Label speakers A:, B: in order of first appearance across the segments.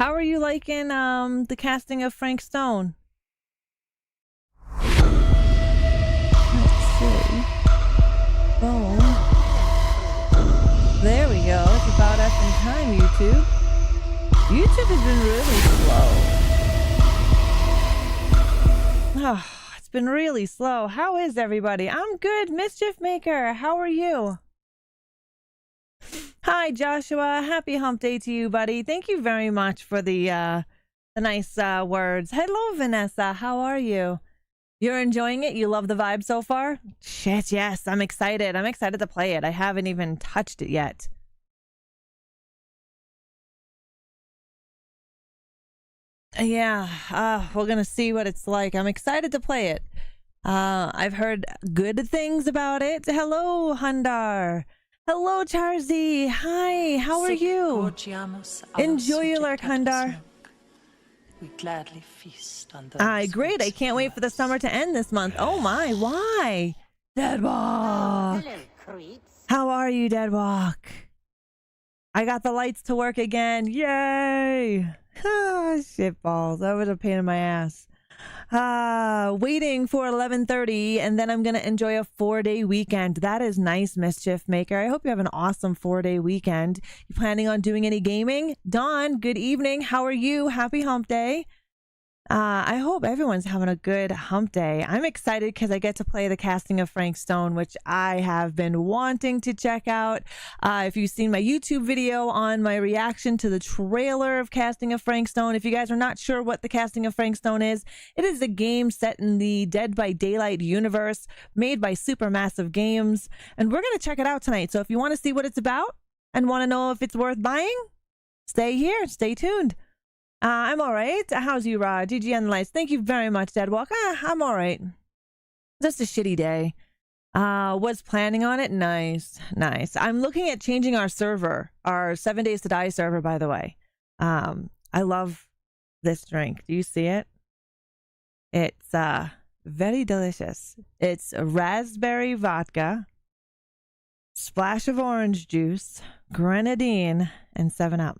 A: How are you liking the casting of Frank Stone? Let's see. Boom. There we go. It's about us in time, YouTube. YouTube has been really slow. Oh, it's been really slow. How is everybody? I'm good. Mischief Maker, how are you? Hi, Joshua. Happy hump day to you, buddy. Thank you very much for the nice words. Hello, Vanessa. How are you? You're enjoying it? You love the vibe so far? Shit, yes. I'm excited. I'm excited to play it. I haven't even touched it yet. Yeah, we're gonna see what it's like. I'm excited to play it. I've heard good things about it. Hello, Hundar. Hello, Charzy. Hi, how are you? Enjoy your lurk, Hundar.
B: We gladly feast on those.
A: Great. I can't wait for the summer to end this month. Oh my, why? Deadwalk. How are you, Deadwalk? I got the lights to work again. Yay. Shitballs. That was a pain in my ass. Waiting for 11:30, and then I'm gonna enjoy a 4-day weekend. That is nice, Mischief Maker. I hope you have an awesome 4-day weekend. You planning on doing any gaming? Dawn, good evening. How are you? Happy hump day. I hope everyone's having a good hump day. I'm excited because I get to play the casting of Frank Stone, which I have been wanting to check out. If you've seen my YouTube video on my reaction to the trailer of casting of Frank Stone, if you guys are not sure what the casting of Frank Stone is, it is a game set in the Dead by Daylight universe made by Supermassive Games, and we're going to check it out tonight. So if you want to see what it's about and want to know if it's worth buying, stay here, stay tuned. I'm all right. How's you, Rod? GG on the lights. Thank you very much, Deadwalk. I'm all right. Just a shitty day. Was planning on it. Nice. I'm looking at changing our server, our 7 Days to Die server, by the way. I love this drink. Do you see it? It's very delicious. It's raspberry vodka, splash of orange juice, grenadine, and 7-Up.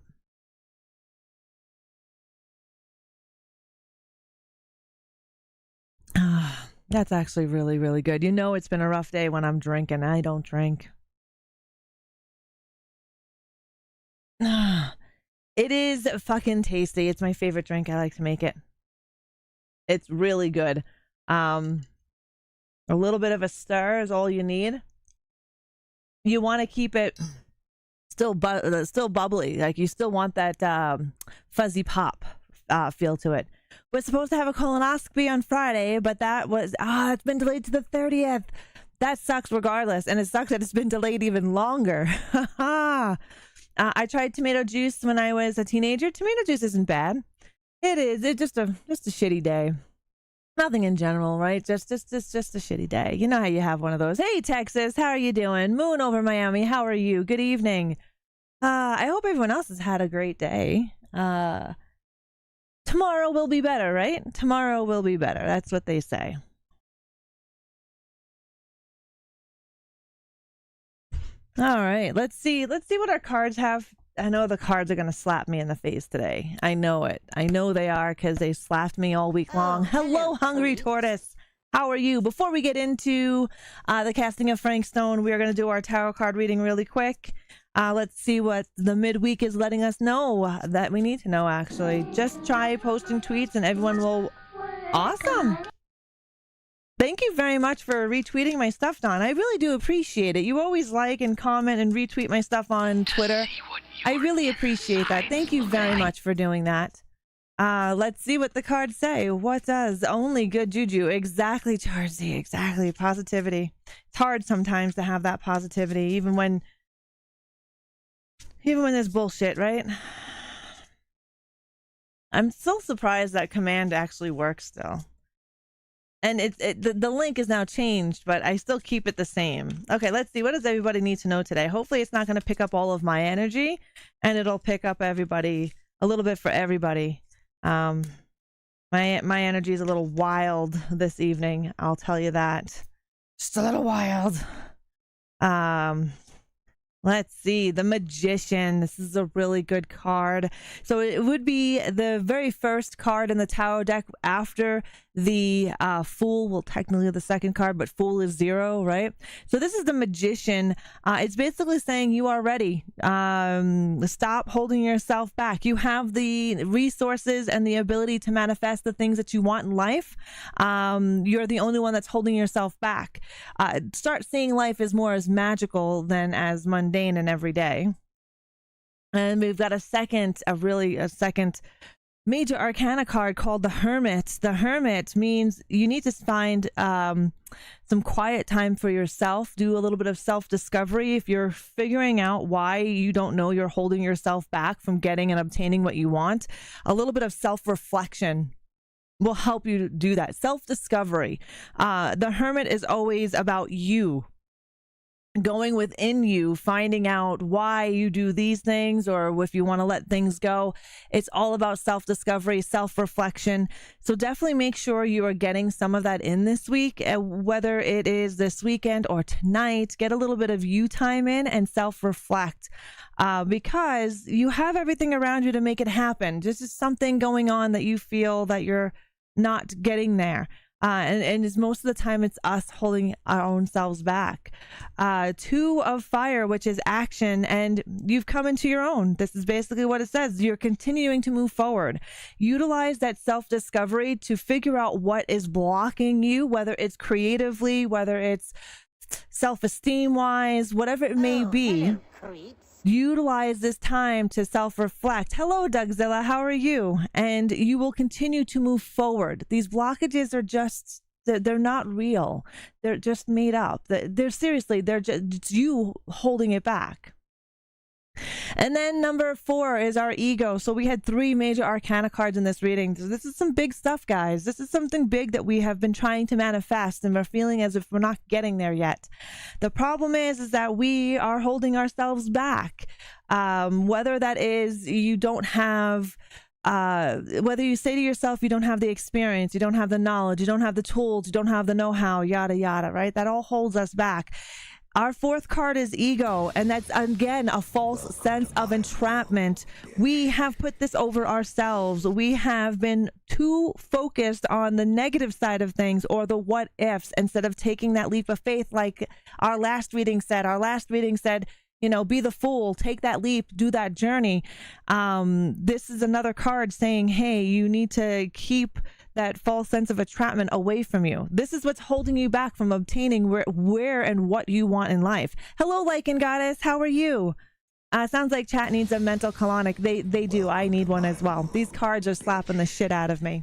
A: That's actually really, really good. You know, it's been a rough day when I'm drinking. I don't drink. It is fucking tasty. It's my favorite drink. I like to make it. It's really good. A little bit of a stir is all you need. You want to keep it still bubbly. Like, you still want that fuzzy pop feel to it. Was supposed to have a colonoscopy on Friday, but that was it's been delayed to the 30th. That sucks regardless, and it sucks that it's been delayed even longer. I tried tomato juice when I was a teenager. Tomato juice isn't bad. It is. It's just a shitty day. Nothing in general, right? Just a shitty day. You know how you have one of those. Hey, Texas, how are you doing? Moon over Miami, how are you? Good evening. I hope everyone else has had a great day. Tomorrow will be better, right? Tomorrow will be better. That's what they say. All right, let's see what our cards have. I know the cards are going to slap me in the face today. I know it. I know they are, because they slapped me all week long. Hello, Hungry Tortoise. How are you? Before we get into the casting of Frank Stone, we are going to do our tarot card reading really quick. Let's see what the midweek is letting us know that we need to know, actually. Just try posting tweets and everyone will... Awesome! Thank you very much for retweeting my stuff, Don. I really do appreciate it. You always like and comment and retweet my stuff on Twitter. I really appreciate that. Thank you very much for doing that. Let's see what the cards say. What does only good juju? Exactly, Charzy. Exactly. Positivity. It's hard sometimes to have that positivity, even when there's bullshit, right? I'm still surprised that command actually works still. And the link is now changed, but I still keep it the same. Okay, let's see. What does everybody need to know today? Hopefully it's not going to pick up all of my energy, and it'll pick up everybody, a little bit for everybody. My energy is a little wild this evening. I'll tell you that. Just a little wild. Let's see, the Magician. This is a really good card. So it would be the very first card in the Tarot deck after the Fool. Well, technically the second card, but Fool is 0, right? So this is the Magician. It's basically saying you are ready. Stop holding yourself back. You have the resources and the ability to manifest the things that you want in life. You're the only one that's holding yourself back. Start seeing life as more as magical than as mundane and everyday. And we've got a second major arcana card called the Hermit. The Hermit means you need to find some quiet time for yourself, do a little bit of self-discovery. If you're figuring out why you don't know you're holding yourself back from getting and obtaining what you want, a little bit of self-reflection will help you do that. Self-discovery. The Hermit is always about you. Going within you, finding out why you do these things, or if you want to let things go. It's all about self-discovery, self-reflection. So definitely make sure you are getting some of that in this week, whether it is this weekend or tonight. Get a little bit of you time in and self-reflect, because you have everything around you to make it happen. Just is something going on that you feel that you're not getting there. And it's most of the time it's us holding our own selves back. 2 of Fire, which is action, and you've come into your own. This is basically what it says. You're continuing to move forward. Utilize that self-discovery to figure out what is blocking you, whether it's creatively, whether it's self-esteem wise, whatever it may be. Utilize this time to self-reflect. Hello, Dougzilla. How are you? And you will continue to move forward. These blockages are just, they're not real. They're just made up. They're seriously, they're just, it's you holding it back. And then number 4 is our ego. So we had 3 major arcana cards in this reading. So this is some big stuff, guys. This is something big that we have been trying to manifest, and we're feeling as if we're not getting there yet. The problem is that we are holding ourselves back. Whether that is you don't have, whether you say to yourself you don't have the experience, you don't have the knowledge, you don't have the tools, you don't have the know-how, yada yada, right? That all holds us back. Our 4th card is ego, and that's again a false sense of entrapment. We have put this over ourselves. We have been too focused on the negative side of things, or the what ifs, instead of taking that leap of faith like our last reading said. Our last reading said, you know, be the fool, take that leap, do that journey. This is another card saying, hey, you need to keep that false sense of entrapment away from you. This is what's holding you back from obtaining where and what you want in life. Hello, Lycan Goddess. How are you? Sounds like chat needs a mental colonic. They do. I need one as well. These cards are slapping the shit out of me.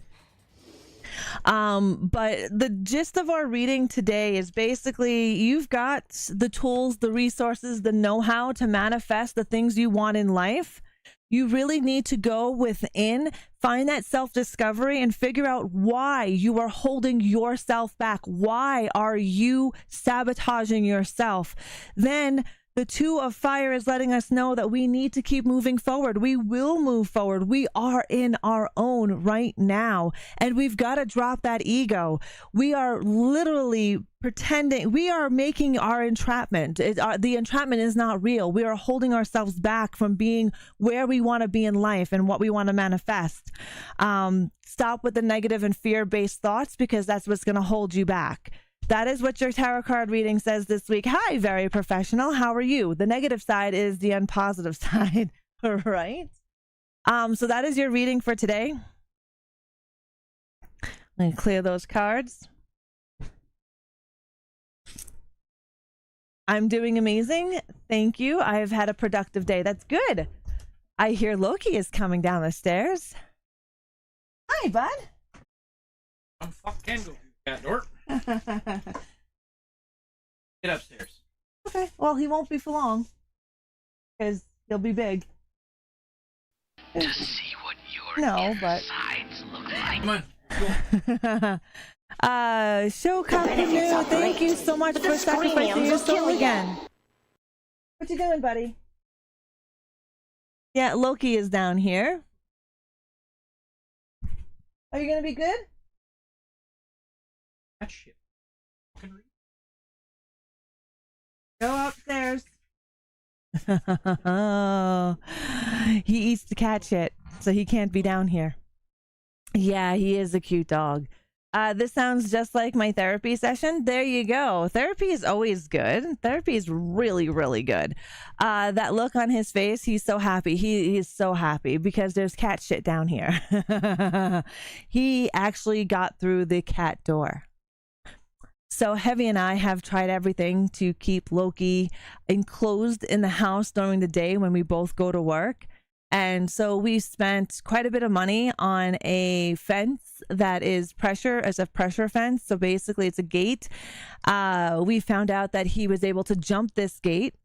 A: But the gist of our reading today is basically you've got the tools, the resources, the know-how to manifest the things you want in life. You really need to go within, find that self-discovery, and figure out why you are holding yourself back. Why are you sabotaging yourself? Then the 2 of Fire is letting us know that we need to keep moving forward. We will move forward. We are in our own right now, and we've got to drop that ego. We are literally pretending, we are making our entrapment. The entrapment is not real. We are holding ourselves back from being where we want to be in life and what we want to manifest. Stop with the negative and fear-based thoughts, because that's what's going to hold you back. That is what your tarot card reading says this week. Hi, very professional. How are you? The negative side is the unpositive side, right? So that is your reading for today. Let me clear those cards. I'm doing amazing. Thank you. I've had a productive day. That's good. I hear Loki is coming down the stairs. Hi, bud.
C: I'm fucking go through that door. Get upstairs.
A: Okay. Well, he won't be for long, because he'll be big.
D: To see what your sides look like.
C: Come on.
A: Show Kapunu, thank you so much for sacrificing your soul again. What you doing, buddy? Yeah, Loki is down here. Are you gonna be good?
C: That shit.
A: Go upstairs. He eats the cat shit, so he can't be down here. Yeah, he is a cute dog. This sounds just like my therapy session. There you go. Therapy is always good. Therapy is really, really good. That look on his face, he's so happy. He's so happy because there's cat shit down here. He actually got through the cat door. So Heavy and I have tried everything to keep Loki enclosed in the house during the day when we both go to work. And so we spent quite a bit of money on a fence that is a pressure fence. So basically it's a gate. We found out that he was able to jump this gate.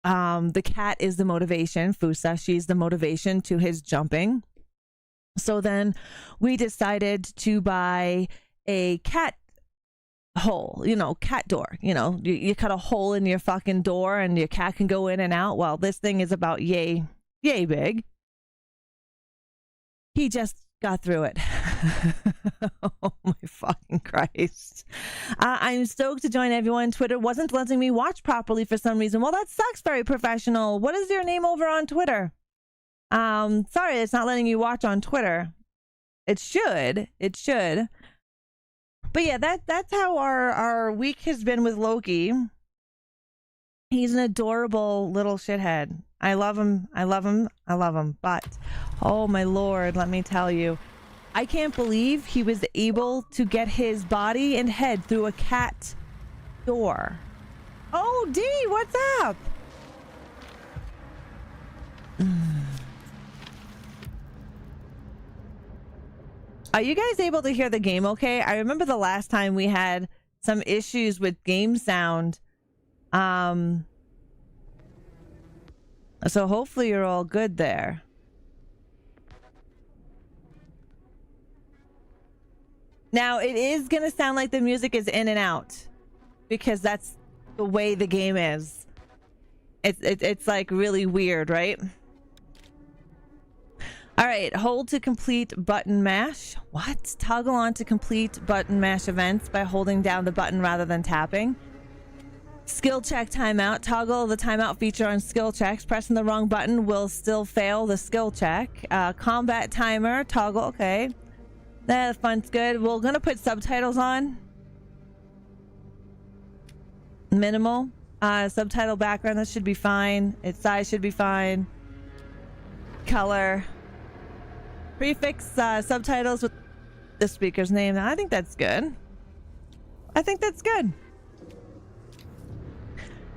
A: The cat is the motivation. Fusa, she's the motivation to his jumping. So then we decided to buy a cat hole, cat door. You cut a hole in your fucking door and your cat can go in and out. Well, this thing is about yay big. He just got through it. Oh my fucking Christ. I'm stoked to join everyone. Twitter wasn't letting me watch properly for some reason. Well, that sucks. Very professional. What is your name over on Twitter? Sorry, it's not letting you watch on Twitter. It should. But yeah, that's how our week has been with Loki. He's an adorable little shithead. I love him. But, oh my Lord, let me tell you, I can't believe he was able to get his body and head through a cat door. Oh, D, what's up? Are you guys able to hear the game okay? I remember the last time we had some issues with game sound. So hopefully you're all good there. Now it is gonna sound like the music is in and out because that's the way the game is. It's like really weird, right? All right, hold to complete button mash. What? Toggle on to complete button mash events by holding down the button rather than tapping. Skill check timeout. Toggle the timeout feature on skill checks. Pressing the wrong button will still fail the skill check. Combat timer. Toggle. Okay. That fun's good. We're gonna put subtitles on. Minimal. Subtitle background. That should be fine. Its size should be fine. Color. Prefix subtitles with the speaker's name. I think that's good.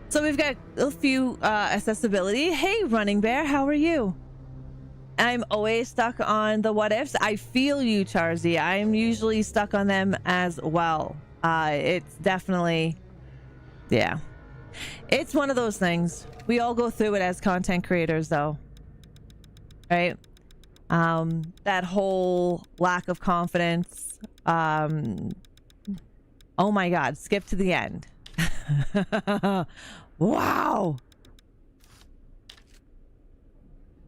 A: So we've got a few accessibility. Hey, Running Bear, how are you? I'm always stuck on the what ifs. I feel you, Charzy. I'm usually stuck on them as well. It's definitely, yeah. It's one of those things. We all go through it as content creators, though. Right? That whole lack of confidence. Oh my God, skip to the end. Wow.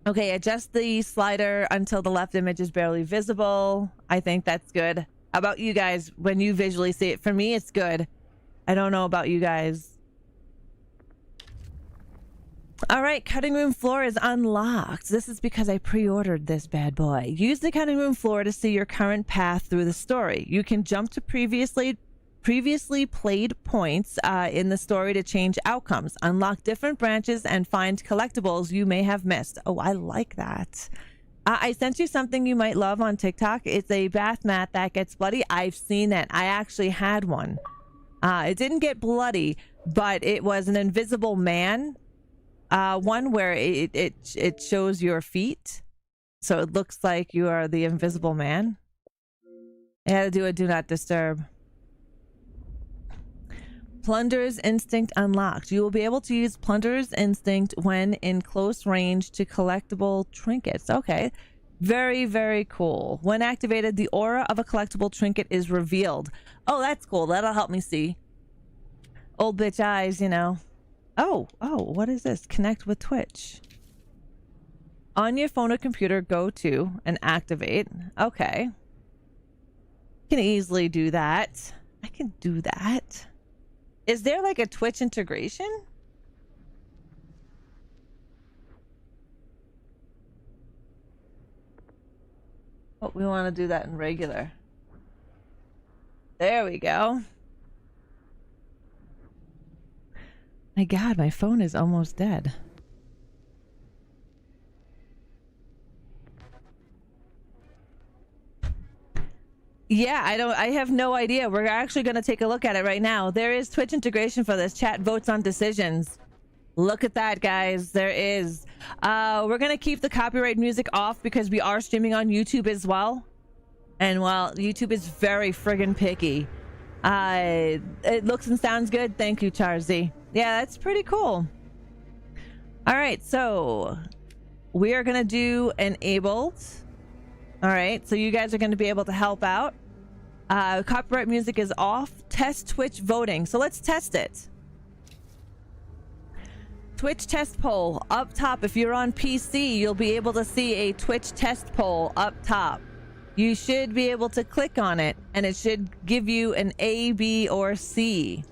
A: Okay, adjust the slider until the left image is barely visible. I think that's good. How about you guys when you visually see it? For me, it's good. I don't know about you guys. All right, cutting room floor is unlocked. This is because I pre-ordered this bad boy. Use the cutting room floor to see your current path through the story. You can jump to previously played points in the story to change outcomes, unlock different branches, and find collectibles you may have missed. Oh, I like that. I sent you something you might love on TikTok. It's a bath mat that gets bloody. I've seen that. I actually had one. It didn't get bloody, but it was an invisible man. One where it shows your feet. So it looks like you are the invisible man. I had to do a do not disturb. Plunder's Instinct unlocked. You will be able to use Plunder's Instinct when in close range to collectible trinkets. Okay. Very, very cool. When activated, the aura of a collectible trinket is revealed. Oh, that's cool. That'll help me see. Old bitch eyes, you know. Oh, what is this? Connect with Twitch. On your phone or computer, go to and activate. Okay. Can easily do that. I can do that. Is there like a Twitch integration? Oh, we want to do that in regular. There we go. My God, my phone is almost dead. Yeah, I have no idea. We're actually going to take a look at it right now. There is Twitch integration for this. Chat votes on decisions. Look at that, guys. There is. We're going to keep the copyright music off because we are streaming on YouTube as well. And while YouTube is very friggin' picky, it looks and sounds good. Thank you, Charzy. Yeah, that's pretty cool. All right, so we are going to do enabled. All right, so you guys are going to be able to help out. Copyright music is off. Test Twitch voting. So let's test it. Twitch test poll up top. If you're on PC, you'll be able to see a Twitch test poll up top. You should be able to click on it and it should give you an A, B, or C.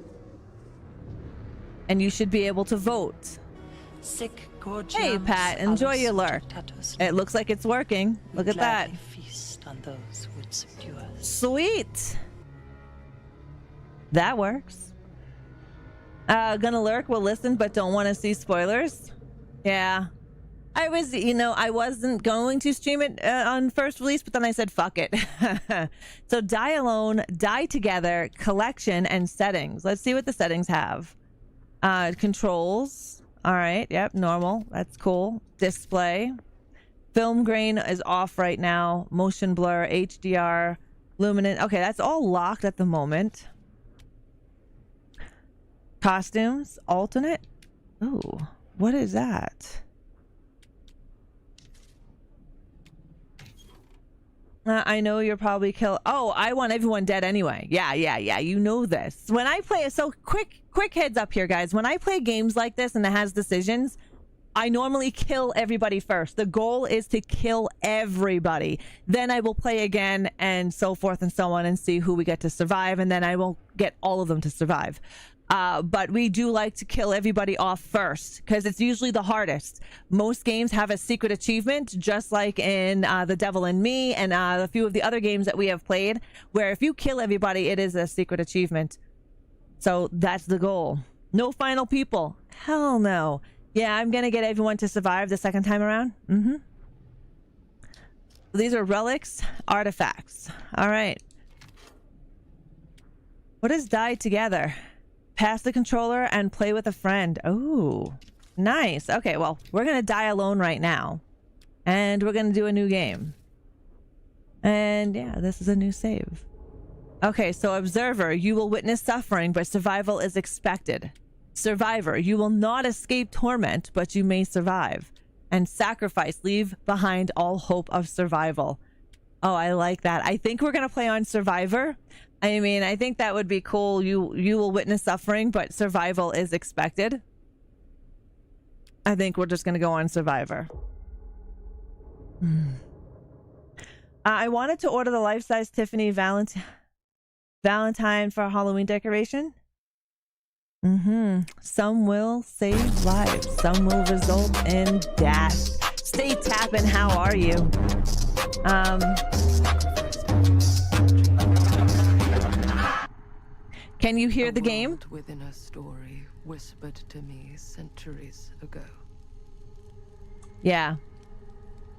A: And you should be able to vote. Hey, Pat, enjoy your lurk. It looks like it's working. Look at that. Sweet. That works. Gonna lurk, will listen, but don't want to see spoilers. Yeah. I was, I wasn't going to stream it on first release, but then I said, fuck it. So die alone, die together, collection, and settings. Let's see what the settings have. Controls. All right. Yep. Normal. That's cool. Display. Film grain is off right now. Motion blur, HDR, luminance. Okay. That's all locked at the moment. Costumes. Alternate. Ooh. What is that? I know you're probably Oh, I want everyone dead anyway. Yeah. You know this. When I play, so quick heads up here, guys. When I play games like this and it has decisions, I normally kill everybody first. The goal is to kill everybody. Then I will play again and so forth and so on and see who we get to survive. And then I will get all of them to survive. But we do like to kill everybody off first because it's usually the hardest. Most games have a secret achievement, just like in The Devil in Me and a few of the other games that we have played, where if you kill everybody, it is a secret achievement. So that's the goal. No final people. Hell no. Yeah, I'm going to get everyone to survive the second time around. These are relics, artifacts. All right. What is die together? Pass the controller and play with a friend. Oh, nice. Okay, well, we're going to die alone right now. And we're going to do a new game. And yeah, this is a new save. Okay, so observer, you will witness suffering, but survival is expected. Survivor, you will not escape torment, but you may survive. And sacrifice, leave behind all hope of survival. Oh, I like that. I think we're going to play on Survivor. I mean, I think that would be cool. You will witness suffering, but survival is expected. I think we're just going to go on Survivor. I wanted to order the life-size Tiffany Valentine for a Halloween decoration. Some will save lives. Some will result in death. Stay tapping. How are you? Can you hear the game?
E: Within a story whispered to me centuries ago.
A: Yeah.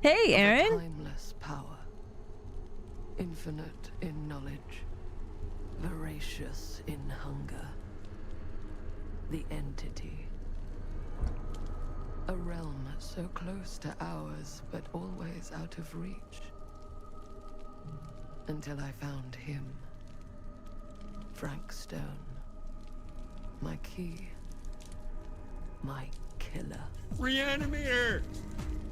A: Hey, Aaron.
E: Timeless power. Infinite in knowledge. Voracious in hunger. The entity. A realm so close to ours, but always out of reach. Until I found him. Frank Stone. My key. My killer.
F: ReAnimateHer!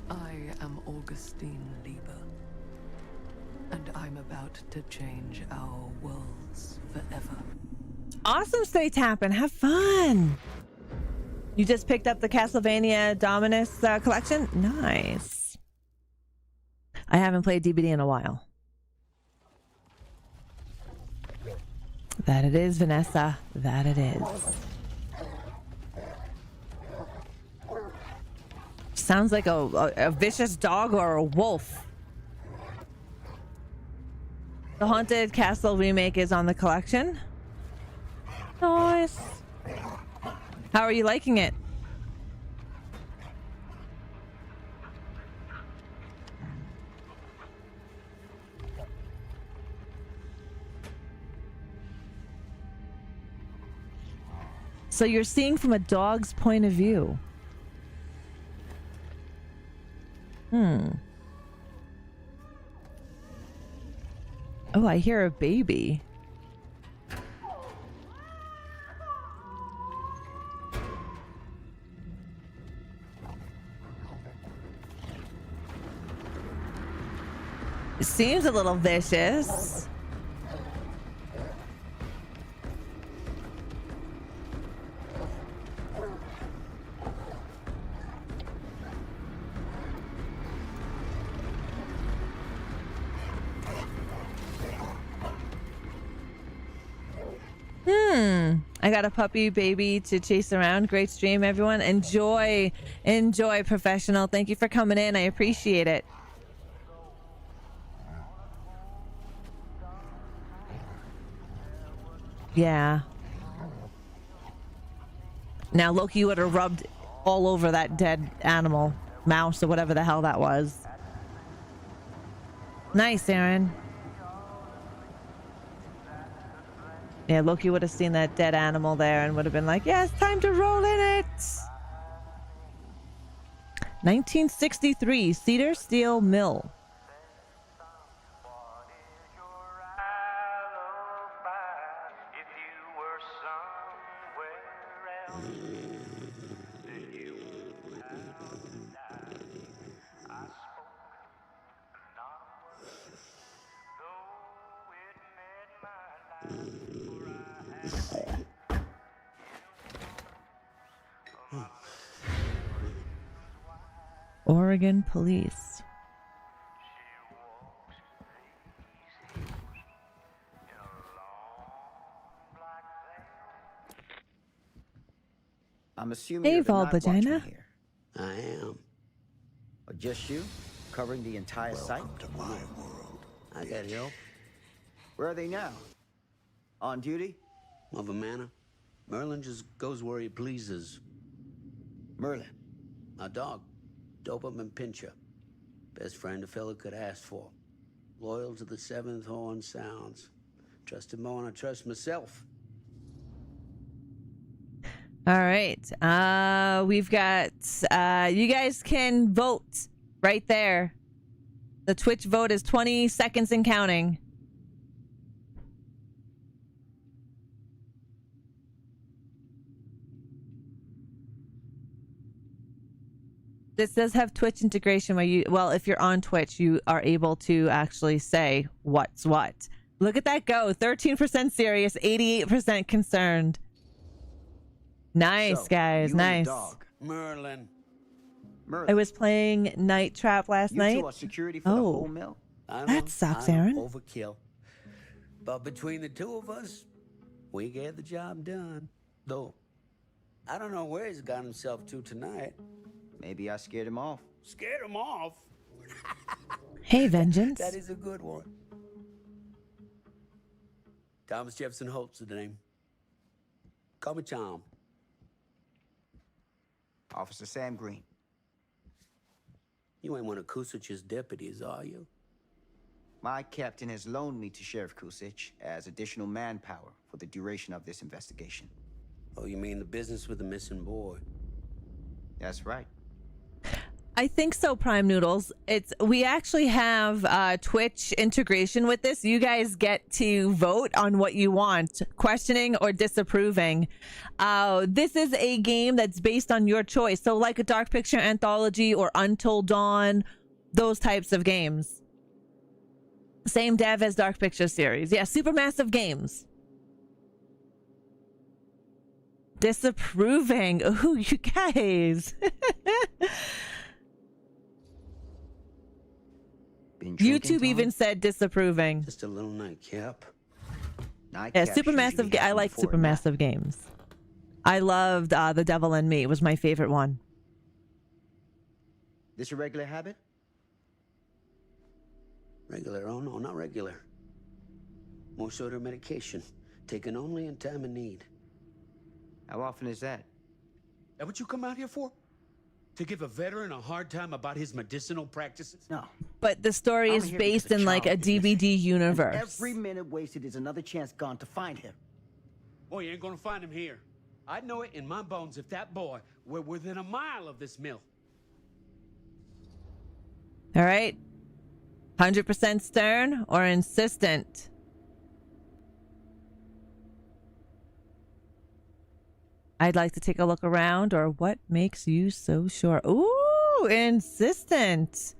E: I am Augustine Lieber. And I'm about to change our worlds forever.
A: Awesome, stay tapping. Have fun. You just picked up the Castlevania Dominus collection? Nice. I haven't played DBD in a while. That it is, Vanessa. That it is. Sounds like a vicious dog or a wolf. The Haunted Castle remake is on the collection. Nice. How are you liking it? So you're seeing from a dog's point of view. Oh, I hear a baby. It seems a little vicious. I got a puppy baby to chase around. Great stream, everyone. Enjoy, professional. Thank you for coming in. I appreciate it. Yeah. Now Loki would have rubbed all over that dead animal, mouse, or whatever the hell that was. Nice, Aaron. Yeah, Loki would have seen that dead animal there and would have been like, yes, time to roll in it. 1963, Cedar Steel Mill. Oregon Police.
F: I'm assuming
A: Hey,
F: you're the
A: Vol
F: night watchman
A: Vagina.
F: here.
G: I am.
F: Or just you, covering the entire site?
G: Welcome to my world. I got help.
F: Where are they now? On duty?
G: Of a manner. Merlin just goes where he pleases.
F: Merlin.
G: My dog. Doberman Pinscher. Best friend a fella could ask for. Loyal to the seventh horn sounds. Trust him more than I trust myself.
A: All right. We've got, you guys can vote right there. The Twitch vote is 20 seconds and counting. This does have Twitch integration where you, well, if you're on Twitch, you are able to actually say what's what. Look at that go. 13% serious, 88% concerned. Nice,
F: So,
A: guys.
F: you and
A: Nice.
F: the dog.
G: Merlin.
F: Merlin.
A: I was playing Night Trap last
F: you
A: night.
F: two are security for the
A: Oh.
F: whole mill?
G: I know,
A: That sucks,
G: I know,
A: Aaron.
G: Overkill. But between the two of us, we get the job done. Though, I don't know where he's got himself to tonight.
F: Maybe I scared him off.
G: Scared him off?
A: Hey, Vengeance.
G: That is a good one. Thomas Jefferson Holt's the name. Call me Tom.
F: Officer Sam Green.
G: You ain't one of Kusich's deputies, are you?
F: My captain has loaned me to Sheriff Kusich as additional manpower for the duration of this investigation.
G: Oh, you mean the business with the missing boy?
F: That's right.
A: I think so, Prime Noodles. We actually have Twitch integration with this. You guys get to vote on what you want, questioning or disapproving. This is a game that's based on your choice. So like a Dark Picture Anthology or Until Dawn, those types of games. Same dev as Dark Picture series. Yeah, Supermassive Games. Disapproving. Ooh, you guys. YouTube even said disapproving.
G: Just a little nightcap.
A: Yeah, Supermassive. I like Supermassive games. I loved The Devil and Me. It was my favorite one.
F: This a regular habit?
G: Regular? Oh, no, not regular. More sort of medication, taken only in time of need.
F: How often is that?
G: That what you come out here for? To give a veteran a hard time about his medicinal practices?
F: No.
A: But the story
F: I'm
A: is
F: here
A: based
F: because
A: in like a
F: child is missing.
A: DVD
F: And
A: universe.
F: every minute wasted is another chance gone to find him.
G: Boy, you ain't gonna find him here. I'd know it in my bones if that boy were within a mile of this mill.
A: All right. 100% stern or insistent? I'd like to take a look around, or what makes you so sure? Ooh, insistent.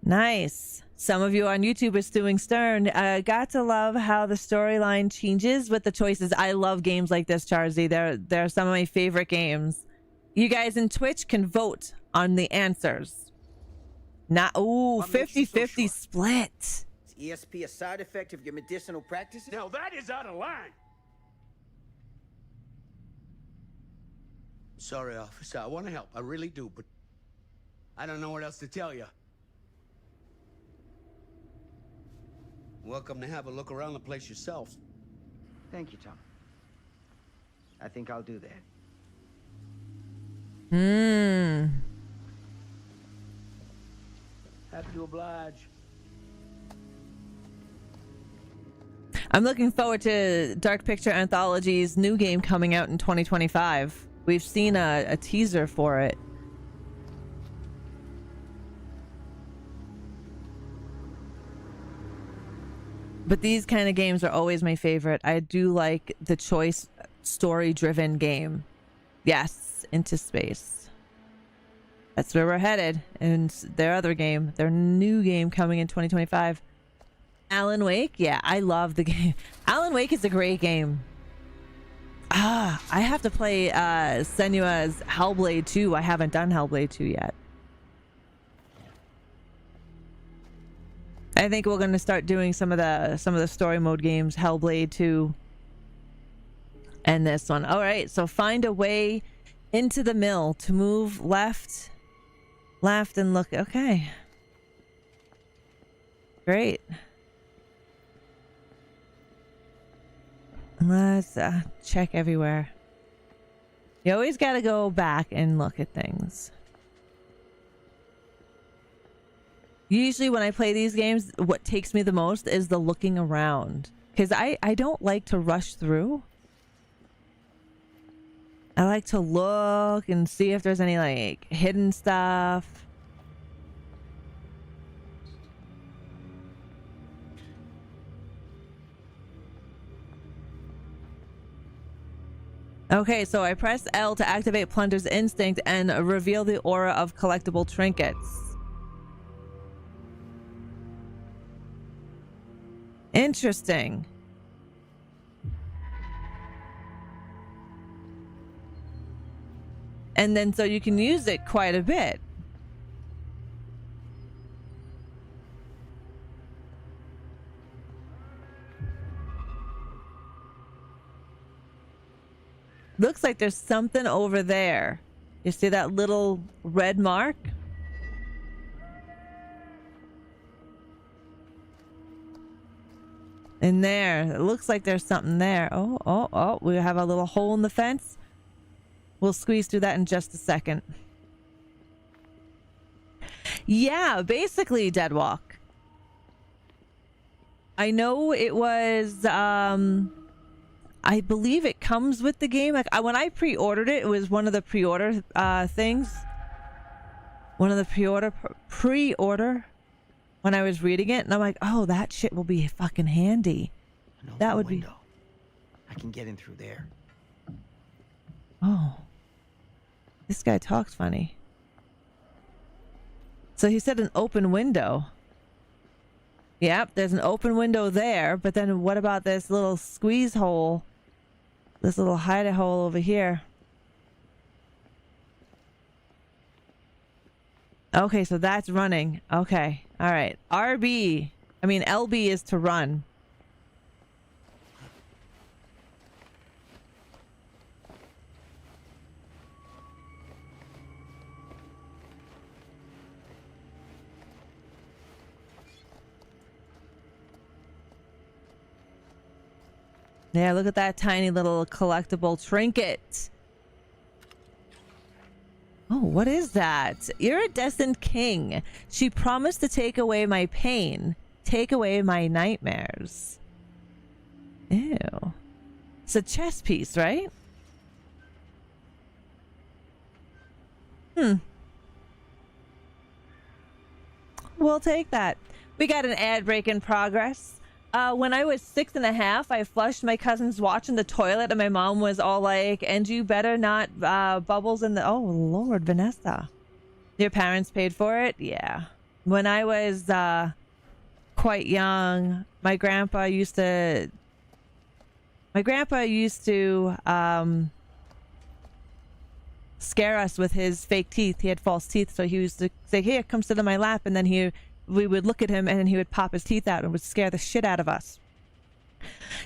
A: Nice. Some of you on YouTube are doing stern. Got to love how the storyline changes with the choices. I love games like this, Charzy. They're some of my favorite games. You guys in Twitch can vote on the answers. Not, ooh, 50-50 split.
F: Is ESP a side effect of your medicinal practices?
G: Now that is out of line. Sorry, officer. I want to help. I really do, but I don't know what else to tell you. Welcome to have a look around the place yourself.
F: Thank you, Tom. I think I'll do that.
G: Happy to oblige.
A: I'm looking forward to Dark Picture Anthology's new game coming out in 2025. We've seen a teaser for it. But these kind of games are always my favorite. I do like the choice story-driven game. Yes, into space. That's where we're headed. And their other game, their new game coming in 2025. Alan Wake? Yeah, I love the game. Alan Wake is a great game. I have to play Senua's Hellblade 2. I haven't done Hellblade 2 yet. I think we're going to start doing some of the story mode games, Hellblade 2 and this one. All right, so find a way into the mill to move left and look. Okay. Great. Let's check everywhere. You always got to go back and look at things. Usually when I play these games, what takes me the most is the looking around. Because I don't like to rush through. I like to look and see if there's any like hidden stuff. Okay, so I press L to activate Plunder's Instinct and reveal the aura of collectible trinkets. Interesting. And then so you can use it quite a bit. Looks like there's something over there. You see that little red mark? In there. It looks like there's something there. Oh, we have a little hole in the fence. We'll squeeze through that in just a second. Yeah, basically Deadwalk. I know it was I believe it comes with the game. Like when I pre-ordered it, it was one of the pre-order things. One of the pre-order when I was reading it, and I'm like, oh, that shit will be fucking handy. That would be.
F: I can get in through there.
A: Oh, this guy talks funny. So he said an open window. Yep, there's an open window there, but then what about this little squeeze hole? This little hidey hole over here. Okay, so that's running. Okay, all right. LB is to run. Yeah, look at that tiny little collectible trinket. Oh, what is that? Iridescent king. She promised to take away my pain, take away my nightmares. Ew. It's a chess piece, right? We'll take that. We got an ad break in progress. When I was 6.5, I flushed my cousin's watch in the toilet, and my mom was all like, "And you better not bubbles in the..." Oh, Lord, Vanessa. Your parents paid for it? Yeah. When I was quite young, my grandpa used to scare us with his fake teeth. He had false teeth, so he used to say, "Here, come sit on my lap," and then we would look at him, and then he would pop his teeth out and would scare the shit out of us.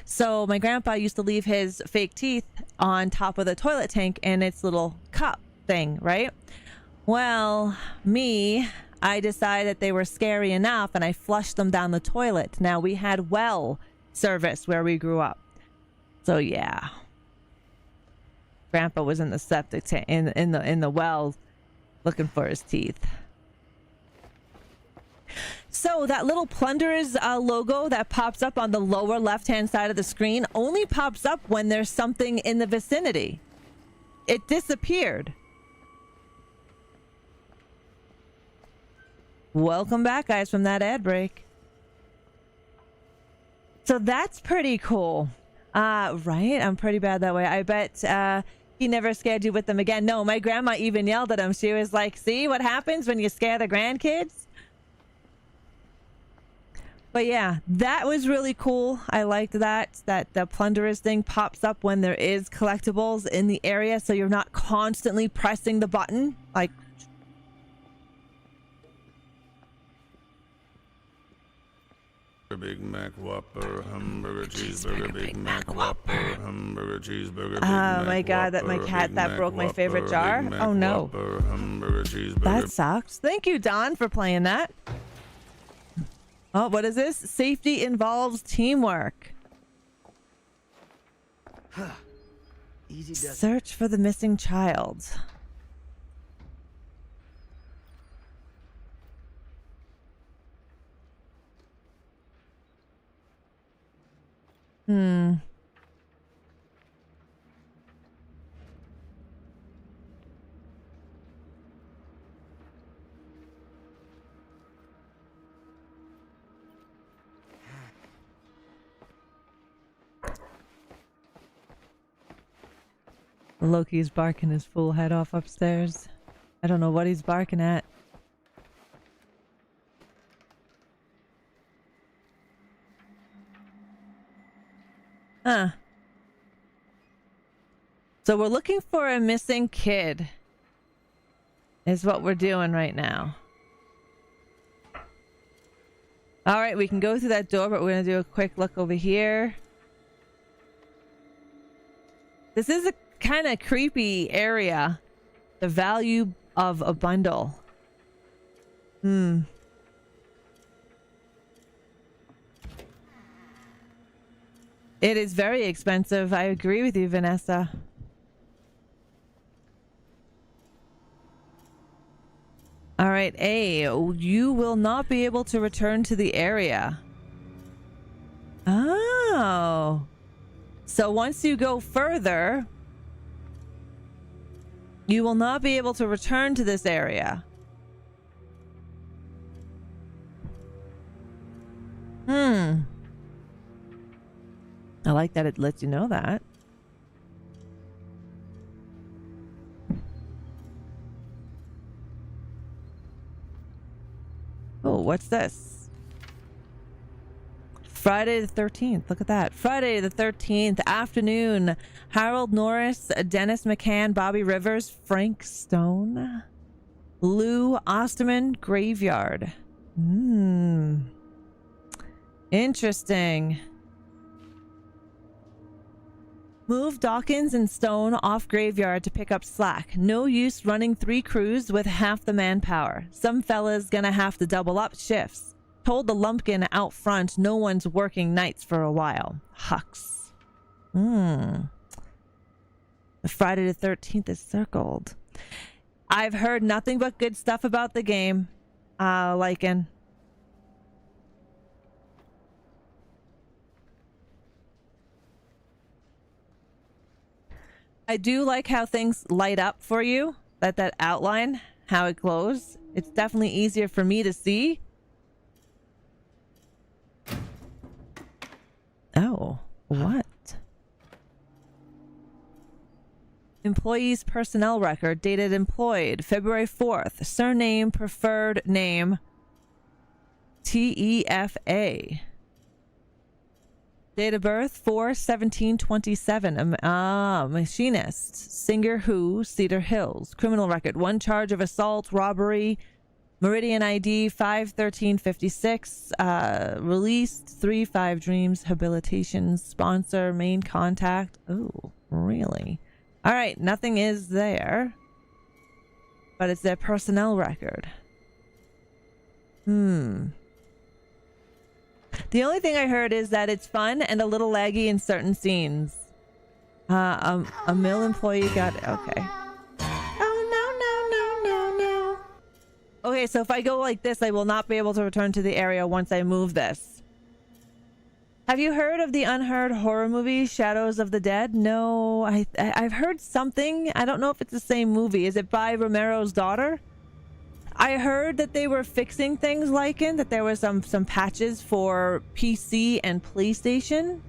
A: So my grandpa used to leave his fake teeth on top of the toilet tank in its little cup thing, right? Well, I decided they were scary enough, and I flushed them down the toilet. Now, we had well service where we grew up. So yeah. Grandpa was in the septic tank, in the well, looking for his teeth. So that little Plunderers logo that pops up on the lower left-hand side of the screen only pops up when there's something in the vicinity. It disappeared. Welcome back, guys, from that ad break. So that's pretty cool. Right? I'm pretty bad that way. I bet he never scared you with them again. No, my grandma even yelled at him. She was like, "See what happens when you scare the grandkids?" But yeah, that was really cool. I liked that the Plunderers thing pops up when there is collectibles in the area, so you're not constantly pressing the button. Like,
H: Big Mac Whopper, hamburger cheeseburger, Big Mac Whopper, hamburger cheeseburger.
A: Oh my god, that my cat that broke my favorite jar. Oh no. That sucks. Thank you, Don, for playing that. Oh, what is this? Safety involves teamwork.
F: Easy does it.
A: Search for the missing child. Loki's barking his full head off upstairs. I don't know what he's barking at. Huh. So we're looking for a missing kid. Is what we're doing right now. Alright, we can go through that door, but we're going to do a quick look over here. This is a kind of creepy area. The value of a bundle. It is very expensive. I agree with you, Vanessa. All right, A, you will not be able to return to the area. Oh. So once you go further, you will not be able to return to this area. I like that it lets you know that. Oh, what's this? Friday the 13th. Look at that. Friday the 13th afternoon. Harold Norris, Dennis McCann, Bobby Rivers, Frank Stone, Lou Osterman graveyard. Interesting. Move Dawkins and Stone off graveyard to pick up slack. No use running 3 crews with half the manpower. Some fella's gonna have to double up shifts. Told the lumpkin out front no one's working nights for a while. Hux. Friday the 13th is circled. I've heard nothing but good stuff about the game. Lycan. I do like how things light up for you. That outline, how it glows. It's definitely easier for me to see. Oh, what? Employees personnel record dated employed February 4th. Surname preferred name TEFA. Date of birth 4/17/27. Machinist. Singer Who, Cedar Hills. Criminal record 1 charge of assault, robbery. Meridian ID 5/13/56. Released 3/5 Dreams. Habilitation. Sponsor. Main contact. Oh, really? All right, nothing is there, but it's their personnel record. The only thing I heard is that it's fun and a little laggy in certain scenes. A mill employee got... Okay. Oh, no. Okay, so if I go like this, I will not be able to return to the area once I move this. Have you heard of the unheard horror movie, Shadows of the Dead? No, I've heard something. I don't know if it's the same movie. Is it by Romero's daughter? I heard that they were fixing things like it, that there was some patches for PC and PlayStation.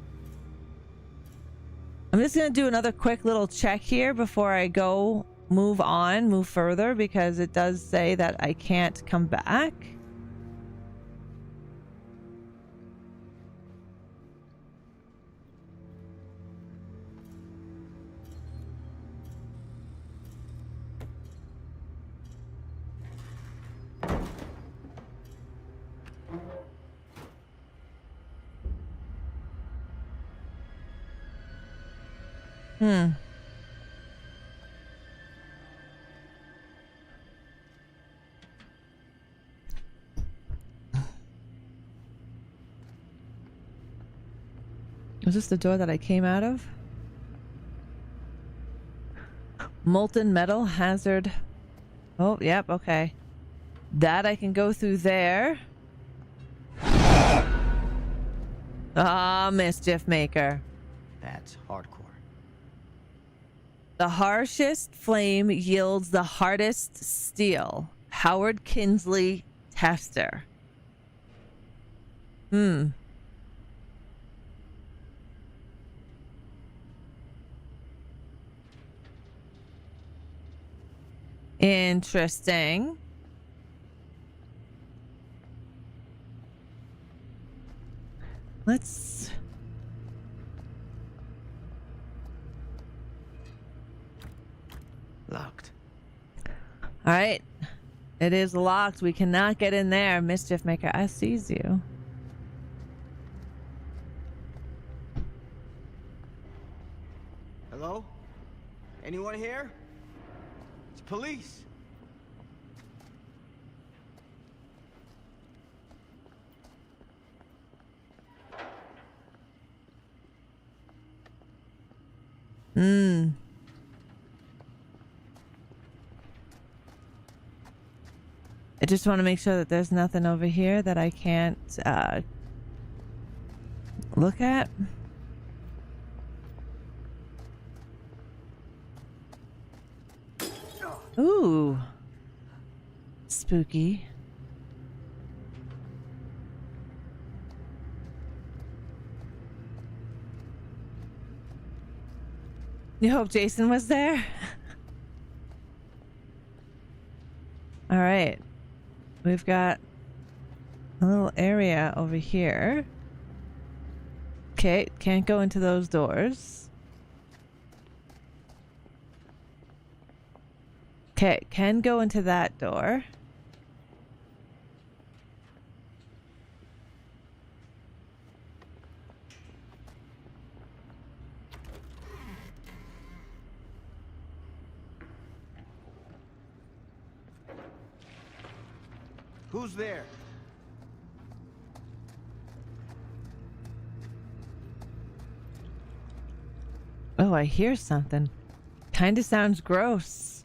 A: I'm just going to do another quick little check here before I move further, because it does say that I can't come back. Was this the door that I came out of? Molten metal hazard. Oh, yep, okay. That I can go through there. Ah, Mischief Maker.
F: That's hardcore.
A: The harshest flame yields the hardest steel. Howard Kinsley Tester. Interesting. Let's...
F: Locked.
A: All right. It is locked. We cannot get in there. Mischief Maker, I sees you.
F: Hello? Anyone here? It's police.
A: I just want to make sure that there's nothing over here that I can't look at. Ooh. Spooky. You hope Jason was there? All right. We've got a little area over here. Okay, can't go into those doors. Okay, can go into that door.
F: Who's there?
A: Oh, I hear something. Kind of sounds gross.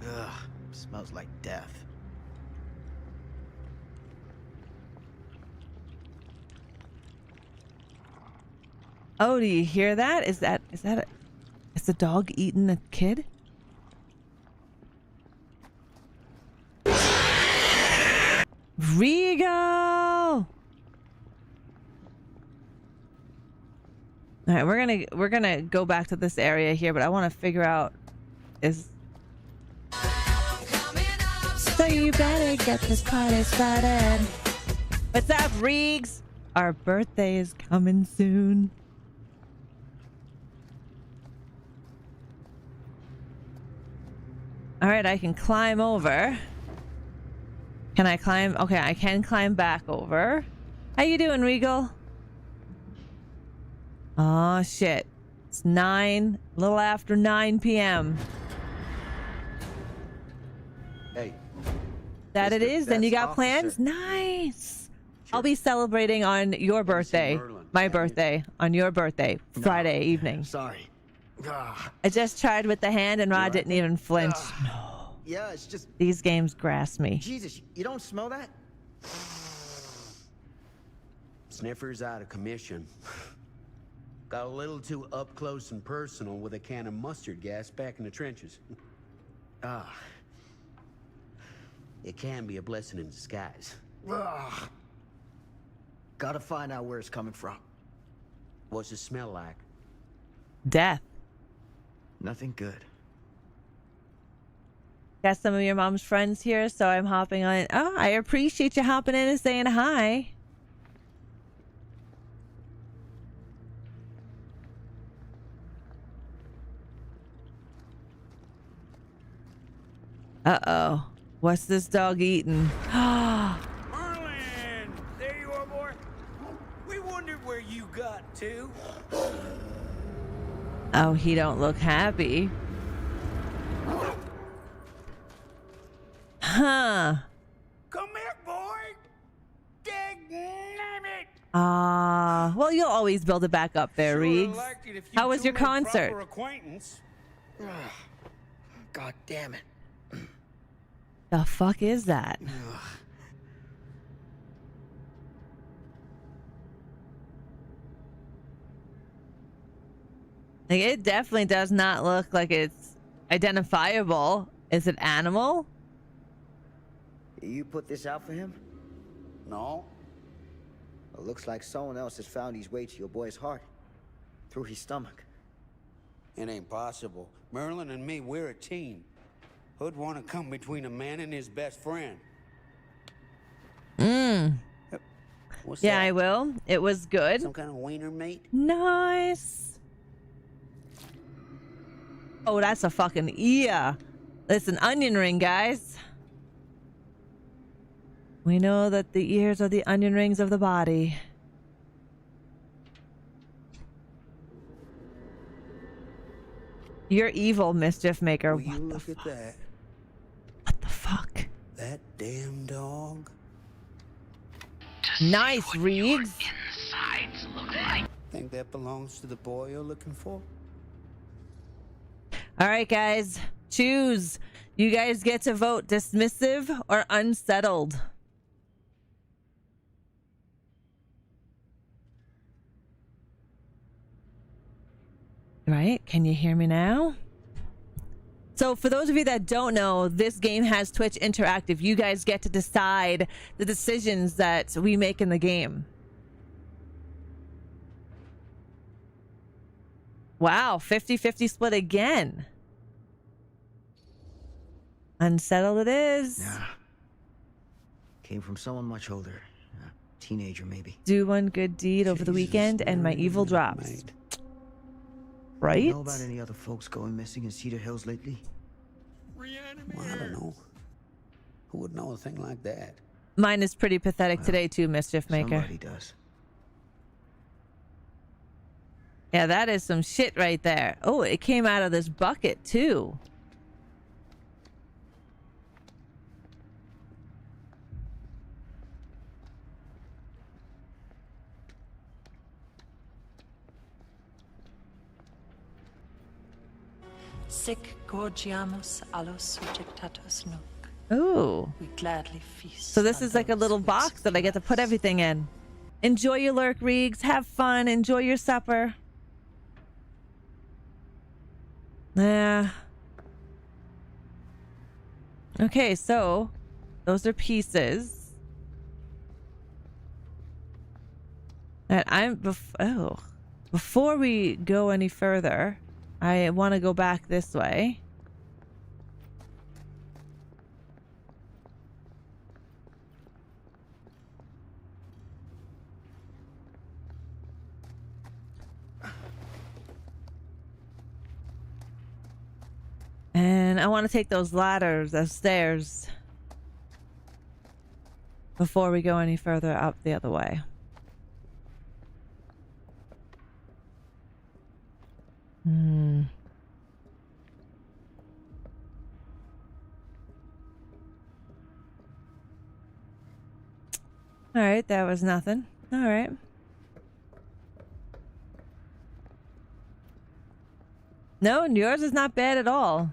F: Ugh, smells like death.
A: Oh, do you hear that? Is the dog eating the kid? Regal! All right, we're gonna go back to this area here, but I want to figure out is. So you better get this party started. What's up, Regs? Our birthday is coming soon. All right, I can climb over. Can I climb? Okay, I can climb back over. How you doing, Regal? Oh, shit. It's a little after 9 p.m.
F: Hey.
A: That it is? Then you got
F: Officer.
A: plans? Nice. I'll be celebrating on your birthday. My birthday. On your birthday. Friday evening.
F: Sorry.
A: I just tried with the hand and Rod didn't even flinch. No.
F: Yeah, it's just...
A: These games grass me.
F: Jesus, you don't smell that?
G: Sniffer's out of commission. Got a little too up close and personal with a can of mustard gas back in the trenches. It can be a blessing in disguise.
F: Gotta find out where it's coming from.
G: What's it smell like?
A: Death.
F: Nothing good.
A: Got some of your mom's friends here, so I'm hopping on. Oh, I appreciate you hopping in and saying hi. Uh-oh. What's this dog eating?
I: Merlin! There you are, boy. We wondered where you got to.
A: Oh, he don't look happy. Huh.
I: Come here, boy. Dagnabbit.
A: Well, you'll always build it back up there, Reeds. How was your concert?
F: God damn it.
A: The fuck is that? Like, it definitely does not look like it's identifiable. Is it animal?
F: You put this out for him?
G: No.
F: It looks like someone else has found his way to your boy's heart. Through his stomach.
G: It ain't possible. Merlin and me, we're a team. Who'd want to come between a man and his best friend? What's
A: Yeah,
G: that?
A: I will. It was good.
G: Some kind of wiener mate?
A: Nice. Oh, that's a fucking ear. That's an onion ring, guys. We know that the ears are the onion rings of the body. You're evil, Mischief Maker.
G: Will you
A: What the
G: look
A: fuck?
G: at that?
A: What the fuck?
G: That damn dog?
A: Nice, Reeds.
D: Insides look like.
G: Think that belongs to the boy you're looking for?
A: All right, guys. Choose. You guys get to vote dismissive or unsettled. Right? Can you hear me now? So for those of you that don't know, this game has Twitch Interactive. You guys get to decide the decisions that we make in the game. Wow, 50-50 split again. Unsettled it is.
F: Nah. Came from someone much older. A teenager, maybe.
A: Do one good deed over the weekend and my evil drops.
G: Mate.
A: Right?
F: You know about any other folks going missing in Cedar Hills lately?
G: Well, I don't know. Who would know a thing like that?
A: Mine is pretty pathetic today too, Mischief Maker.
F: Somebody does.
A: Yeah, that is some shit right there. Oh, it came out of this bucket too.
B: Sic gorgiamus allos subjectatus nunc.
A: Ooh.
B: We gladly feast.
A: So this
B: on
A: is like a
B: those
A: little
B: who
A: box that I get to put
B: secure us.
A: everything in. Enjoy your lurk, Reegs. Have fun. Enjoy your supper. Yeah. Okay, so those are pieces. And before we go any further, I want to go back this way. And I want to take those ladders, those stairs, before we go any further up the other way. All right, that was nothing. All right. No, yours is not bad at all.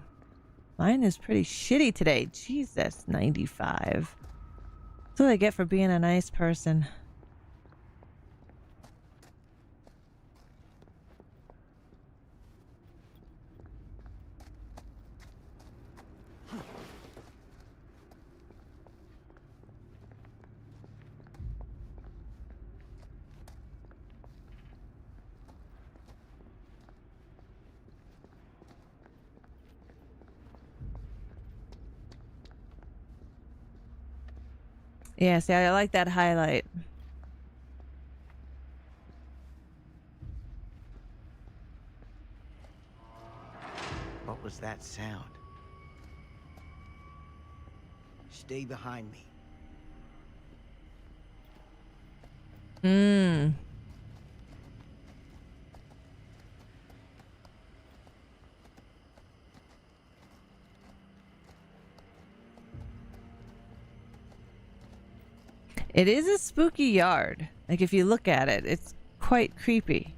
A: Mine is pretty shitty today. Jesus, 95. That's what I get for being a nice person. Yeah, see, I like that highlight.
F: What was that sound? Stay behind me.
A: It is a spooky yard. Like, if you look at it, it's quite creepy.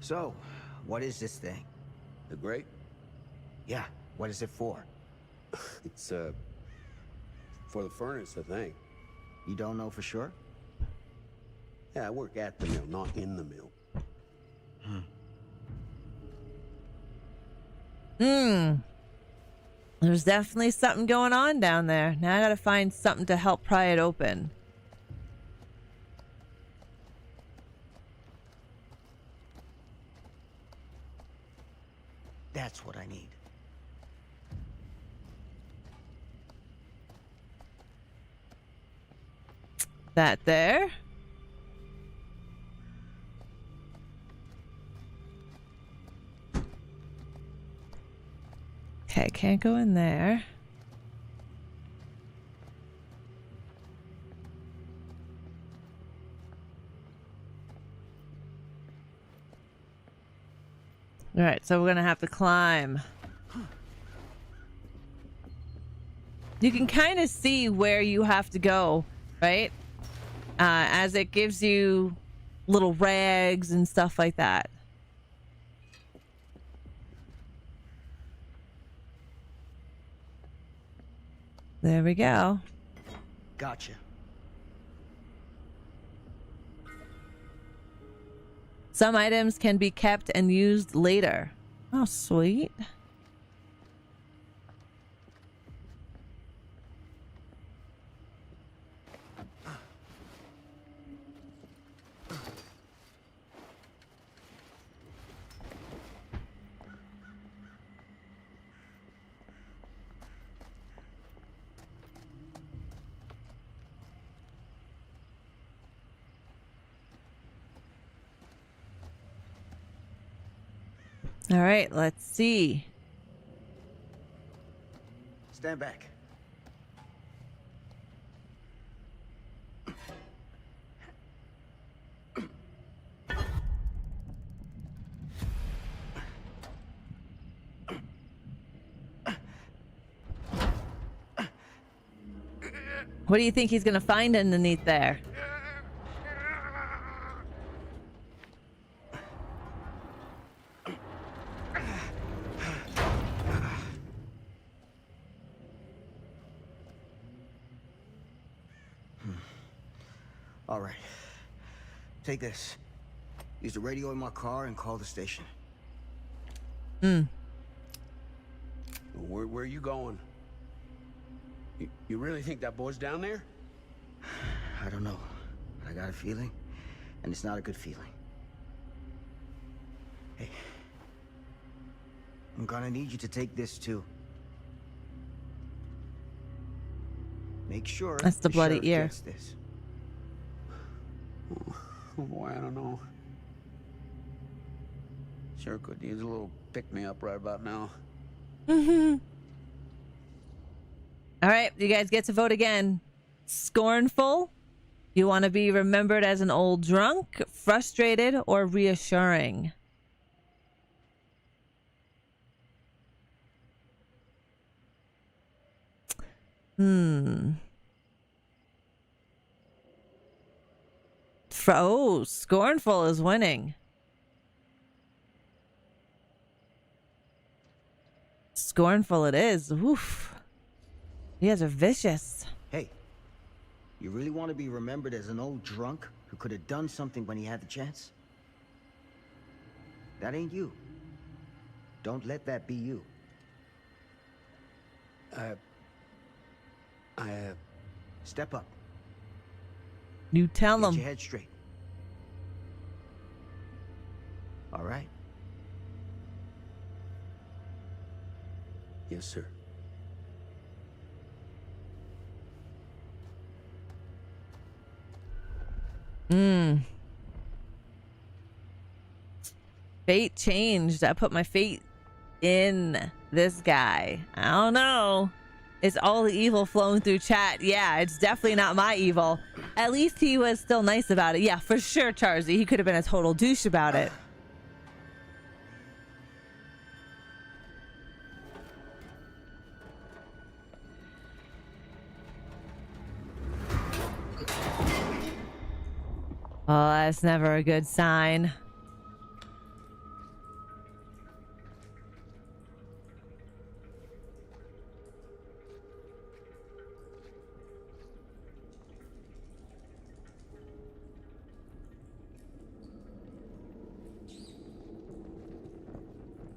F: So, what is this thing?
G: The grate?
F: Yeah, what is it for?
G: It's, for the furnace, I think.
F: You don't know for sure?
G: Yeah, I work at the mill, not in the mill.
A: There's definitely something going on down there. Now I gotta find something to help pry it open.
F: That's what I need.
A: That there. Okay, can't go in there. All right, so we're gonna have to climb. You can kind of see where you have to go, right? As it gives you little rags and stuff like that. There we go.
F: Gotcha.
A: Some items can be kept and used later. Oh, sweet. All right, let's see.
F: Stand back.
A: What do you think he's gonna find underneath there?
F: All right. Take this. Use the radio in my car and call the station.
G: Where are you going? You really think that boy's down there?
F: I don't know. But I got a feeling, and it's not a good feeling. Hey. I'm gonna need you to take this too. Make sure
A: That's the bloody
F: sheriff
A: ear.
F: gets this.
G: Oh boy, I don't know. Sure could use a little pick-me-up right about now.
A: All right, you guys get to vote again. Scornful? You want to be remembered as an old drunk, frustrated, or reassuring? Oh, scornful is winning. Scornful it is. Oof. You guys are vicious.
F: Hey, you really want to be remembered as an old drunk who could have done something when he had the chance? That ain't you. Don't let that be you. Step up.
A: You tell
F: Get
A: them.
F: your head straight. All right?
G: Yes, sir.
A: Fate changed. I put my fate in this guy. I don't know. It's all the evil flowing through chat. Yeah, it's definitely not my evil. At least he was still nice about it. Yeah, for sure, Charzy. He could have been a total douche about it. Oh, that's never a good sign.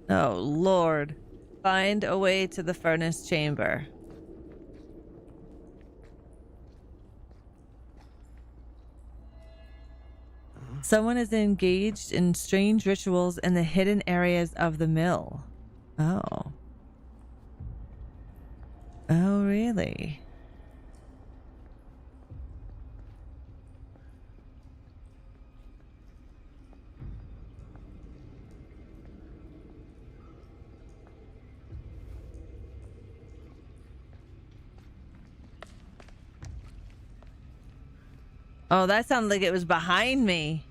A: Oh, Lord. Find a way to the furnace chamber. Someone is engaged in strange rituals in the hidden areas of the mill. Oh. Oh, really? Oh, that sounded like it was behind me.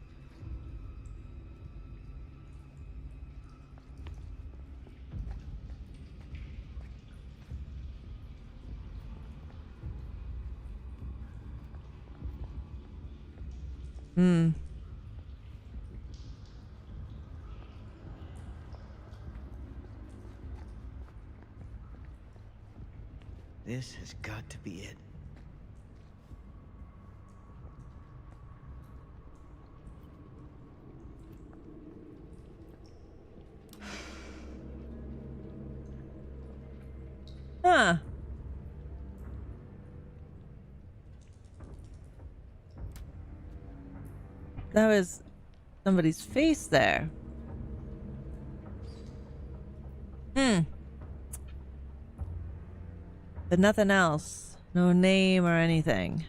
F: This has got to be it.
A: Huh. That was somebody's face there. But nothing else. No name or anything.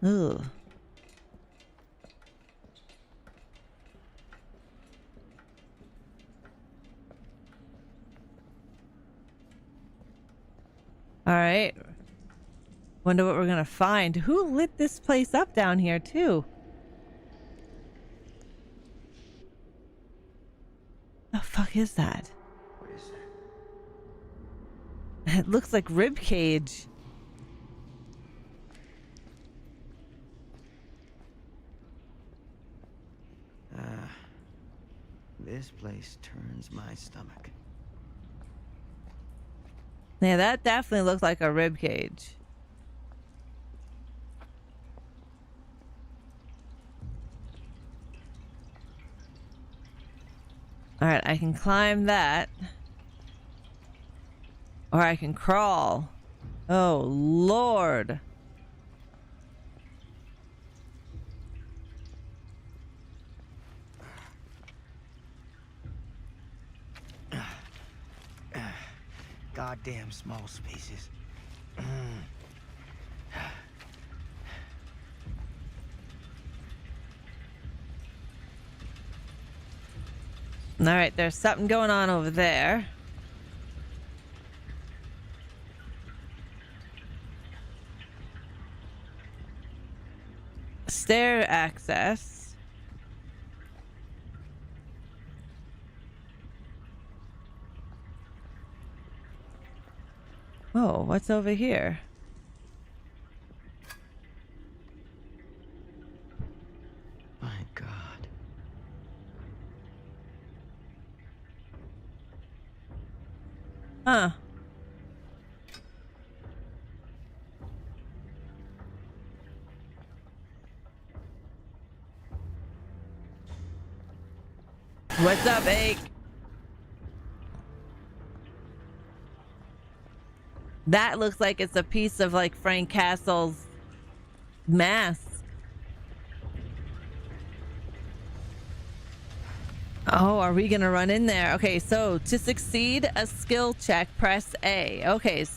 A: Ugh. All right. Wonder what we're gonna find. Who lit this place up down here too? The fuck is that?
F: What is that?
A: It looks like rib cage.
F: This place turns my stomach.
A: Yeah, that definitely looks like a rib cage. All right, I can climb that. Or I can crawl. Oh, Lord.
F: Goddamn small spaces.
A: All right, there's something going on over there. Stair access. Oh, what's over here?
F: My God.
A: Huh. What's up, Ake? That looks like it's a piece of like Frank Castle's mask. Oh, are we gonna run in there? Okay, so to succeed a skill check, press A. Okay,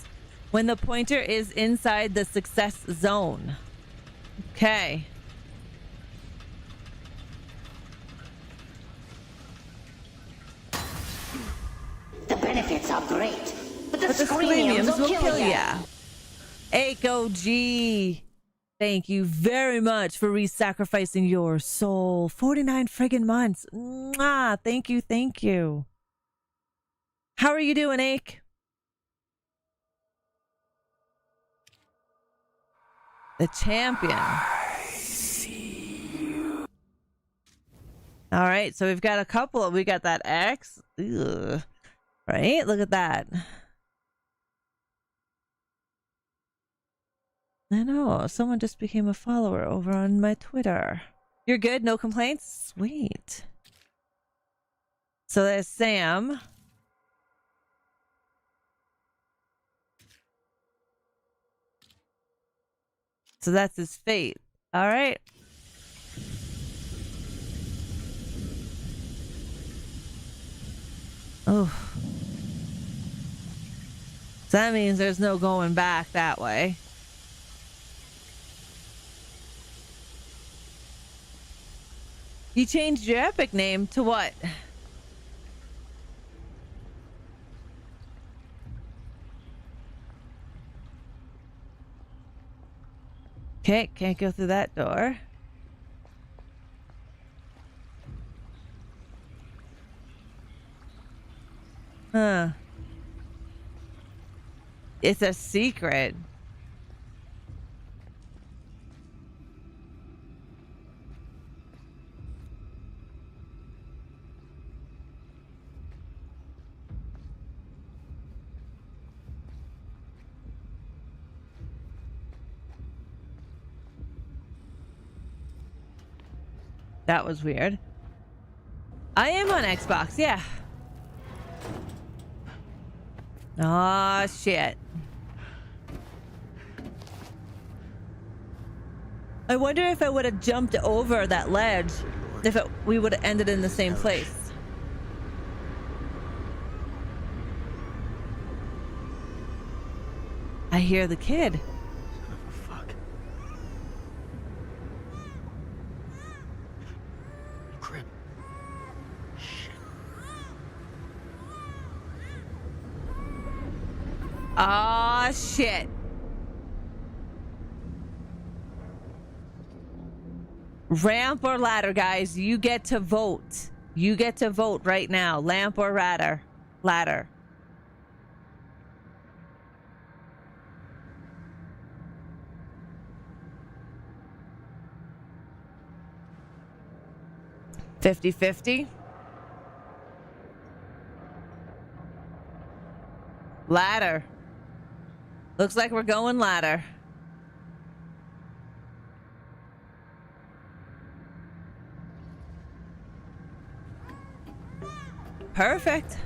A: when the pointer is inside the success zone. Okay.
D: The benefits are great, but the
A: Screamiums will kill
D: ya.
A: ya. Aiko G. Thank you very much for re-sacrificing your soul. 49 friggin' months. Mwah. Thank you, thank you. How are you doing, Ake? The champion. All right, so we've got a couple of, we got that X. Ugh. Right? Look at that. I know. Someone just became a follower over on my Twitter. You're good? No complaints? Sweet. So there's Sam. So that's his fate. All right. Oh. So that means there's no going back that way. You changed your epic name to what? Okay, can't go through that door. Huh. It's a secret. That was weird. I am on Xbox, yeah. Aw, shit. I wonder if I would have jumped over that ledge, if we would have ended in the same place. I hear the kid. Ah, shit. Ramp or ladder, guys. You get to vote. You get to vote right now. Lamp or ladder. Ladder. $50-50. Ladder. Looks like we're going ladder. Perfect.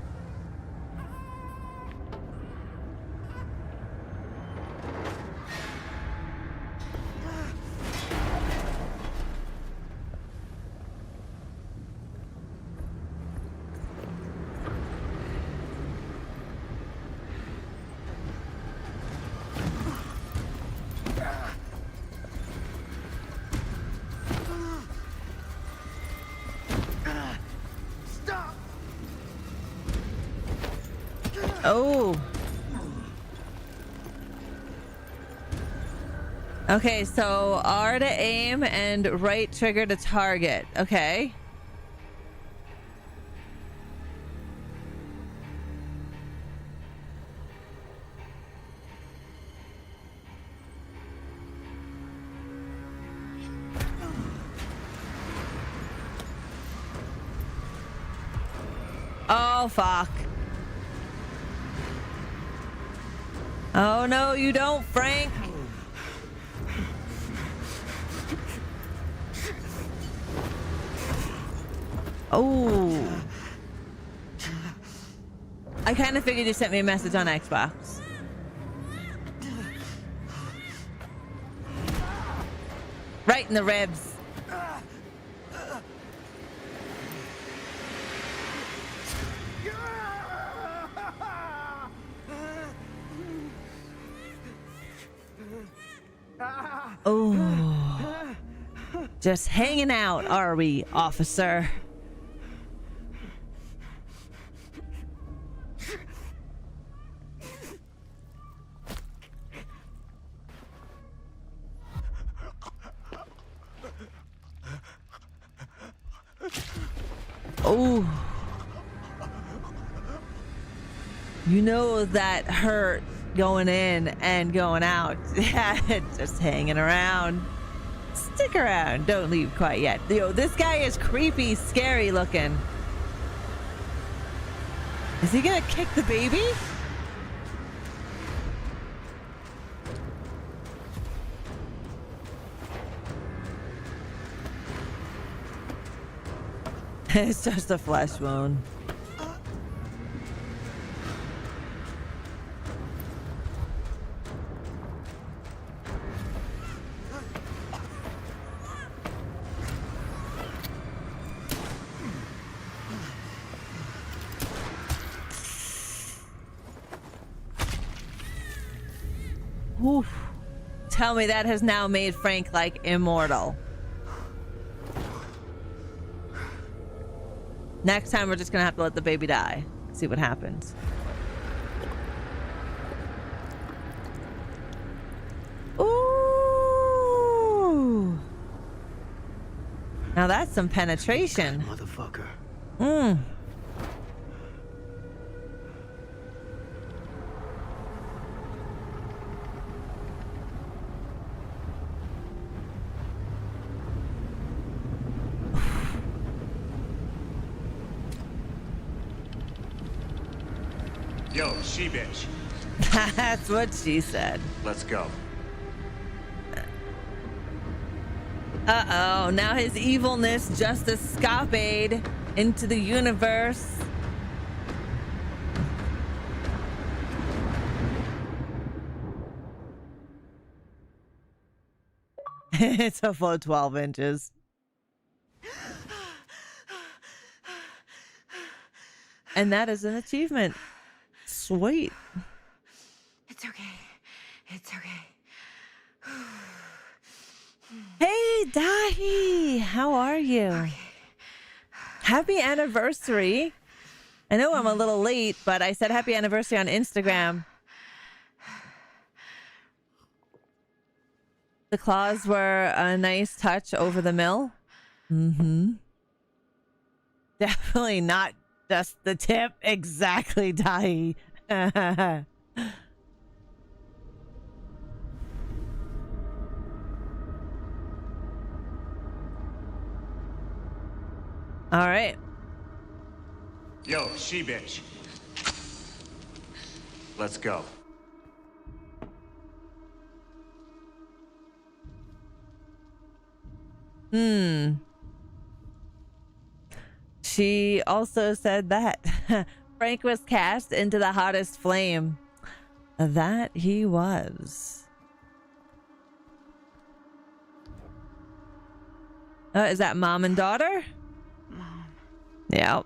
A: Oh. Okay, so R to aim and right trigger to target. Okay. Oh, fuck. Oh, no, you don't, Frank. Oh. I kind of figured you sent me a message on Xbox. Right in the ribs. Oh, just hanging out, are we, officer? Oh, you know that hurt. Going in and going out. Yeah, just hanging around. Stick around. Don't leave quite yet. Yo, this guy is creepy, scary looking. Is he gonna kick the baby? It's just a flesh wound. Oof. Tell me that has now made Frank like immortal. Next time we're just gonna have to let the baby die. See what happens. Ooh. Now that's some penetration.
F: Motherfucker.
A: Mmm.
J: Yo, she bitch.
A: That's what she said.
J: Let's go.
A: Uh-oh, now his evilness just escaped into the universe. It's a full 12 inches. And that is an achievement. Sweet.
K: It's okay. It's okay.
A: Hey, Dahi. How are you?
K: Okay.
A: Happy anniversary. I know I'm a little late, but I said happy anniversary on Instagram. The claws were a nice touch over the mill. Mm-hmm. Definitely not just the tip. Exactly, Dai. All right.
J: Yo, she bitch. Let's go.
A: She also said that Frank was cast into the hottest flame. That he was. Is that mom and daughter?
K: Mom.
A: Yeah.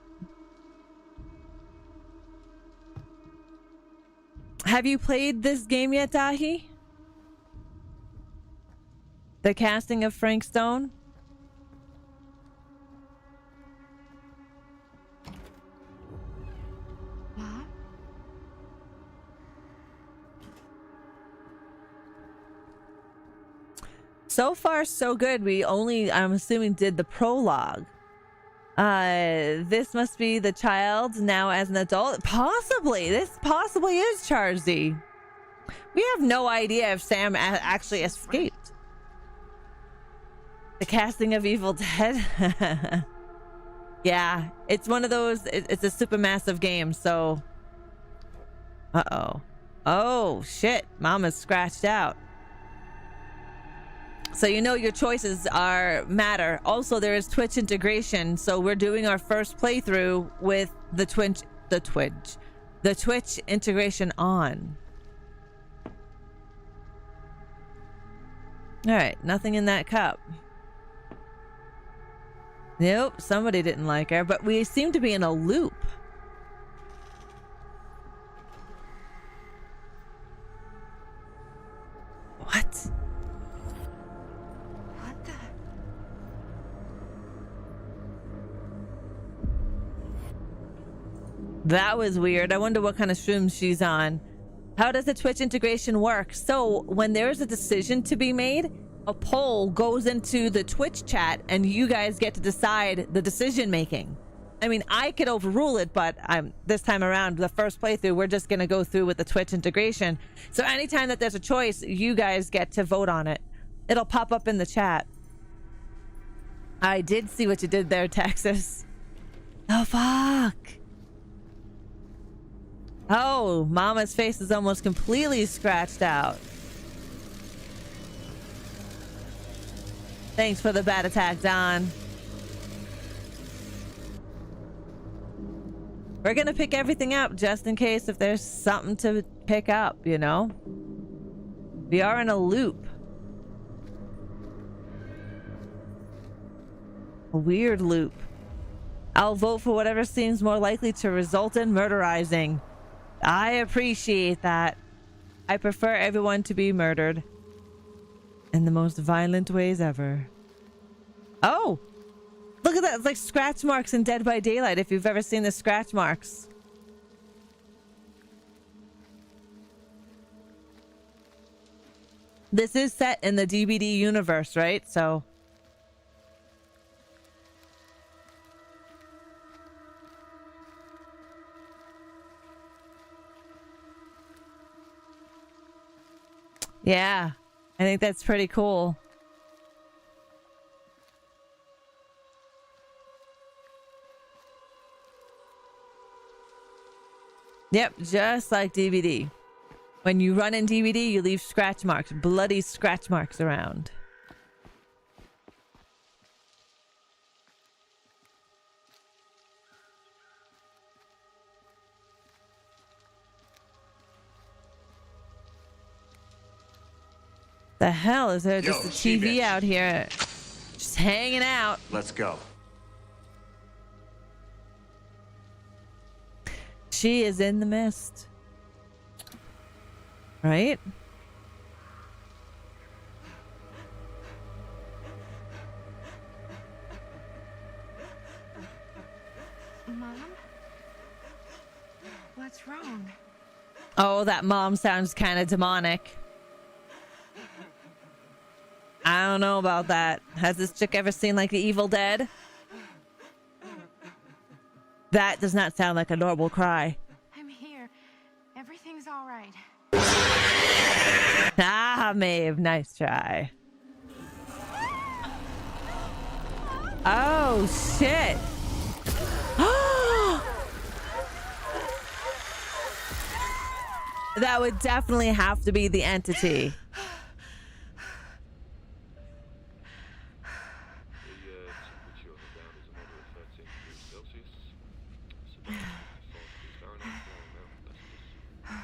A: Have you played this game yet, Dahi? The casting of Frank Stone?
K: Mom?
A: So far, so good. We only, I'm assuming, did the prologue. This must be the child now as an adult. Possibly. This possibly is Charzy. We have no idea if Sam actually escaped. The casting of Evil Dead. Yeah, it's one of those, it's a supermassive game, so. Uh-oh. Oh, shit. Mama's scratched out. So you know your choices matter. Also, there is Twitch integration, so we're doing our first playthrough with the Twitch integration on. All right, nothing in that cup. Nope, somebody didn't like her, but we seem to be in a loop. What?
K: What the?
A: That was weird. I wonder what kind of shrooms she's on. How does the Twitch integration work? So when there's a decision to be made, a poll goes into the Twitch chat and you guys get to decide the decision making. I mean, I could overrule it, but this time around, the first playthrough, we're just going to go through with the Twitch integration. So anytime that there's a choice, you guys get to vote on it. It'll pop up in the chat. I did see what you did there, Texas. Oh, fuck. Oh, Mama's face is almost completely scratched out. Thanks for the bat attack, Don. We're gonna pick everything up just in case if there's something to pick up, you know? We are in a loop. A weird loop. I'll vote for whatever seems more likely to result in murderizing. I appreciate that. I prefer everyone to be murdered. In the most violent ways ever. Oh! Look at that. It's like scratch marks in Dead by Daylight, if you've ever seen the scratch marks. This is set in the DVD universe, right? So... yeah. I think that's pretty cool. Yep, just like DVD. When you run in DVD, you leave scratch marks, bloody scratch marks around. The hell is there just a TV out here just hanging out?
J: Let's go.
A: She is in the mist. Right?
K: Mom? What's wrong?
A: Oh, that mom sounds kind of demonic. I don't know about that. Has this chick ever seen like The Evil Dead? That does not sound like a normal cry.
K: I'm here. Everything's all right.
A: Ah, Maeve, nice try. Oh, shit. That would definitely have to be the entity.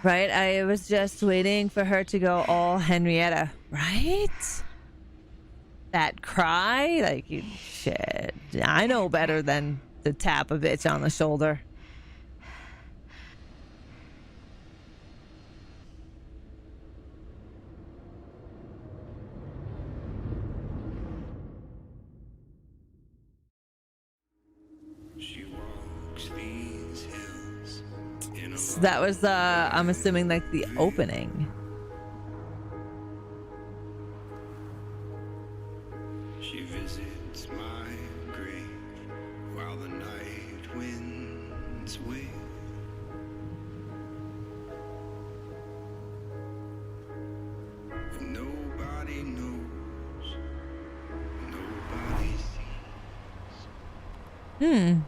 A: Right? I was just waiting for her to go all Henrietta. Right? That cry? Like, you shit. I know better than to tap a bitch on the shoulder. So that was, I'm assuming, like the opening.
H: She visits my grave while the night winds wail. Nobody knows, nobody sees.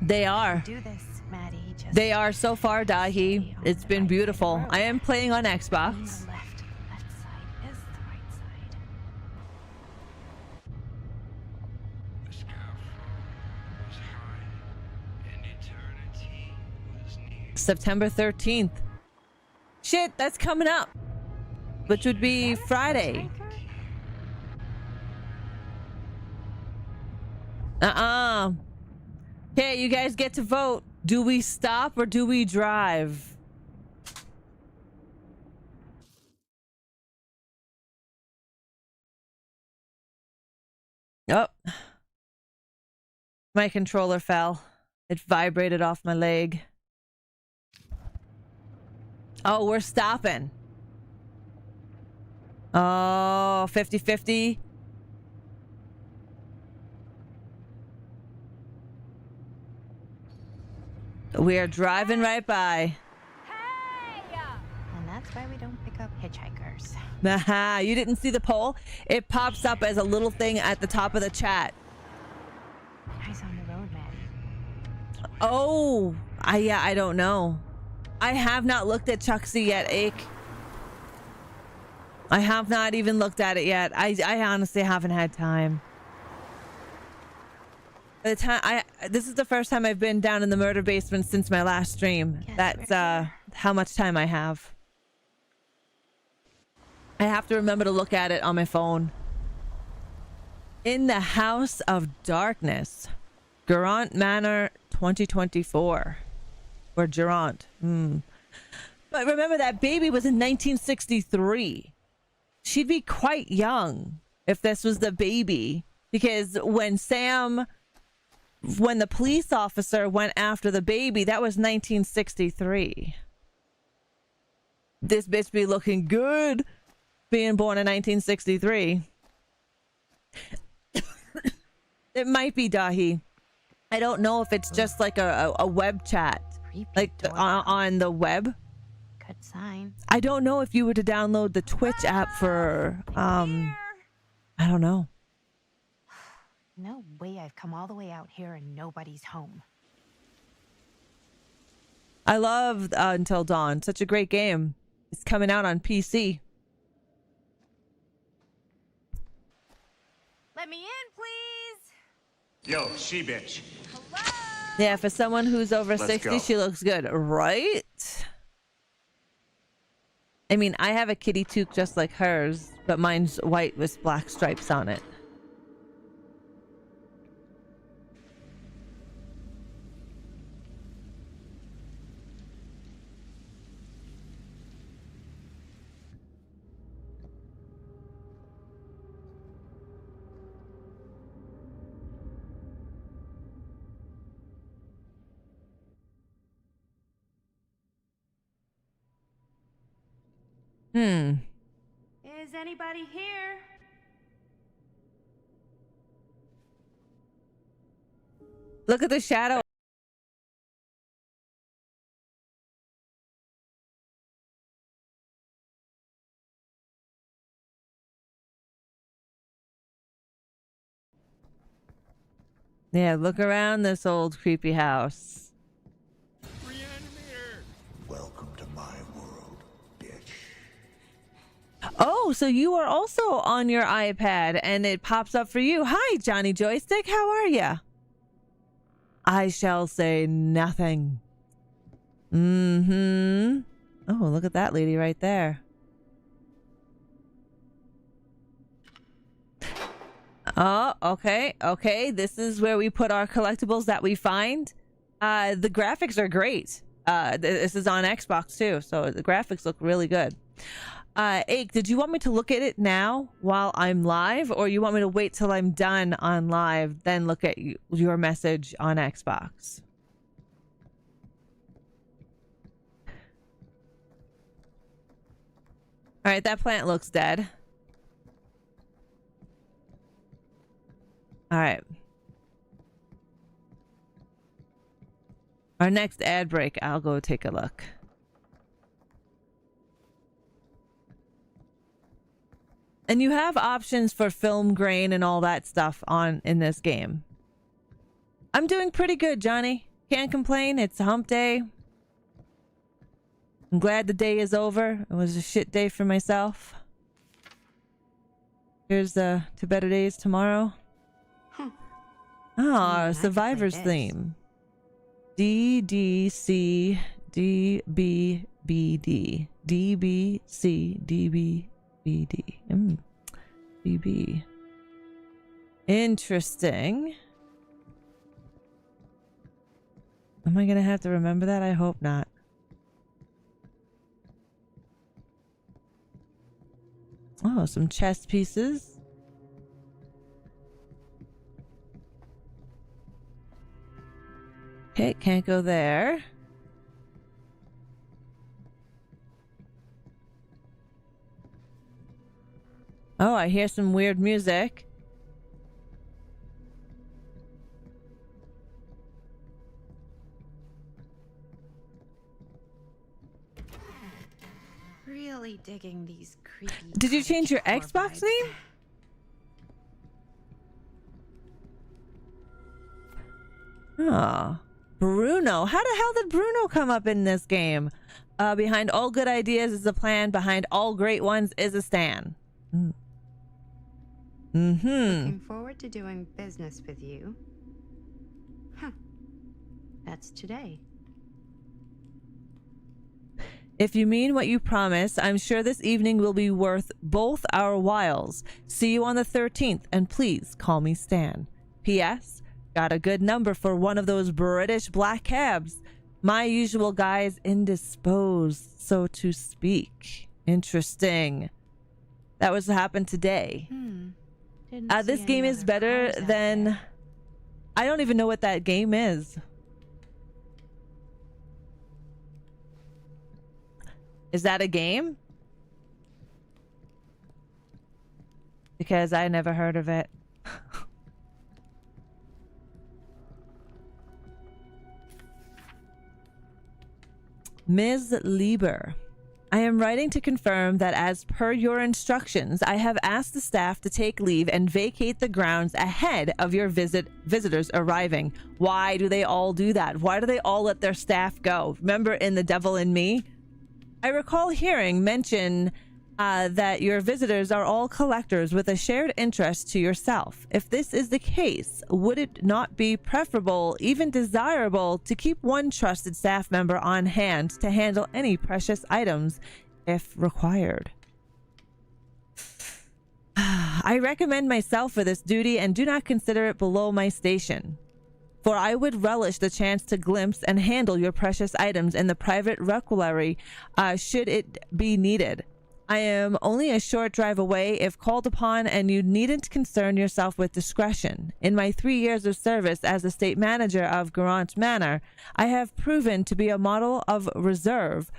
A: They are.
K: Do this, Maddie. Just
A: They are so far, Dahi. It's been beautiful. I am playing on
K: on
A: Xbox.
K: the left side is the right side.
H: The scaffold was high and eternity was near.
A: September 13th. Shit, that's coming up. Which would be Friday. Okay, you guys get to vote. Do we stop or do we drive? Oh. My controller fell. It vibrated off my leg. Oh, we're stopping. Oh, 50-50. We are driving right by.
K: And that's why we don't pick up hitchhikers.
A: Aha, you didn't see the poll? It pops up as a little thing at the top of the chat.
K: Eyes on the road, Maddie.
A: Oh, I don't know. I have not looked at Chucksy yet, Ake. I have not even looked at it yet. I honestly haven't had time. By the time this is the first time I've been down in the murder basement since my last stream. That's how much time I have. I have to remember to look at it on my phone. In the House of Darkness, Garant Manor 2024, or Garant. But remember, that baby was in 1963. She'd be quite young if this was the baby, because when the police officer went after the baby, that was 1963. This bitch be looking good being born in 1963. It might be, Dahi. I don't know if it's just like a web chat, like on the web.
K: Good sign.
A: I don't know if you were to download the Twitch app for, I don't know.
K: No way I've come all the way out here and nobody's home.
A: I love Until Dawn. Such a great game. It's coming out on PC.
K: Let me in, please.
J: Yo, she bitch.
A: Yeah, for someone who's over
J: Let's
A: 60,
J: go.
A: she looks good, right? I mean, I have a kitty toque just like hers, but mine's white with black stripes on it. Hmm.
K: Is anybody here?
A: Look at the shadow. Yeah, look around this old creepy house.
I: ReAnimateHer!
J: Welcome to my world, bitch.
A: Oh, so you are also on your iPad and it pops up for you. Hi, Johnny Joystick. How are ya? I shall say nothing. Mm-hmm. Oh, look at that lady right there. Oh, okay. Okay. This is where we put our collectibles that we find. The graphics are great. This is on Xbox too, so the graphics look really good. Ake, did you want me to look at it now while I'm live, or you want me to wait till I'm done on live, then look at your message on Xbox? All right, that plant looks dead. All right. Our next ad break, I'll go take a look. And you have options for film grain and all that stuff in this game. I'm doing pretty good, Johnny. Can't complain. It's hump day. I'm glad the day is over. It was a shit day for myself. Here's to better days tomorrow. Ah, Survivor's theme. DDC DBBD. DBC DBBD. DB. Interesting. Am I gonna have to remember that? I hope not. Oh, some chess pieces. Okay, can't go there. Oh, I hear some weird music.
K: Really digging these creepy.
A: Did you change your Xbox name? Oh, Bruno. How the hell did Bruno come up in this game? Behind all good ideas is a plan. Behind all great ones is a Stan.
K: Looking forward to doing business with you. Huh. That's today.
A: If you mean what you promise, I'm sure this evening will be worth both our whiles. See you on the 13th, and please call me Stan. P.S. Got a good number for one of those British black cabs. My usual guy's indisposed, so to speak. Interesting. That was to happen today. This game is better than... I don't even know what that game is. Is that a game? Because I never heard of it. Ms. Lieber, I am writing to confirm that as per your instructions, I have asked the staff to take leave and vacate the grounds ahead of your visitors arriving. Why do they all do that? Why do they all let their staff go? Remember in The Devil in Me? I recall hearing mention that your visitors are all collectors with a shared interest to yourself. If this is the case, would it not be preferable, even desirable, to keep one trusted staff member on hand to handle any precious items if required? I recommend myself for this duty and do not consider it below my station. For I would relish the chance to glimpse and handle your precious items in the private requillery should it be needed. I am only a short drive away if called upon, and you needn't concern yourself with discretion. In my 3 years of service as estate manager of Garant Manor, I have proven to be a model of reserve,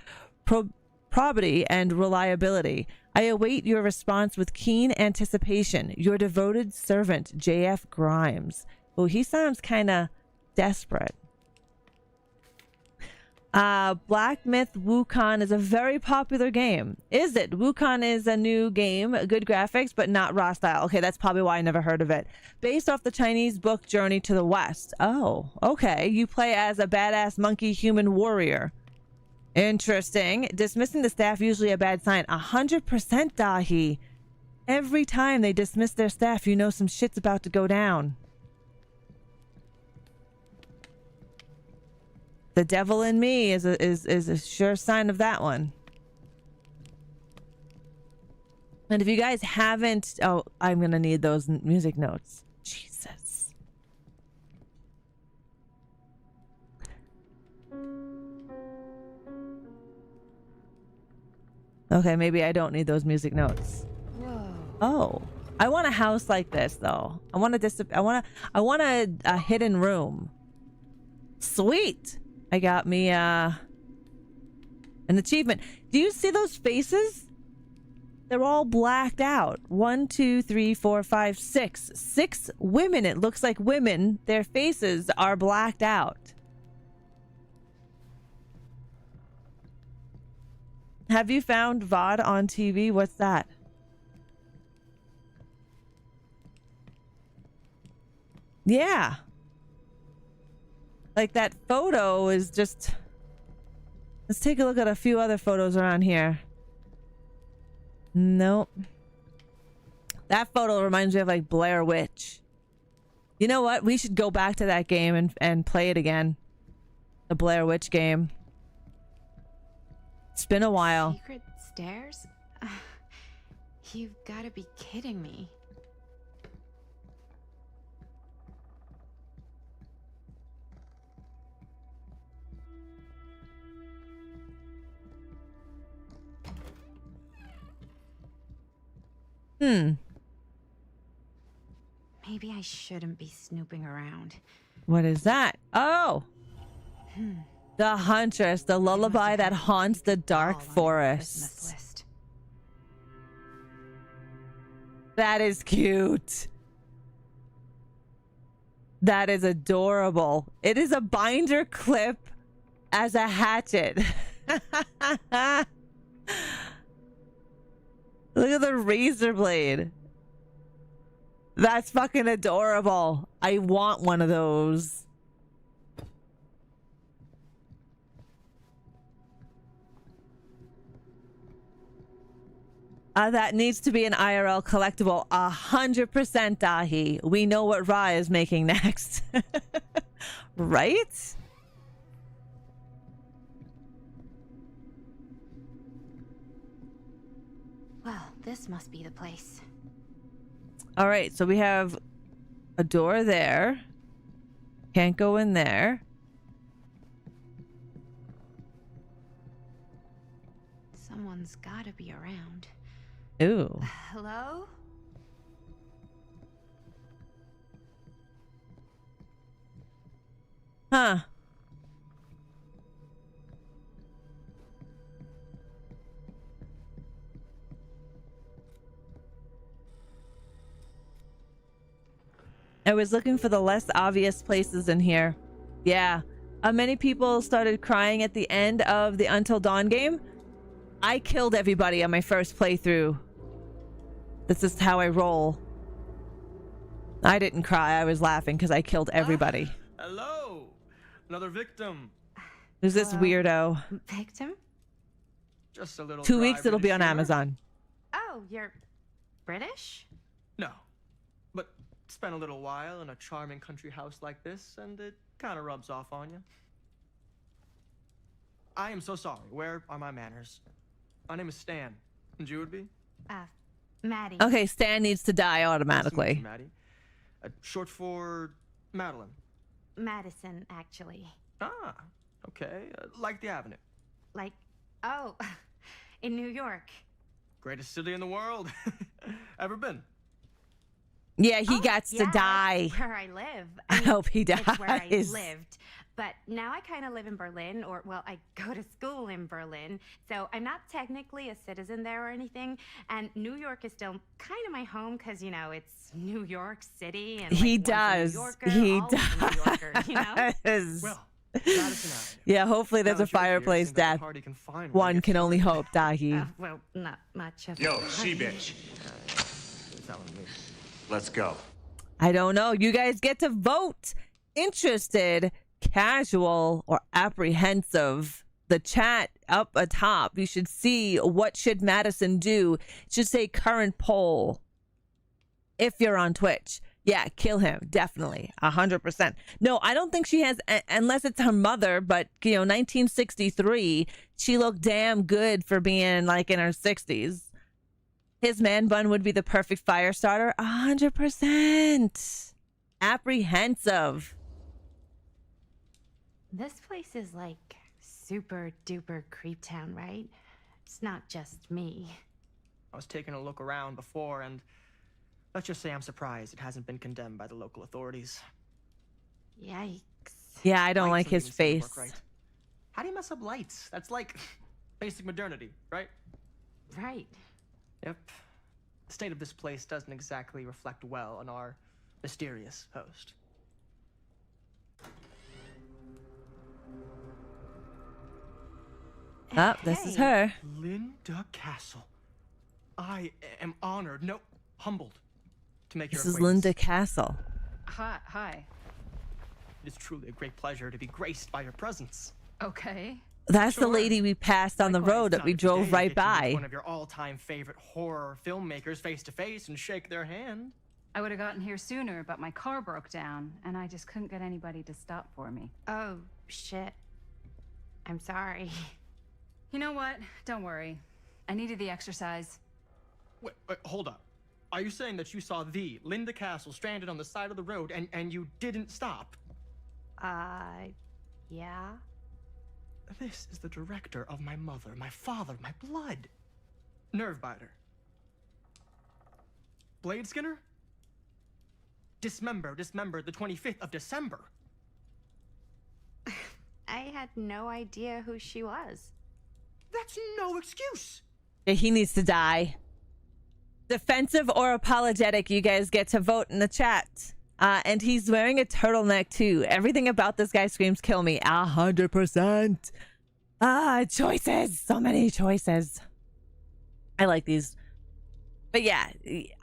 A: probity and reliability. I await your response with keen anticipation. Your devoted servant, J.F. Grimes. Oh, he sounds kind of desperate. Black Myth Wukong is a very popular game. Is it? Wukong is a new game, good graphics, but not raw style. Okay, that's probably why I never heard of it. Based off the Chinese book Journey to the West. Oh, okay. You play as a badass monkey human warrior. Interesting. Dismissing the staff usually a bad sign. 100% Dahi. Every time they dismiss their staff, you know some shit's about to go down. The devil in me is a sure sign of that one. And if you guys haven't, oh, I'm gonna need those music notes. Jesus. Okay, maybe I don't need those music notes.
K: Whoa.
A: Oh, I want a house like this though. I want a hidden room. Sweet. I got me an achievement. Do you see those faces? They're all blacked out. 1, 2, 3, 4, 5, 6. 6 women. It looks like women. Their faces are blacked out. Have you found VOD on TV? What's that? Yeah. Like that photo is just... Let's take a look at a few other photos around here. Nope. That photo reminds me of like Blair Witch. You know what? We should go back to that game and play it again. The Blair Witch game. It's been a while.
K: Secret stairs? You've got to be kidding me. Maybe I shouldn't be snooping around.
A: What is that? Oh! The Huntress, the lullaby that haunts the dark forest. That is cute. That is adorable. It is a binder clip as a hatchet. Look at the razor blade. That's fucking adorable. I want one of those. That needs to be an IRL collectible. 100% Dahi. We know what Ra is making next. Right?
K: Well, this must be the place.
A: All right, so we have a door there. Can't go in there.
K: Someone's gotta be around.
A: Ooh.
K: Hello?
A: Huh. I was looking for the less obvious places in here. Yeah. Many people started crying at the end of the Until Dawn game. I killed everybody on my first playthrough. This is how I roll. I didn't cry. I was laughing because I killed everybody.
L: Hello. Another victim.
A: Who's this weirdo?
K: Victim?
L: Just a little
A: 2 weeks, it'll be on
L: humor.
A: Amazon.
K: Oh, you're British?
L: No. But spent a little while in a charming country house like this, and it kind of rubs off on you. I am so sorry. Where are my manners? My name is Stan. And you would be?
K: Maddie.
A: Okay, Stan needs to die automatically.
L: Nice to meet you, Maddie. Short for Madeline.
K: Madison, actually.
L: Ah, okay. Like the Avenue.
K: Like, oh, in New York.
L: Greatest city in the world. Ever been?
A: Yeah, he gets to die.
K: Where I live.
A: I hope he dies.
K: It's where I lived. But now I kind of live in Berlin, or, well, I go to school in Berlin. So I'm not technically a citizen there or anything. And New York is still kind of my home because, you know, it's New York City. And
A: He
K: like,
A: does.
K: Yorker,
A: He
K: always a New Yorker, you know?
A: does.
L: Well, Madison Avenue.
A: Yeah, hopefully there's
L: Now
A: a
L: that you're here, it
A: fireplace
L: seems like
A: that
L: Hardy can find where to
A: one
L: get
A: can only
L: started.
A: hope, Dahi.
K: Well, not much of
J: Yo,
K: a
J: she-bitch.
L: It's not with me.
J: Let's go.
A: I don't know. You guys get to vote. Interested, casual, or apprehensive. The chat up atop. You should see what should Madison do. It should say current poll. If you're on Twitch. Yeah, kill him. Definitely. 100%. No, I don't think she has, unless it's her mother, but, you know, 1963, she looked damn good for being like in her 60s. His man bun would be the perfect fire starter. 100%. Apprehensive.
K: This place is like super duper creep town, right? It's not just me.
L: I was taking a look around before, and let's just say I'm surprised it hasn't been condemned by the local authorities.
K: Yikes.
A: Yeah, I don't like
L: Lights
A: his
L: don't even seem to
A: face.
L: work right. How do you mess up lights? That's like basic modernity, right?
K: Right.
L: Yep. The state of this place doesn't exactly reflect well on our mysterious host.
A: Oh, this is her.
L: Linda Castle. I am honored, no, humbled to make
A: This
L: your
A: is
L: acquaintance.
A: Linda Castle.
B: Hi.
L: It is truly a great pleasure to be graced by your presence.
B: Okay.
A: That's the
L: Sure.
A: lady we passed on the
L: Likewise,
A: road that
L: not
A: we
L: every day
A: drove
L: you
A: right
L: get to meet
A: by.
L: one of your all-time favorite horror filmmakers face to face and shake their hand.
B: I would have gotten here sooner, but my car broke down, and I just couldn't get anybody to stop for me.
K: Oh, shit. I'm sorry.
B: You know what? Don't worry. I needed the exercise.
L: Wait, hold up. Are you saying that you saw the Linda Castle stranded on the side of the road and you didn't stop?
K: Yeah.
L: This is the director of my mother, my father, my blood. Nervebiter. Blade Skinner? Dismember, the 25th of December.
K: I had no idea who she was.
L: That's no excuse.
A: Yeah, he needs to die. Defensive or apologetic, you guys get to vote in the chat. And he's wearing a turtleneck too. Everything about this guy screams kill me. 100%. Choices. So many choices. I like these. But yeah,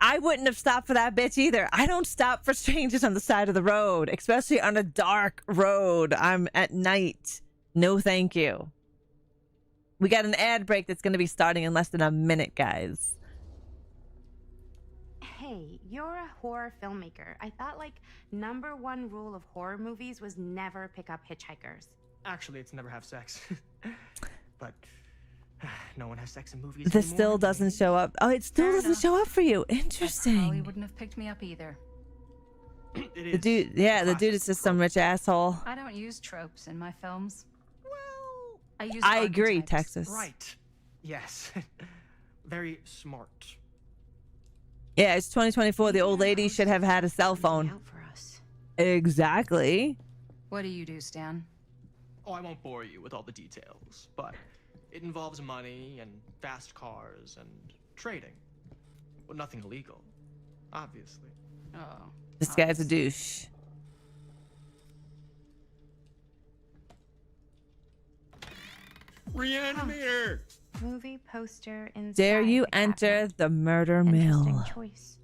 A: I wouldn't have stopped for that bitch either. I don't stop for strangers on the side of the road, especially on a dark road. I'm at night. No, thank you. We got an ad break that's going to be starting in less than a minute, guys.
K: Hey, you're a horror filmmaker. I thought, like, #1 rule of horror movies was never pick up hitchhikers.
L: Actually, it's never have sex. But no one has sex in movies
A: This
L: anymore.
A: still doesn't show up. Oh, it still
B: Fair
A: doesn't
B: enough.
A: show up for you.
B: Probably
A: Interesting.
B: wouldn't have picked me up either.
L: It
A: The
L: is
A: dude, yeah, the dude
L: classic
A: is just some rich asshole.
B: I don't use tropes in my films. I use
A: I agree,
B: archetypes.
A: Texas.
L: Right. Yes. Very smart.
A: Yeah, it's 2024. The old lady should have had a cell phone.
K: Out for us.
A: Exactly.
B: What do you do, Stan?
L: Oh, I won't bore you with all the details, but it involves money and fast cars and trading. Well, nothing illegal, obviously.
B: Oh.
A: This guy's a douche.
J: ReAnimateHer!
K: Movie poster inside.
A: Dare you
K: the
A: enter
K: cabinet.
A: the murder
K: Interesting
A: mill?
K: choice.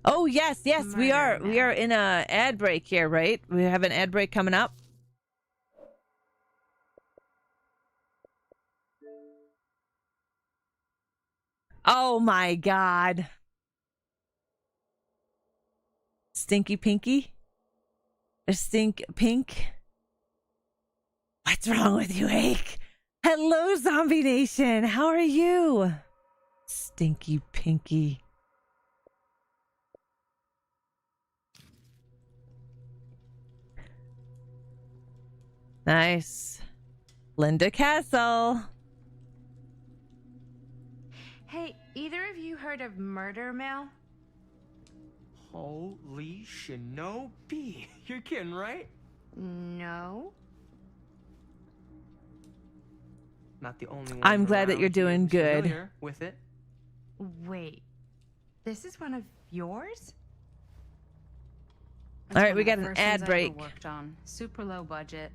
A: Oh yes, yes, we
K: Murder
A: are. We
K: mill.
A: are in a ad break here, right? We have an ad break coming up. Oh my god. Stinky Pinky? Or Stink Pink? What's wrong with you, Hake? Hello, Zombie Nation. How are you? Stinky Pinky. Nice. Linda Castle.
K: Hey, either of you heard of Murder Mill?
L: Holy shinobi. You're kidding, right?
K: No.
L: not the only one.
A: I'm glad that you're
L: around here
A: doing
L: who's
A: good.
L: familiar with it.
K: Wait, this is one of yours?
B: It's
A: All right,
B: one
A: we
B: of
A: got
B: the
A: an
B: first
A: ad
B: things I ever
A: break.
B: worked on. Super low budget.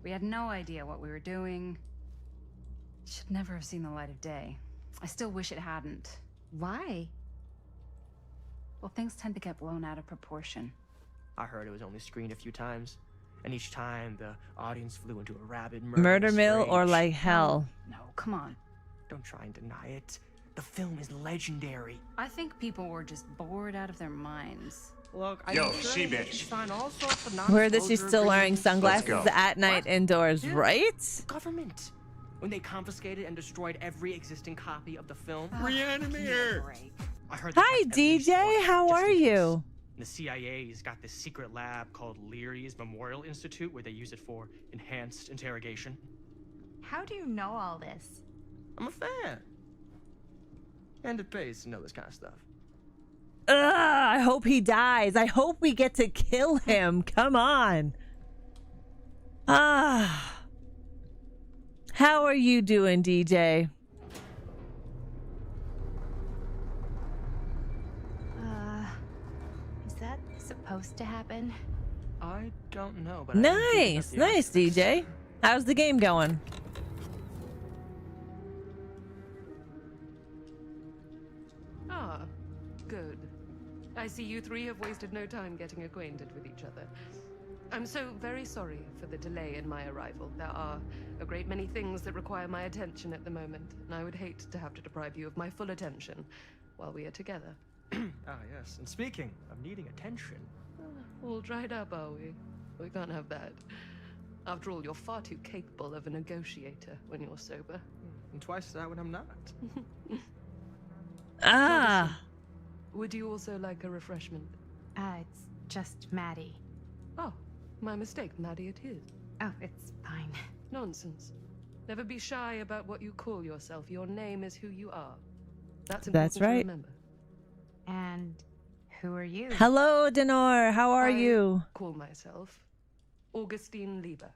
B: We had no idea what we were doing. Should never have seen the light of day. I still wish it hadn't.
K: Why?
B: Well, things tend to get blown out of proportion.
L: I heard it was only screened a few times, and each time the audience flew into a rabid
A: Murder mill or
L: rage.
A: like hell?
B: No, come on.
L: Don't try and deny it. The film is legendary.
B: I think people were just bored out of their minds.
L: Look,
J: Yo, she bitch.
L: Sign all sorts of
A: Where that she's
L: non-disclosure
A: still wearing
L: agreements.
A: sunglasses
J: Let's go.
A: at night indoors,
L: Yeah.
A: right?
L: Government. When they confiscated and destroyed every existing copy of the film.
J: ReAnimateHer.
L: I heard they
A: Hi,
L: kept every
A: DJ.
L: one
A: How
L: just
A: are
L: in case.
A: you?
L: The CIA's got this secret lab called Leary's Memorial Institute where they use it for enhanced interrogation.
K: How do you know all this?
L: I'm a fan. And it pays to know this kind of stuff.
A: Ugh, I hope he dies. I hope we get to kill him. Come on. Ah. How are you doing, DJ?
K: Is that supposed to happen?
L: I don't know, but I am thinking
A: Nice,
L: of the
A: nice,
L: optics.
A: DJ. How's the game going?
E: Ah, good. I see you three have wasted no time getting acquainted with each other. I'm so very sorry for the delay in my arrival. There are a great many things that require my attention at the moment, and I would hate to have to deprive you of my full attention while we are together.
L: Ah, yes. And speaking of needing attention,
E: All dried up, are we? We can't have that. After all, you're far too capable of a negotiator when you're sober.
L: and twice that when I'm not.
A: Ah.
E: Would you also like a refreshment?
K: It's just Maddie.
E: Oh, my mistake, Maddie it is.
K: Oh, it's fine.
E: Nonsense. Never be shy about what you call yourself. Your name is who you are. That's important
A: That's
E: to
A: right.
E: remember.
K: And who are you?
A: Hello, Denor. How are
E: I
A: you?
E: call myself Augustine Lieber.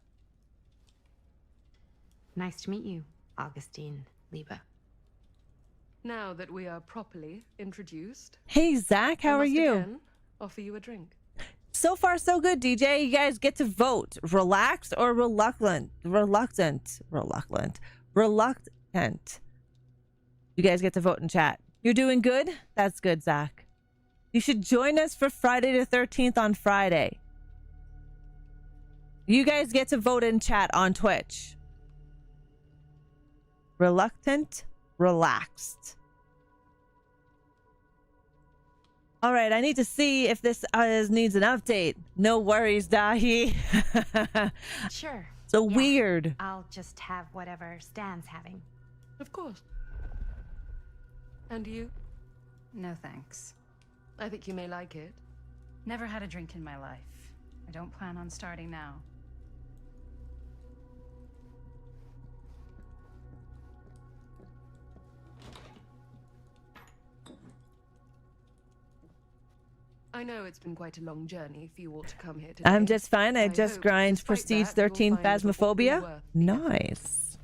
K: Nice to meet you, Augustine Lieber.
E: Now that we are properly introduced,
A: Hey, Zach. How
E: I
A: are
E: must
A: you?
E: again offer you a drink.
A: So far, so good, DJ. You guys get to vote. Relaxed or reluctant? Reluctant. You guys get to vote in chat. You're doing good? That's good, Zach. You should join us for Friday the 13th on Friday. You guys get to vote in chat on Twitch. Reluctant, relaxed. All right, I need to see if this needs an update. No worries, Dahi.
K: Sure.
A: So
K: Yeah.
A: weird.
K: I'll just have whatever Stan's having.
E: Of course. And you?
B: No thanks.
E: I think you may like it.
B: Never had a drink in my life. I don't plan on starting now.
E: I know it's been quite a long journey for you all to come here today.
A: I'm just fine. I just
E: hope,
A: grind
E: despite
A: Prestige
E: that, you'll
A: 13
E: find it all
A: Phasmophobia.
E: worth
A: Nice.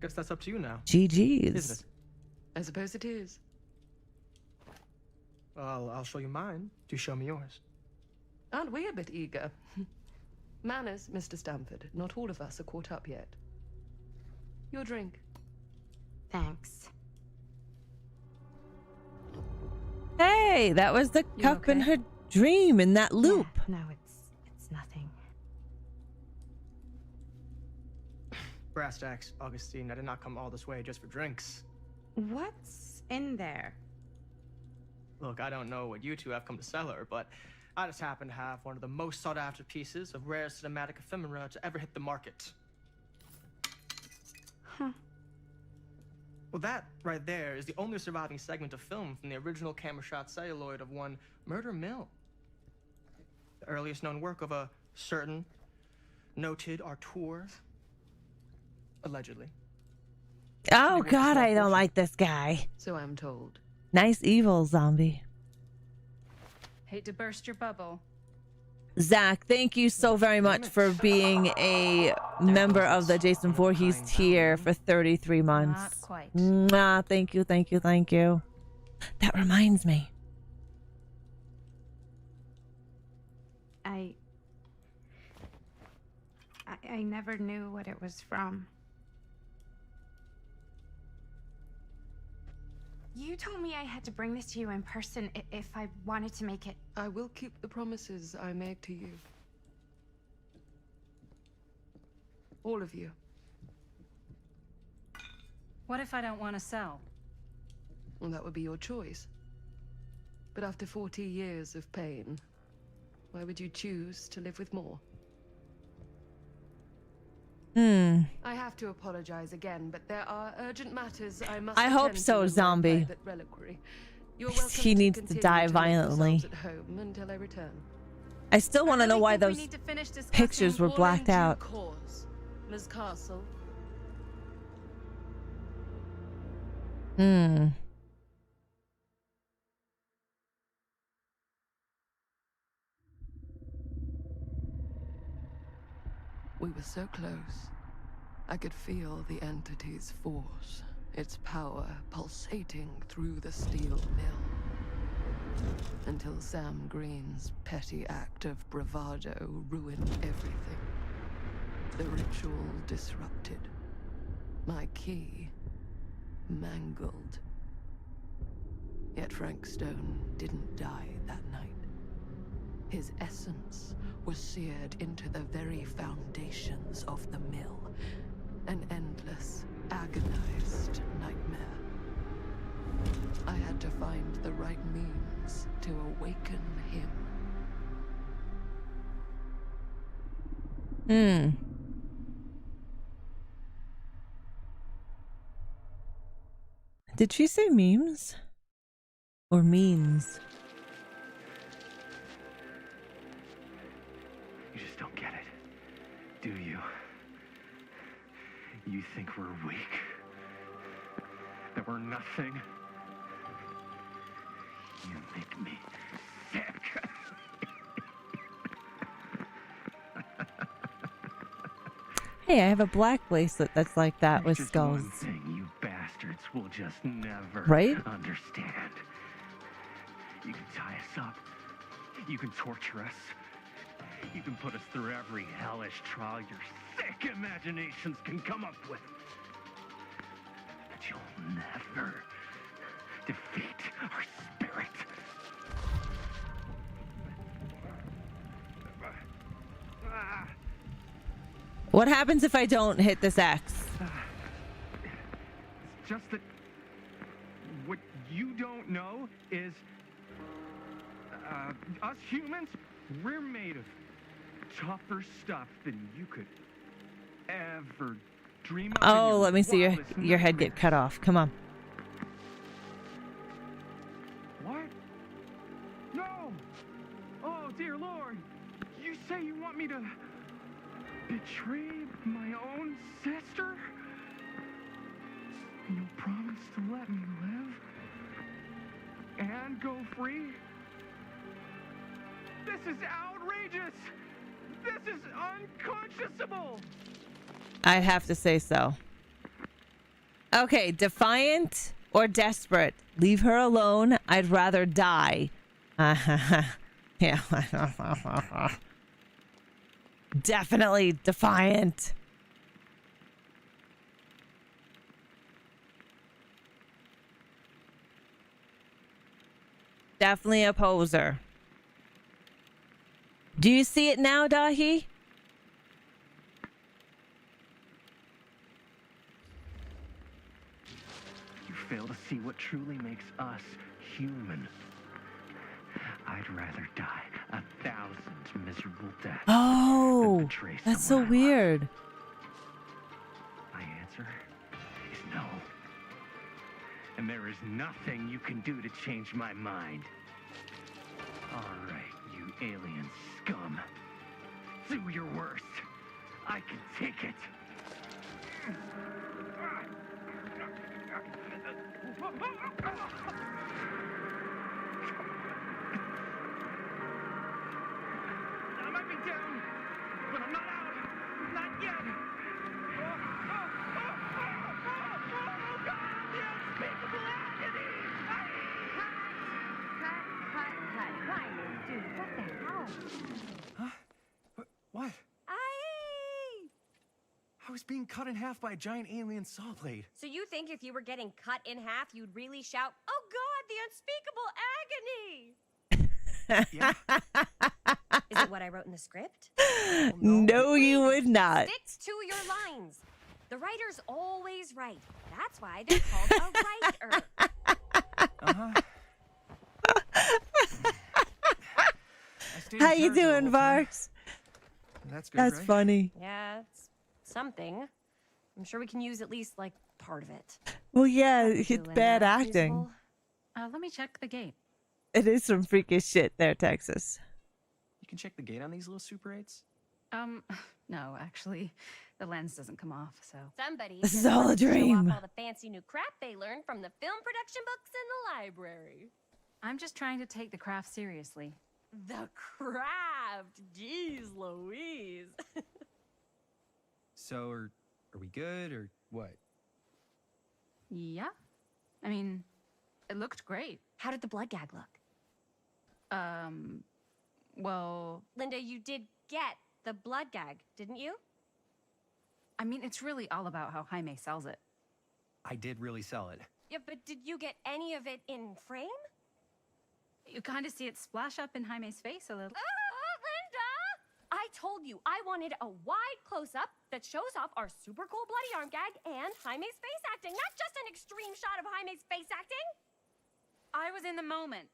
L: Guess that's up to you now,
A: GG's.
L: isn't it?
E: I suppose it is.
L: Well, I'll show you mine. You show me yours.
E: Aren't we a bit eager? Manners, Mr. Stamford. Not all of us are caught up yet. Your drink.
K: Thanks.
A: Hey, that was the
B: You
A: cup in
B: okay?
A: her dream in that loop.
K: Yeah, no, it's nothing.
L: Brass tacks, Augustine. I did not come all this way just for drinks.
K: What's in there?
L: Look, I don't know what you two have come to sell her, but I just happen to have one of the most sought-after pieces of rare cinematic ephemera to ever hit the market.
K: Huh.
L: Well, that right there is the only surviving segment of film from the original camera shot celluloid of one Murder Mill. The earliest known work of a certain noted auteur. Allegedly.
A: Oh,
L: worth a
A: God,
L: small
A: I don't
L: fortune.
A: like this guy.
E: So I'm told.
A: Nice evil zombie.
B: Hate to burst your bubble.
A: Zach, thank you so very much for being a member of the Jason Voorhees tier for 33 months.
B: Not quite.
A: Mwah, thank you, thank you, thank you. That reminds me.
K: I never knew what it was from. You told me I had to bring this to you in person if I wanted to make it.
E: I will keep the promises I made to you. All of you.
B: What if I don't want to sell?
E: Well, that would be your choice. But after 40 years of pain, why would you choose to live with more?
A: I
E: have to apologize again, but there are urgent matters I must.
A: I hope so, zombie. He needs to die violently.
E: At home until I return.
A: I still want to know why those pictures were blacked out.
E: Ms. Castle. We were so close. I could feel the entity's force, its power pulsating through the steel mill. Until Sam Green's petty act of bravado ruined everything. The ritual disrupted. My key mangled. Yet Frank Stone didn't die that night. His essence was seared into the very foundations of the mill. An endless, agonized nightmare. I had to find the right means to awaken him.
A: Did she say memes? Or means?
M: You just don't get it, do you? You think we're weak? That we're nothing? You make me sick.
A: Hey, I have a black bracelet that's like that with
M: Just
A: skulls.
M: one thing you bastards will just never understand. You can tie us up. You can torture us. You can put us through every hellish trial your sick imaginations can come up with. But you'll never defeat our spirit.
A: What happens if I don't hit this X?
M: It's just that what you don't know is us humans, we're made of tougher stuff than you could ever dream of.
A: Oh, let me see your head get cut off. Come on.
M: What? No! Oh, dear Lord! You say you want me to betray my own sister? And you'll promise to let me live? And go free? This is outrageous! This is unconscionable!
A: I'd have to say so. Okay, defiant or desperate? Leave her alone. I'd rather die. Yeah. Definitely defiant. Definitely a poser. Do you see it now, Dahi?
M: You fail to see what truly makes us human. I'd rather die 1,000 miserable deaths.
A: Oh, that's so weird.
M: My answer is no. And there is nothing you can do to change my mind. All right, you alien scum. Do your worst. I can take it.
N: was being cut in half by a giant alien saw blade.
O: So you think if you were getting cut in half, you'd really shout, "Oh God, the unspeakable agony"? Is it what I wrote in the script? Oh,
A: No, you would not.
O: Stick to your lines. The writer's always right. That's why they're called a writer.
A: How you doing, Varks?
N: That's good,
A: That's
N: right?
A: funny.
O: Yeah, it's something. I'm sure we can use at least, like, part of it.
A: Well, yeah, it's bad acting.
B: Let me check the gate.
A: It is some freakish shit there, Texas.
N: You can check the gate on these little Super 8s?
B: No, actually, the lens doesn't come off, so.
O: Somebody
A: This is
O: just
A: all a
O: wants to show
A: dream.
O: off all the fancy new crap they learned from the film production books in the library.
B: I'm just trying to take the craft seriously.
O: The craft! Jeez Louise.
N: So, are we good, or what?
B: Yeah. I mean, it looked great.
O: How did the blood gag look?
B: Well,
O: Linda, you did get the blood gag, didn't you?
B: I mean, it's really all about how Jaime sells it.
N: I did really sell it.
O: Yeah, but did you get any of it in frame?
B: You kind of see it splash up in Jaime's face a little.
O: Linda! I told you I wanted a wide close-up that shows off our super cool bloody arm gag and Jaime's face acting, not just an extreme shot of Jaime's face acting.
B: I was in the moment.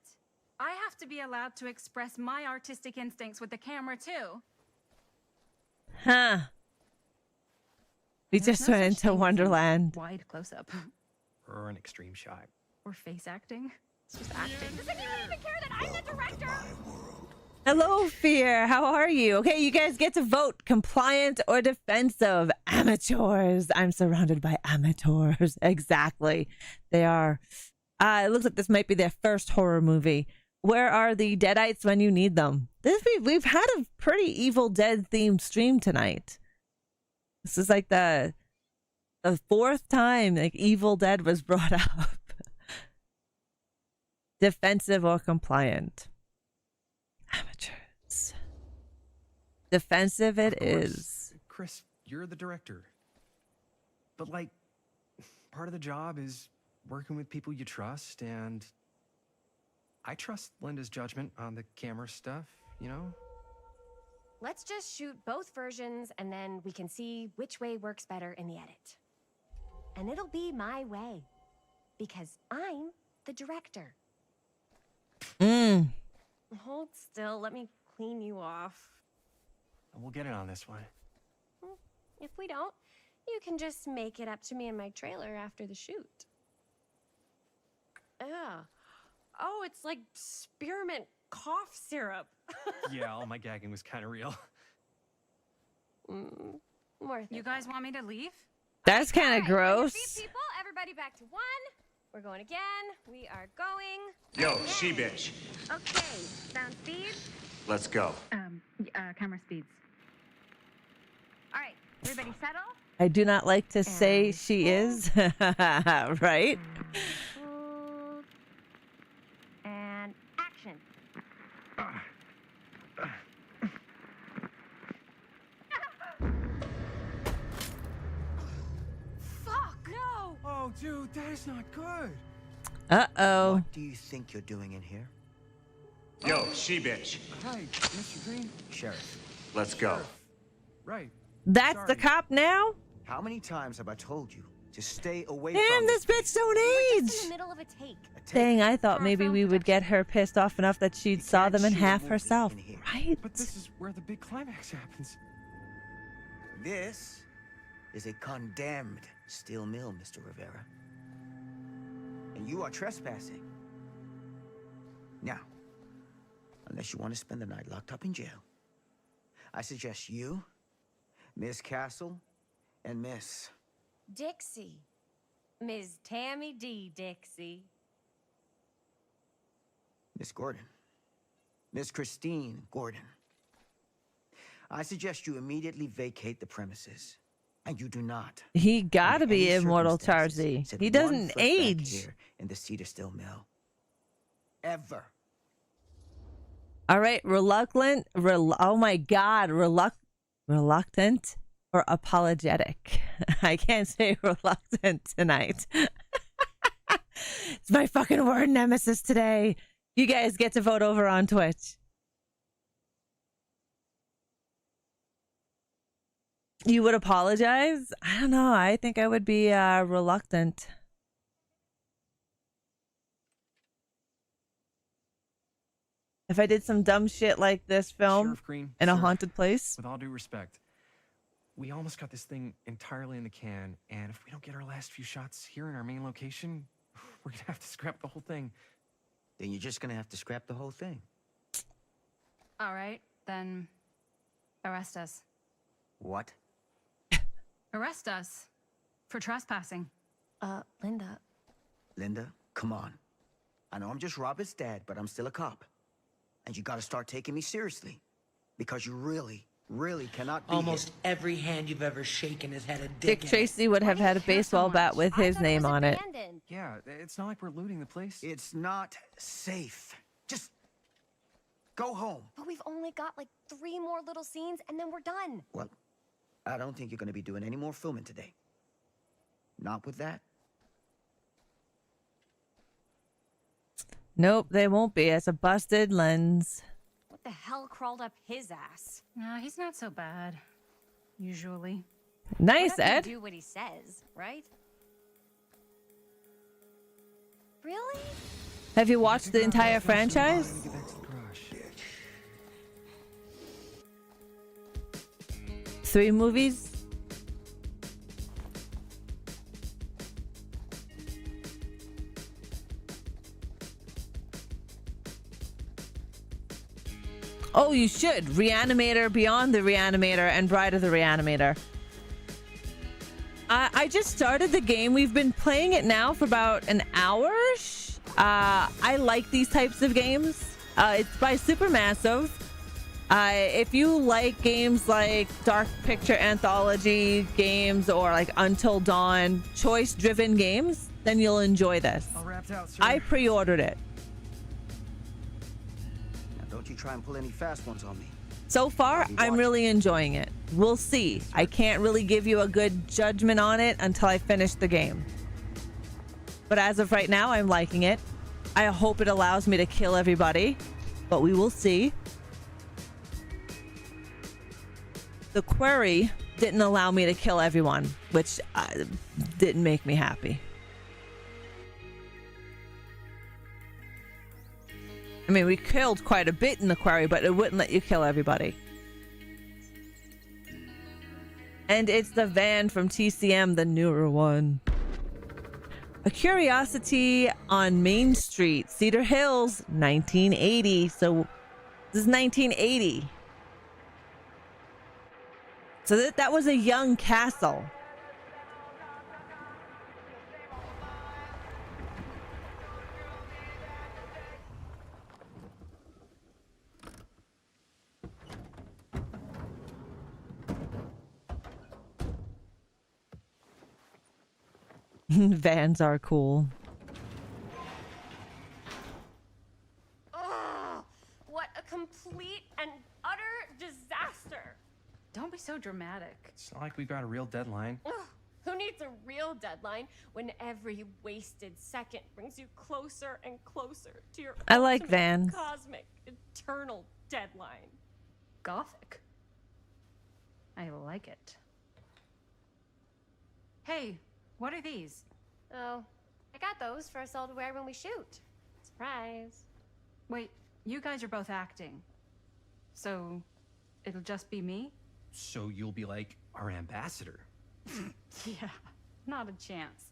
B: I have to be allowed to express my artistic instincts with the camera, too.
A: Huh. We just went into Wonderland.
B: Wide close-up.
N: Or an extreme shot.
B: Or face acting. It's just acting.
O: Does anyone even care that I'm the director?
A: Hello, Fear. How are you? Okay, you guys get to vote compliant or defensive. Amateurs. I'm surrounded by amateurs. Exactly. They are. It looks like this might be their first horror movie. Where are the Deadites when you need them? We've had a pretty Evil Dead themed stream tonight. This is like the fourth time like Evil Dead was brought up. Defensive or compliant? Amateurs. Defensive it is.
N: Chris, you're the director. But, like, part of the job is working with people you trust, and I trust Linda's judgment on the camera stuff, you know?
O: Let's just shoot both versions and then we can see which way works better in the edit. And it'll be my way. Because I'm the director. Hold still, let me clean you off.
N: We'll get it on this one.
O: If we don't, you can just make it up to me in my trailer after the shoot. Oh, it's like spearmint cough syrup.
N: Yeah, all my gagging was kind of real.
O: Worth it.
B: You guys want me to leave?
A: That's kind of gross.
O: People, everybody back to one. We're going again. We are going.
J: Yo, she-bitch.
O: Okay, sound speed.
J: Let's go.
B: Camera speeds.
O: All right, everybody settle.
A: I do not like to say she is. Right?
O: Hold. And action. Fuck, no!
N: Oh, dude, that is not good.
A: Uh-oh.
F: What do you think you're doing in here?
J: Yo, she-bitch.
N: Hi, Mr. Green.
F: Sheriff.
J: Let's go.
N: Right.
A: That's
F: Sorry.
A: the cop now?
F: How many times have I told you to stay away
A: Damn,
F: from
A: this bitch don't
O: We're just
A: age.
O: in the middle of a take.
A: Dang, I thought maybe we would get her pissed off enough that she saw them in half herself. Right?
N: But this is where the big climax happens.
F: This is a condemned steel mill, Mr. Rivera. And you are trespassing. Now, unless you want to spend the night locked up in jail, I suggest you, Miss Castle, and Miss...
O: Dixie. Ms. Tammy D. Dixie.
F: Miss Gordon. Miss Christine Gordon. I suggest you immediately vacate the premises. And you do not.
A: He gotta
F: under
A: be
F: any
A: immortal,
F: circumstances,
A: Charzy.
F: set
A: He
F: one
A: doesn't
F: foot back
A: age.
F: here in the Cedar Still Mill. Ever.
A: All right, reluctant. Oh my God, reluctant. or apologetic. I can't say reluctant tonight. It's my fucking word nemesis today. You guys get to vote over on Twitch. You would apologize? I don't know. I think I would be reluctant. If I did some dumb shit like this film
N: Sheriff Green,
A: in a
N: sir,
A: haunted place.
N: With all due respect, we almost got this thing entirely in the can, and if we don't get our last few shots here in our main location, we're gonna have to scrap the whole thing.
F: Then you're just gonna have to scrap the whole thing.
B: All right, then arrest us.
F: What?
B: Arrest us for trespassing.
K: Linda.
F: Linda, come on. I know I'm just Robert's dad, but I'm still a cop. And you gotta start taking me seriously. Because you really, really cannot be
P: Almost every hand you've ever shaken has had a
A: Dick
P: dick in
A: Tracy would have had a baseball bat with his name on it.
N: Yeah, it's not like we're looting the place.
F: It's not safe. Just go home.
O: But we've only got like 3 more little scenes and then we're done.
F: Well, I don't think you're gonna be doing any more filming today. Not with that.
A: Nope, they won't be. It's a busted lens.
O: What the hell crawled up his ass?
B: No, he's not so bad. Usually.
A: Nice,
O: We'll have
A: Ed.
O: to do what he says, right? Really?
A: Have you watched the entire franchise? 3 movies? Oh, you should. ReAnimateHer, Beyond the ReAnimateHer, and Bride of the ReAnimateHer. I just started the game. We've been playing it now for about an hour-ish. I like these types of games. It's by Supermassive. If you like games like Dark Picture Anthology games or like Until Dawn, choice-driven games, then you'll enjoy this.
F: All wrapped out, sir.
A: I pre-ordered it.
F: Now, don't you try and pull any fast ones on me.
A: So far, I'm really enjoying it. We'll see. I can't really give you a good judgment on it until I finish the game. But as of right now, I'm liking it. I hope it allows me to kill everybody, but we will see. The query didn't allow me to kill everyone, which didn't make me happy. I mean, we killed quite a bit in the query, but it wouldn't let you kill everybody. And it's the van from TCM, the newer one. A Curiosity on Main Street, Cedar Hills, 1980. So this is 1980. So that was a young castle. Vans are cool.
O: Oh, what a complete and utter disaster.
B: Don't be so dramatic.
N: It's not like we've got a real deadline.
O: Ugh, who needs a real deadline when every wasted second brings you closer and closer to your
A: I like
O: ultimate
A: Vans.
O: cosmic eternal deadline?
B: Gothic. I like it. Hey, what are these?
O: Oh, I got those for us all to wear when we shoot. Surprise.
B: Wait, you guys are both acting. So, it'll just be me?
N: So you'll be like our ambassador.
B: Yeah, not a chance.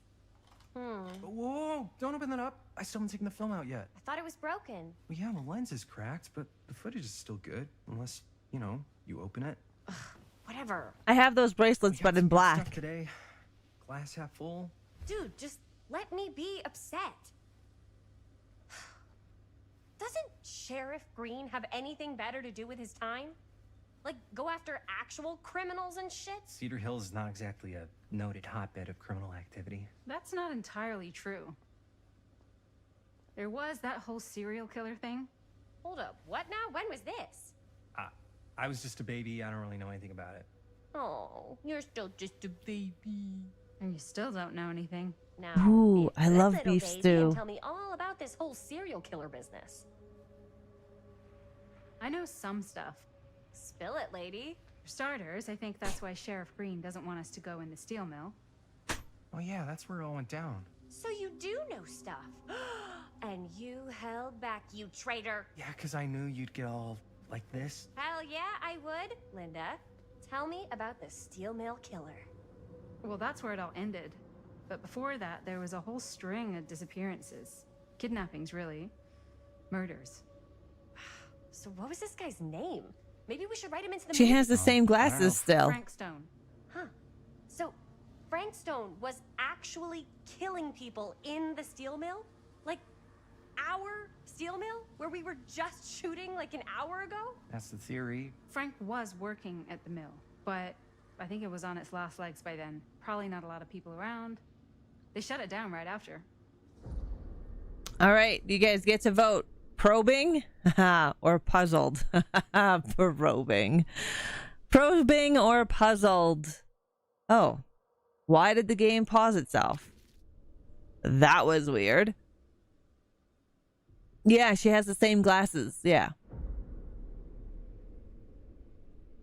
N: Whoa, don't open that up. I still haven't taken the film out yet.
O: I thought it was broken.
N: Well, yeah, the lens is cracked, but the footage is still good. Unless, you know, you open it.
O: Whatever.
A: I have those bracelets, but in
N: Stuff
A: black.
N: today. Glass half full.
O: Dude, just let me be upset. Doesn't Sheriff Green have anything better to do with his time? Like, go after actual criminals and shit?
N: Cedar Hills is not exactly a noted hotbed of criminal activity.
B: That's not entirely true. There was that whole serial killer thing.
O: Hold up, what now? When was this?
N: I was just a baby. I don't really know anything about it.
O: Oh, you're still just a baby.
B: And you still don't know anything.
O: Now,
A: Ooh,
O: be a
A: I
O: good
A: love
O: little
A: beef
O: baby
A: stew.
O: and tell me all about this whole serial killer business.
B: I know some stuff.
O: Spill it, lady.
B: For starters, I think that's why Sheriff Green doesn't want us to go in the steel mill.
N: Oh yeah, that's where it all went down.
O: So you do know stuff. And you held back, you traitor.
N: Yeah, because I knew you'd get all like this.
O: Hell yeah, I would. Linda, tell me about the steel mill killer.
B: Well, that's where it all ended. But before that, there was a whole string of disappearances. Kidnappings, really. Murders.
O: So what was this guy's name? Maybe we should write him into the
A: She
O: movie.
A: has the same glasses still.
B: Frank Stone.
O: Huh. So Frank Stone was actually killing people in the steel mill? Like our steel mill? Where we were just shooting like an hour ago?
N: That's the theory.
B: Frank was working at the mill, but I think it was on its last legs by then. Probably not a lot of people around. They shut it down right after.
A: All right, you guys get to vote. Probing or puzzled? Probing. Probing or puzzled? Oh, why did the game pause itself? That was weird. Yeah, she has the same glasses. Yeah.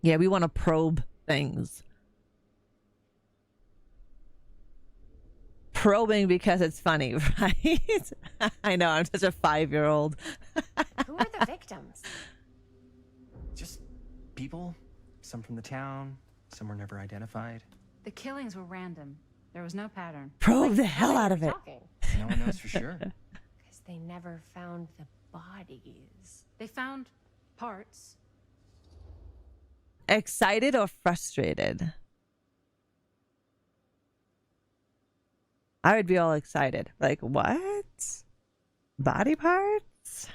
A: Yeah, we want to probe things. Probing because it's funny, right? I know, I'm such a 5-year-old.
O: Who are the victims?
N: Just people. Some from the town. Some were never identified.
B: The killings were random. There was no pattern.
A: Probe the hell out of it.
N: No one knows for sure.
O: Because they never found the bodies.
B: They found parts.
A: Excited or frustrated? I would be all excited. Like, what? Body parts?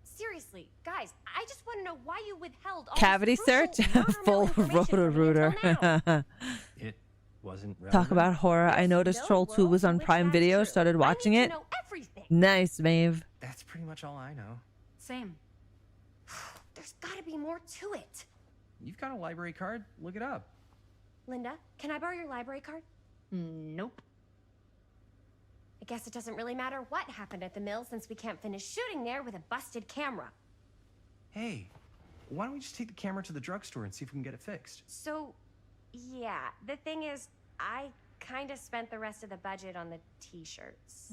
O: Seriously, guys, I just want to know why you withheld all
A: Cavity
O: this
A: search?
O: crucial murder
A: Full
O: mill information from me until now.
A: roto-rooter.
N: It wasn't relevant.
A: Talk about horror. I noticed Troll 2 was on Prime Video. Started watching it. Nice, Maeve.
N: That's pretty much all I know.
B: Same.
O: There's got to be more to it.
N: You've got a library card. Look it up.
O: Linda, can I borrow your library card?
B: Nope.
O: I guess it doesn't really matter what happened at the mill since we can't finish shooting there with a busted camera.
N: Hey, why don't we just take the camera to the drugstore and see if we can get it fixed?
O: So, yeah, the thing is, I kind of spent the rest of the budget on the t-shirts.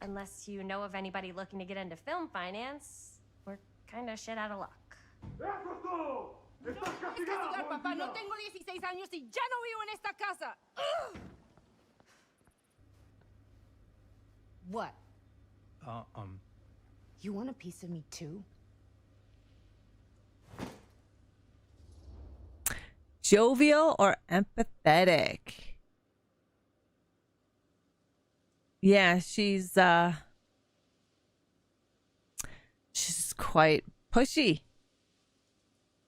O: Unless you know of anybody looking to get into film finance, we're kind of shit out of luck.
Q: Papá, no tengo 16 años y ya no vivo en esta casa. What? You want a piece of me too?
A: Jovial or empathetic? Yeah, she's quite pushy.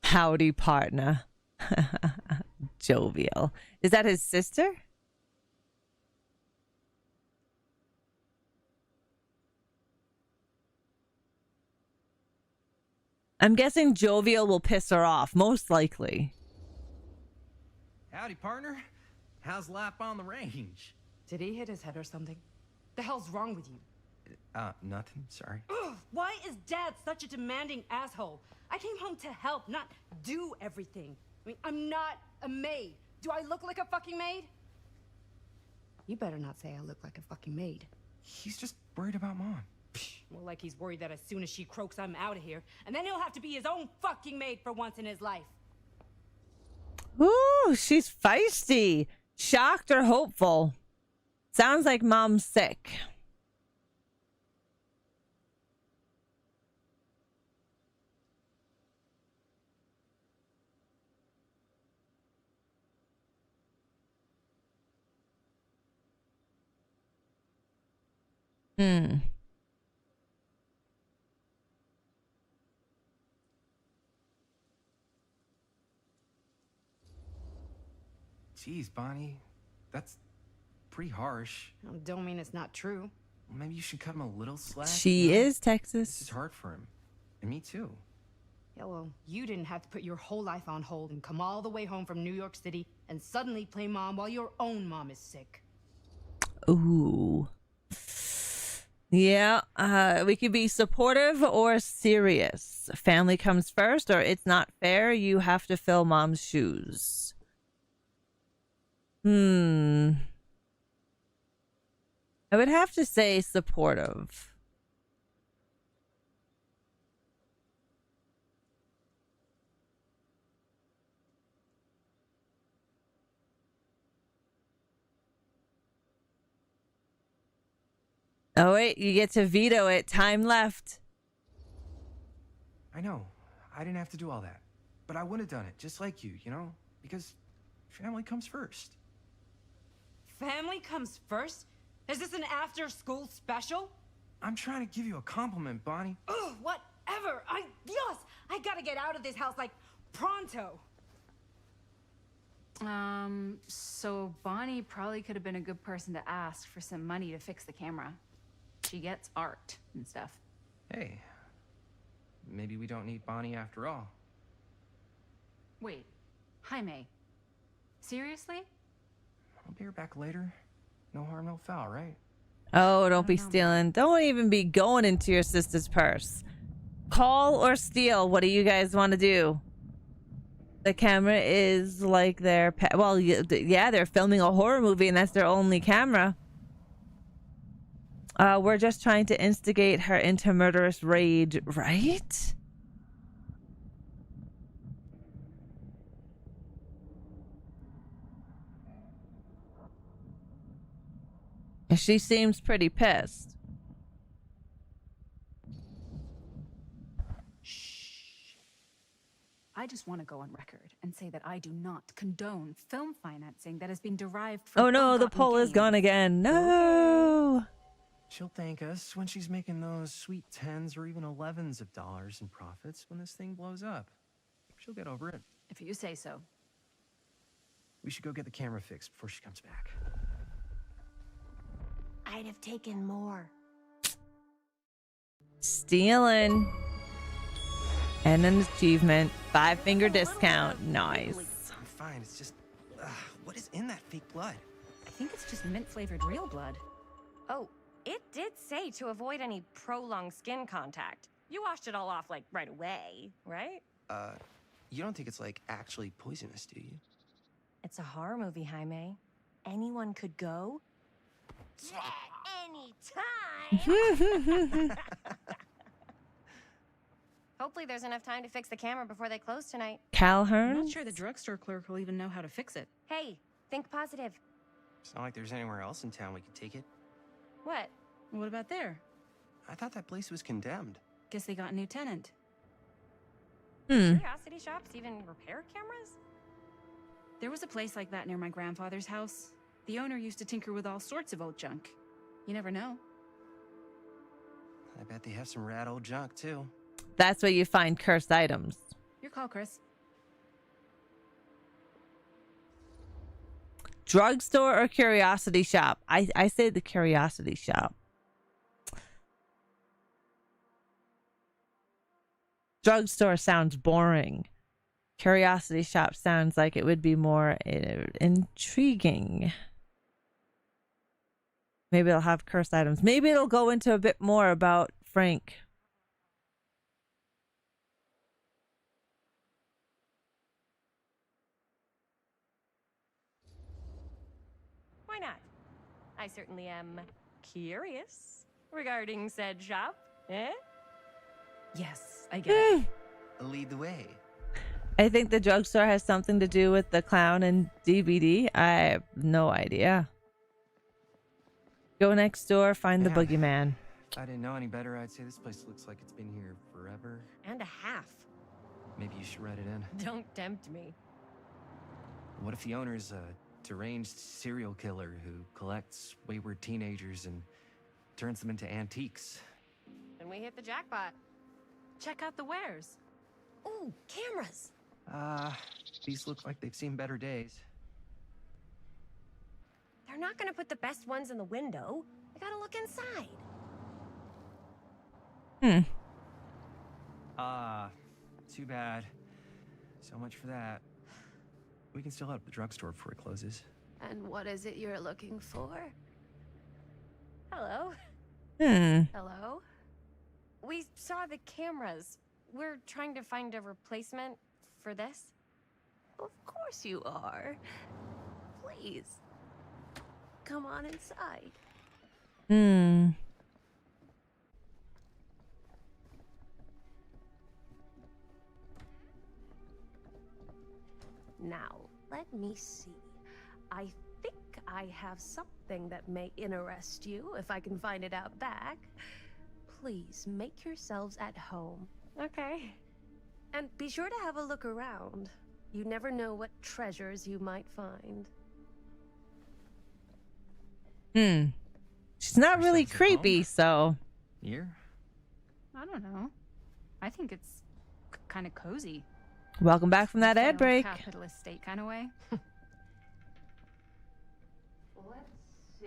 A: Howdy, partner. Jovial. Is that his sister? I'm guessing Jovial will piss her off, most likely.
N: Howdy, partner. How's lap on the range?
Q: Did he hit his head or something? The hell's wrong with you?
N: Nothing. Sorry.
Q: Ugh, why is Dad such a demanding asshole? I came home to help, not do everything. I mean, I'm not a maid. Do I look like a fucking maid? You better not say I look like a fucking maid.
N: He's just worried about Mom.
Q: More like he's worried that as soon as she croaks, I'm out of here. And then he'll have to be his own fucking maid for once in his life.
A: Ooh, she's feisty. Shocked or hopeful? Sounds like Mom's sick.
N: Jeez, Bonnie. That's pretty harsh.
Q: Don't mean it's not true.
N: Maybe you should cut him a little slack.
A: She is Texas.
N: This is hard for him. And me too.
Q: Yeah, well, you didn't have to put your whole life on hold and come all the way home from New York City and suddenly play mom while your own mom is sick.
A: Ooh. Yeah, we could be supportive or serious. Family comes first, or it's not fair. You have to fill mom's shoes. I would have to say supportive. Oh, wait, you get to veto it. Time left.
N: I know. I didn't have to do all that. But I would have done it, just like you know? Because family comes first.
Q: Family comes first? Is this an after-school special?
N: I'm trying to give you a compliment, Bonnie.
Q: Ugh, whatever. I gotta get out of this house, like, pronto.
B: So Bonnie probably could have been a good person to ask for some money to fix the camera. She gets art and stuff.
N: Hey, maybe we don't need Bonnie after all.
B: Wait, Jaime, seriously?
N: I'll be her back later. No harm, no foul, right?
A: Oh, don't be stealing. Don't even be going into your sister's purse. Call or steal. What do you guys want to do? The camera is like their pet. Well, yeah, they're filming a horror movie and that's their only camera. We're just trying to instigate her into murderous rage, right? She seems pretty pissed.
B: I just want to go on record and say that I do not condone film financing that has been derived from.
A: Oh no, the poll is gone again. No.
N: She'll thank us when she's making those sweet 10s or even 11s of dollars in profits when this thing blows up. She'll get over it.
B: If you say so.
N: We should go get the camera fixed before she comes back.
O: I'd have taken more.
A: Stealing. And an achievement. 5-finger discount. Nice.
N: I'm fine. It's just, what is in that fake blood?
B: I think it's just mint-flavored real blood.
O: Oh, it did say to avoid any prolonged skin contact. You washed it all off, like, right away, right?
N: You don't think it's, like, actually poisonous, do you?
O: It's a horror movie, Jaime. Anyone could go. Yeah, anytime! Hopefully there's enough time to fix the camera before they close tonight.
A: Calhoun?
B: I'm not sure the drugstore clerk will even know how to fix it.
O: Hey, think positive.
N: It's not like there's anywhere else in town we could take it.
O: What?
B: What about there?
N: I thought that place was condemned.
B: Guess they got a new tenant.
O: Curiosity shops even repair cameras?
B: There was a place like that near my grandfather's house. The owner used to tinker with all sorts of old junk. You never know.
N: I bet they have some rad old junk, too.
A: That's where you find cursed items.
B: Your call, Chris.
A: Drugstore or curiosity shop? I say the curiosity shop. Drugstore sounds boring. Curiosity shop sounds like it would be more intriguing. Maybe it'll have cursed items. Maybe it'll go into a bit more about Frank.
O: Why not? I certainly am curious regarding said shop, eh?
B: Yes, I get it.
N: Lead the way.
A: I think the drugstore has something to do with the clown and DVD. I have no idea. Go next door, find the boogeyman.
N: If I didn't know any better, I'd say this place looks like it's been here forever.
O: And a half.
N: Maybe you should write it in.
O: Don't tempt me.
N: What if the owner's a deranged serial killer who collects wayward teenagers and turns them into antiques?
O: Then we hit the jackpot.
B: Check out the wares.
O: Ooh, cameras.
N: These look like they've seen better days.
O: They're not gonna put the best ones in the window. I gotta look inside.
N: Too bad. So much for that. We can still head up the drugstore before it closes.
E: And what is it you're looking for?
O: Hello.
E: Hello?
O: We saw the cameras. We're trying to find a replacement for this.
E: Of course you are. Please. Come on inside. Now, let me see. I think I have something that may interest you, if I can find it out back. Please make yourselves at home.
O: Okay.
E: And be sure to have a look around. You never know what treasures you might find.
A: She's not really creepy, so.
N: Here?
B: I don't know. I think it's kind of cozy.
A: Welcome back from that ad break.
B: Capitalist state kind of way.
E: Let's see.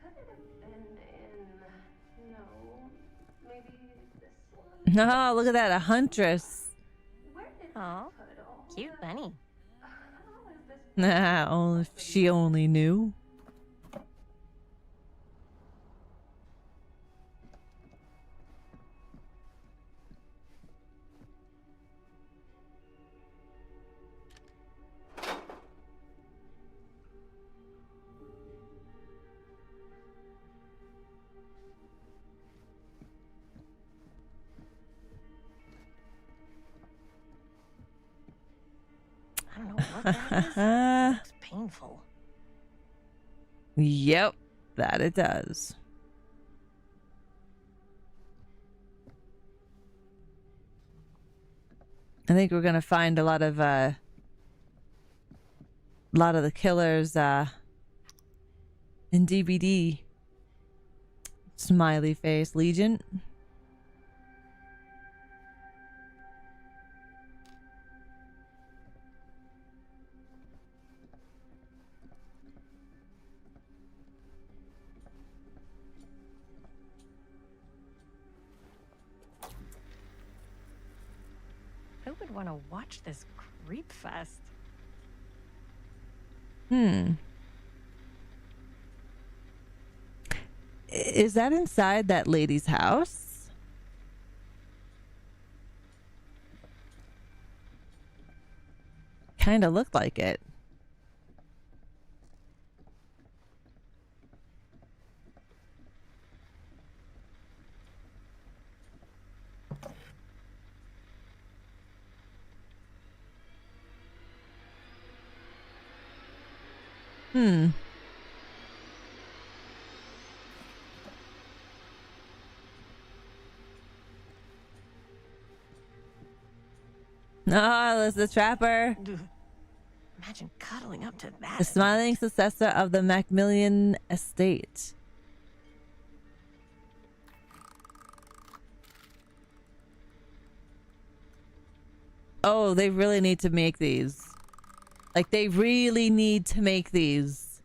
E: Could it have been in... No. Maybe this one?
A: Oh, look at that. A huntress.
O: Oh, cute bunny.
A: Nah, if she only knew.
O: I don't know what that is. It looks painful.
A: Yep, that it does. I think we're gonna find a lot of the killers in DVD. Smiley face Legion.
O: Who would want to watch this creep fest?
A: Is that inside that lady's house? Kind of looked like it. Oh, there's the trapper.
O: Imagine cuddling up to that.
A: The smiling successor of the Macmillan estate. Oh, they really need to make these. Like, they really need to make these.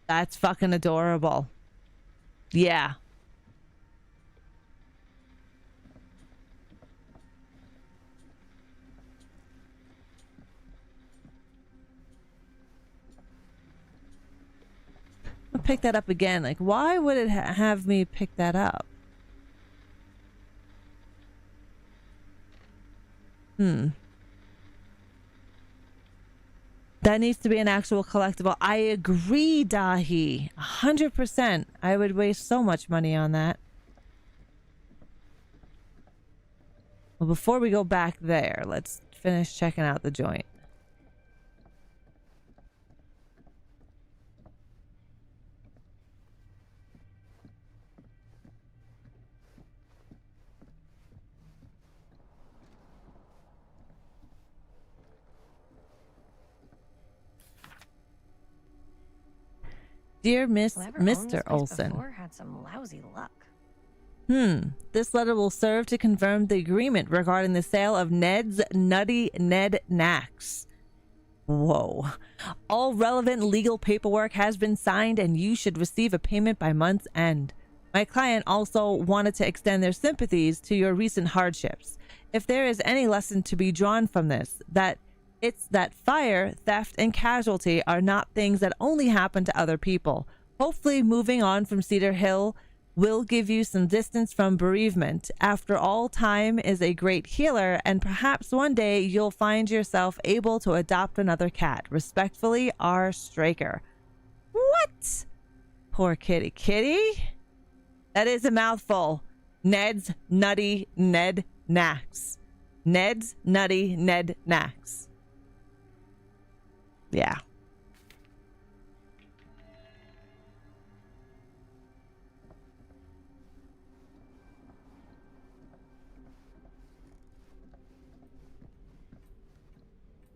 A: That's fucking adorable. Yeah. I'll pick that up again. Like, why would it have me pick that up? That needs to be an actual collectible. I agree, Dahi. 100%. I would waste so much money on that. Well, before we go back there, let's finish checking out the joint. Dear
O: Whoever owned this
A: Mr.
O: place
A: Olson.
O: before had some lousy luck.
A: This letter will serve to confirm the agreement regarding the sale of Ned's Nutty Ned Knacks. Whoa. All relevant legal paperwork has been signed and you should receive a payment by month's end. My client also wanted to extend their sympathies to your recent hardships. If there is any lesson to be drawn from this, it's that fire, theft, and casualty are not things that only happen to other people. Hopefully moving on from Cedar Hill will give you some distance from bereavement. After all, time is a great healer, and perhaps one day you'll find yourself able to adopt another cat. Respectfully, R. Straker. What? Poor kitty. Kitty? That is a mouthful. Ned's Nutty Ned Knacks. Ned's Nutty Ned Knacks. Yeah.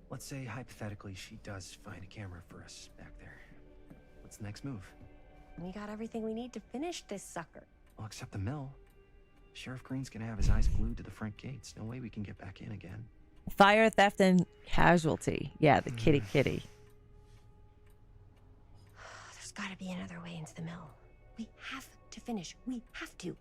N: Let's say, hypothetically, she does find a camera for us back there. What's the next move?
O: We got everything we need to finish this sucker.
N: Well, except the mill. Sheriff Green's gonna have his eyes glued to the front gates. No way we can get back in again.
A: Fire, theft, and casualty. Yeah, the kitty.
O: There's gotta be another way into the mill. We have to finish. We have to.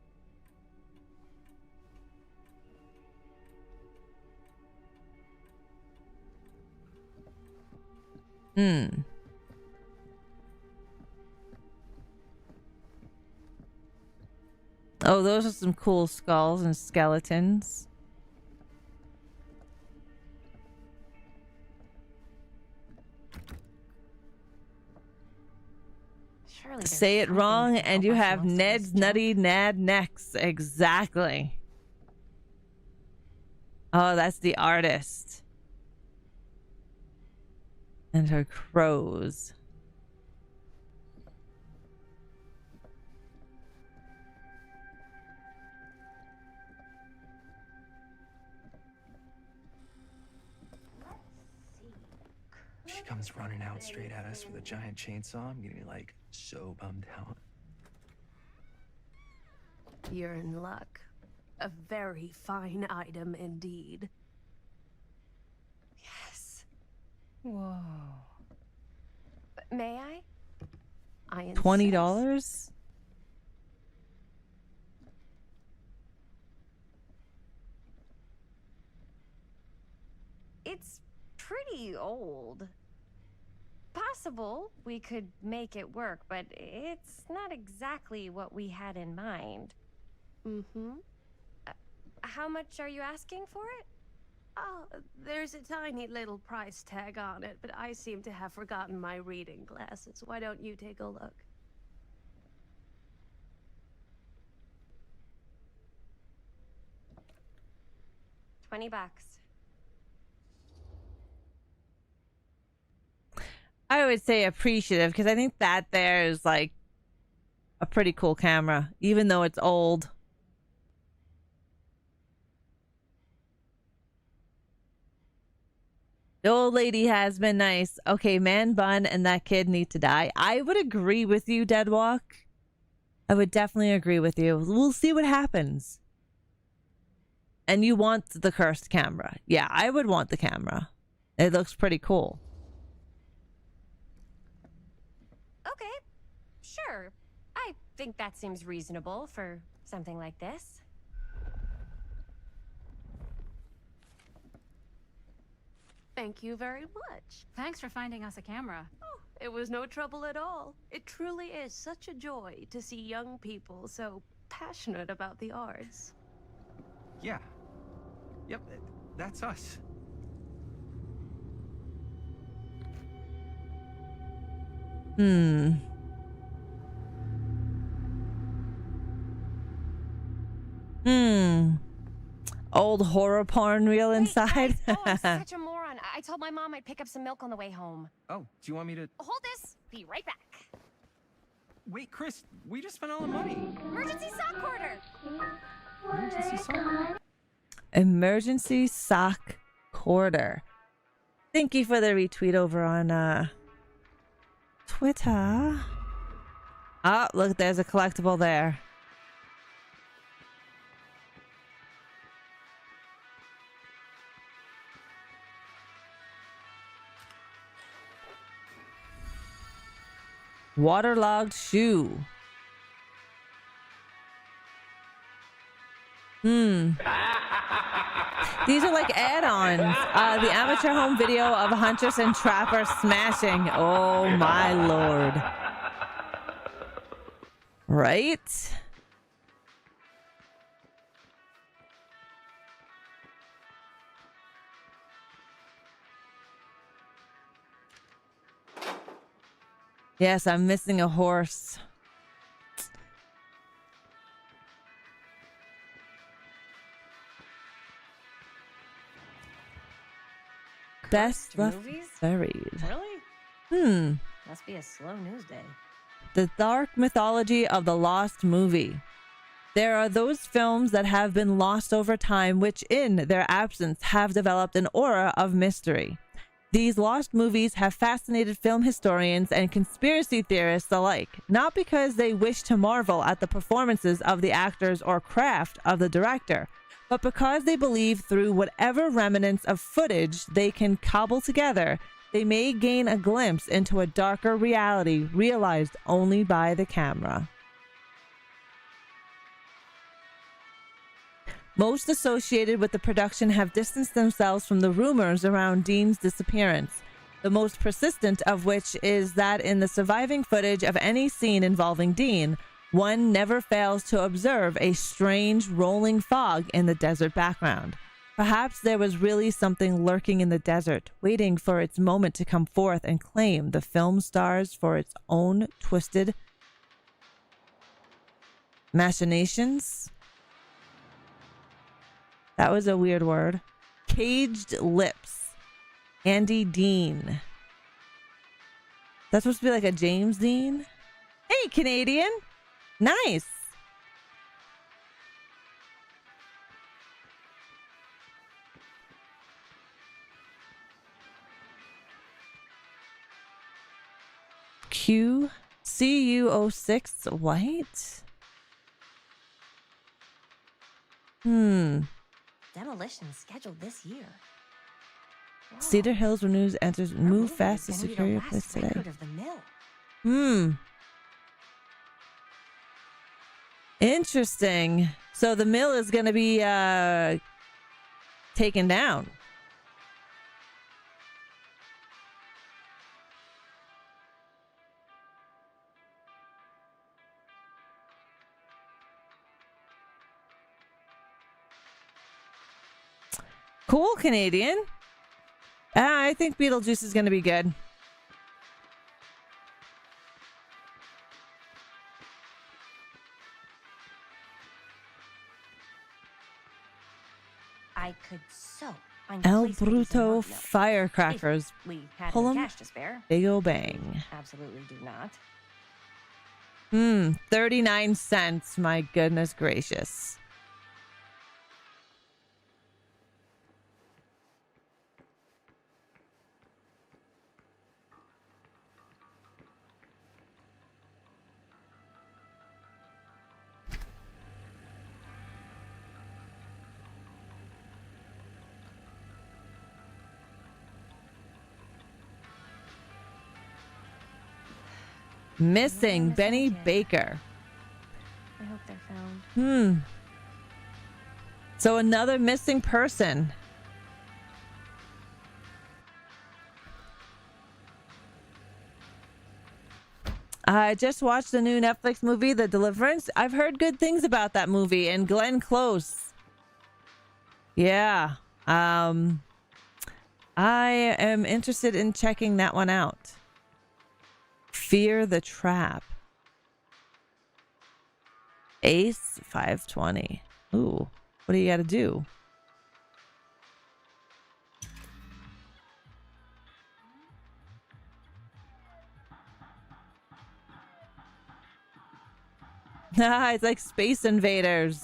A: Oh, those are some cool skulls and skeletons.
O: Surely
A: Say it wrong and you have Ned's Nutty Nad Necks. Exactly. Oh, that's the artist. And her crows.
N: She comes running out straight at us with a giant chainsaw. I'm getting like so bummed out.
E: You're in luck. A very fine item indeed.
O: Yes.
B: Whoa.
O: May I? I insist.
A: $20?
O: It's pretty old. Possible we could make it work, but it's not exactly what we had in mind.
E: Mm-hmm.
O: How much are you asking for it?
E: Oh, there's a tiny little price tag on it, but I seem to have forgotten my reading glasses. Why don't you take a look?
O: $20.
A: I would say appreciative because I think that there is like a pretty cool camera, even though it's old. The old lady has been nice. Okay, man bun and that kid need to die. I would agree with you, Deadwalk. I would definitely agree with you. We'll see what happens. And you want the cursed camera. Yeah, I would want the camera. It looks pretty cool.
O: Okay, sure. I think that seems reasonable for something like this.
E: Thank you very much.
B: Thanks for finding us a camera.
E: Oh, it was no trouble at all. It truly is such a joy to see young people so passionate about the arts.
N: Yeah. Yep, that's us.
A: Old horror porn reel inside.
O: Oh, I'm such a moron. I told my mom I'd pick up some milk on the way home.
N: Oh, do you want me to...
O: Hold this. Be right back.
N: Wait, Chris, we just spent all the money.
O: Emergency sock order.
N: Emergency sock.
A: Emergency sock quarter. Thank you for the retweet over on Twitter. Oh, look, there's a collectible there. Waterlogged shoe. These are like add-ons. The amateur home video of Huntress and Trapper smashing. Oh my lord. Right? Yes, I'm missing a horse. Best left
O: movies?
A: buried.
O: Really? Must be a slow news day.
A: The dark mythology of the lost movie. There are those films that have been lost over time, which in their absence have developed an aura of mystery. These lost movies have fascinated film historians and conspiracy theorists alike, not because they wish to marvel at the performances of the actors or craft of the director, but because they believe through whatever remnants of footage they can cobble together, they may gain a glimpse into a darker reality realized only by the camera. Most associated with the production have distanced themselves from the rumors around Dean's disappearance, the most persistent of which is that in the surviving footage of any scene involving Dean, one never fails to observe a strange rolling fog in the desert background. Perhaps there was really something lurking in the desert, waiting for its moment to come forth and claim the film stars for its own twisted machinations. That was a weird word. Caged lips. Andy Dean. That's supposed to be like a James Dean? Hey, Canadian. Nice. CU06 white?
O: Demolition scheduled this year.
A: Cedar Hills renews enters move fast to secure your place today.
O: Of the mill.
A: Interesting. So the mill is going to be taken down. Cool, Canadian. I think Beetlejuice is going to be good.
O: I could so find
A: El
O: place to do some
A: Bruto
O: more milk.
A: firecrackers.
O: If we had
A: Pull
O: any
A: 'em.
O: cash to spare.
A: Big ol' bang.
O: Absolutely do not.
A: 39 cents. My goodness gracious. Missing Benny Baker.
O: I hope they're found.
A: So another missing person. I just watched the new Netflix movie, The Deliverance. I've heard good things about that movie, and Glenn Close. Yeah. I am interested in checking that one out. Fear the Trap. Ace 520. Ooh, what do you got to do? It's like Space Invaders.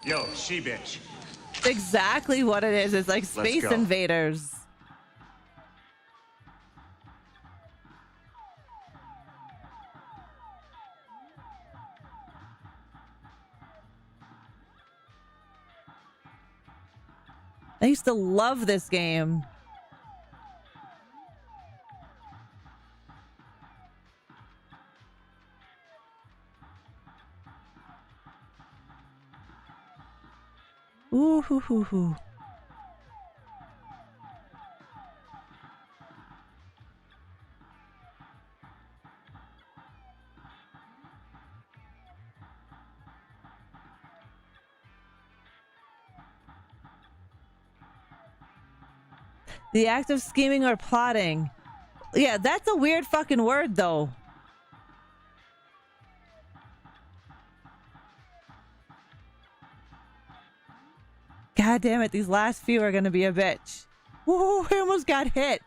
J: Yo, she bitch.
A: It's exactly what it is. It's like Space
J: go.
A: Invaders. I used to love this game. Ooh hoo hoo hoo. The act of scheming or plotting. Yeah, that's a weird fucking word, though. God damn it, these last few are gonna be a bitch. Whoa, I almost got hit.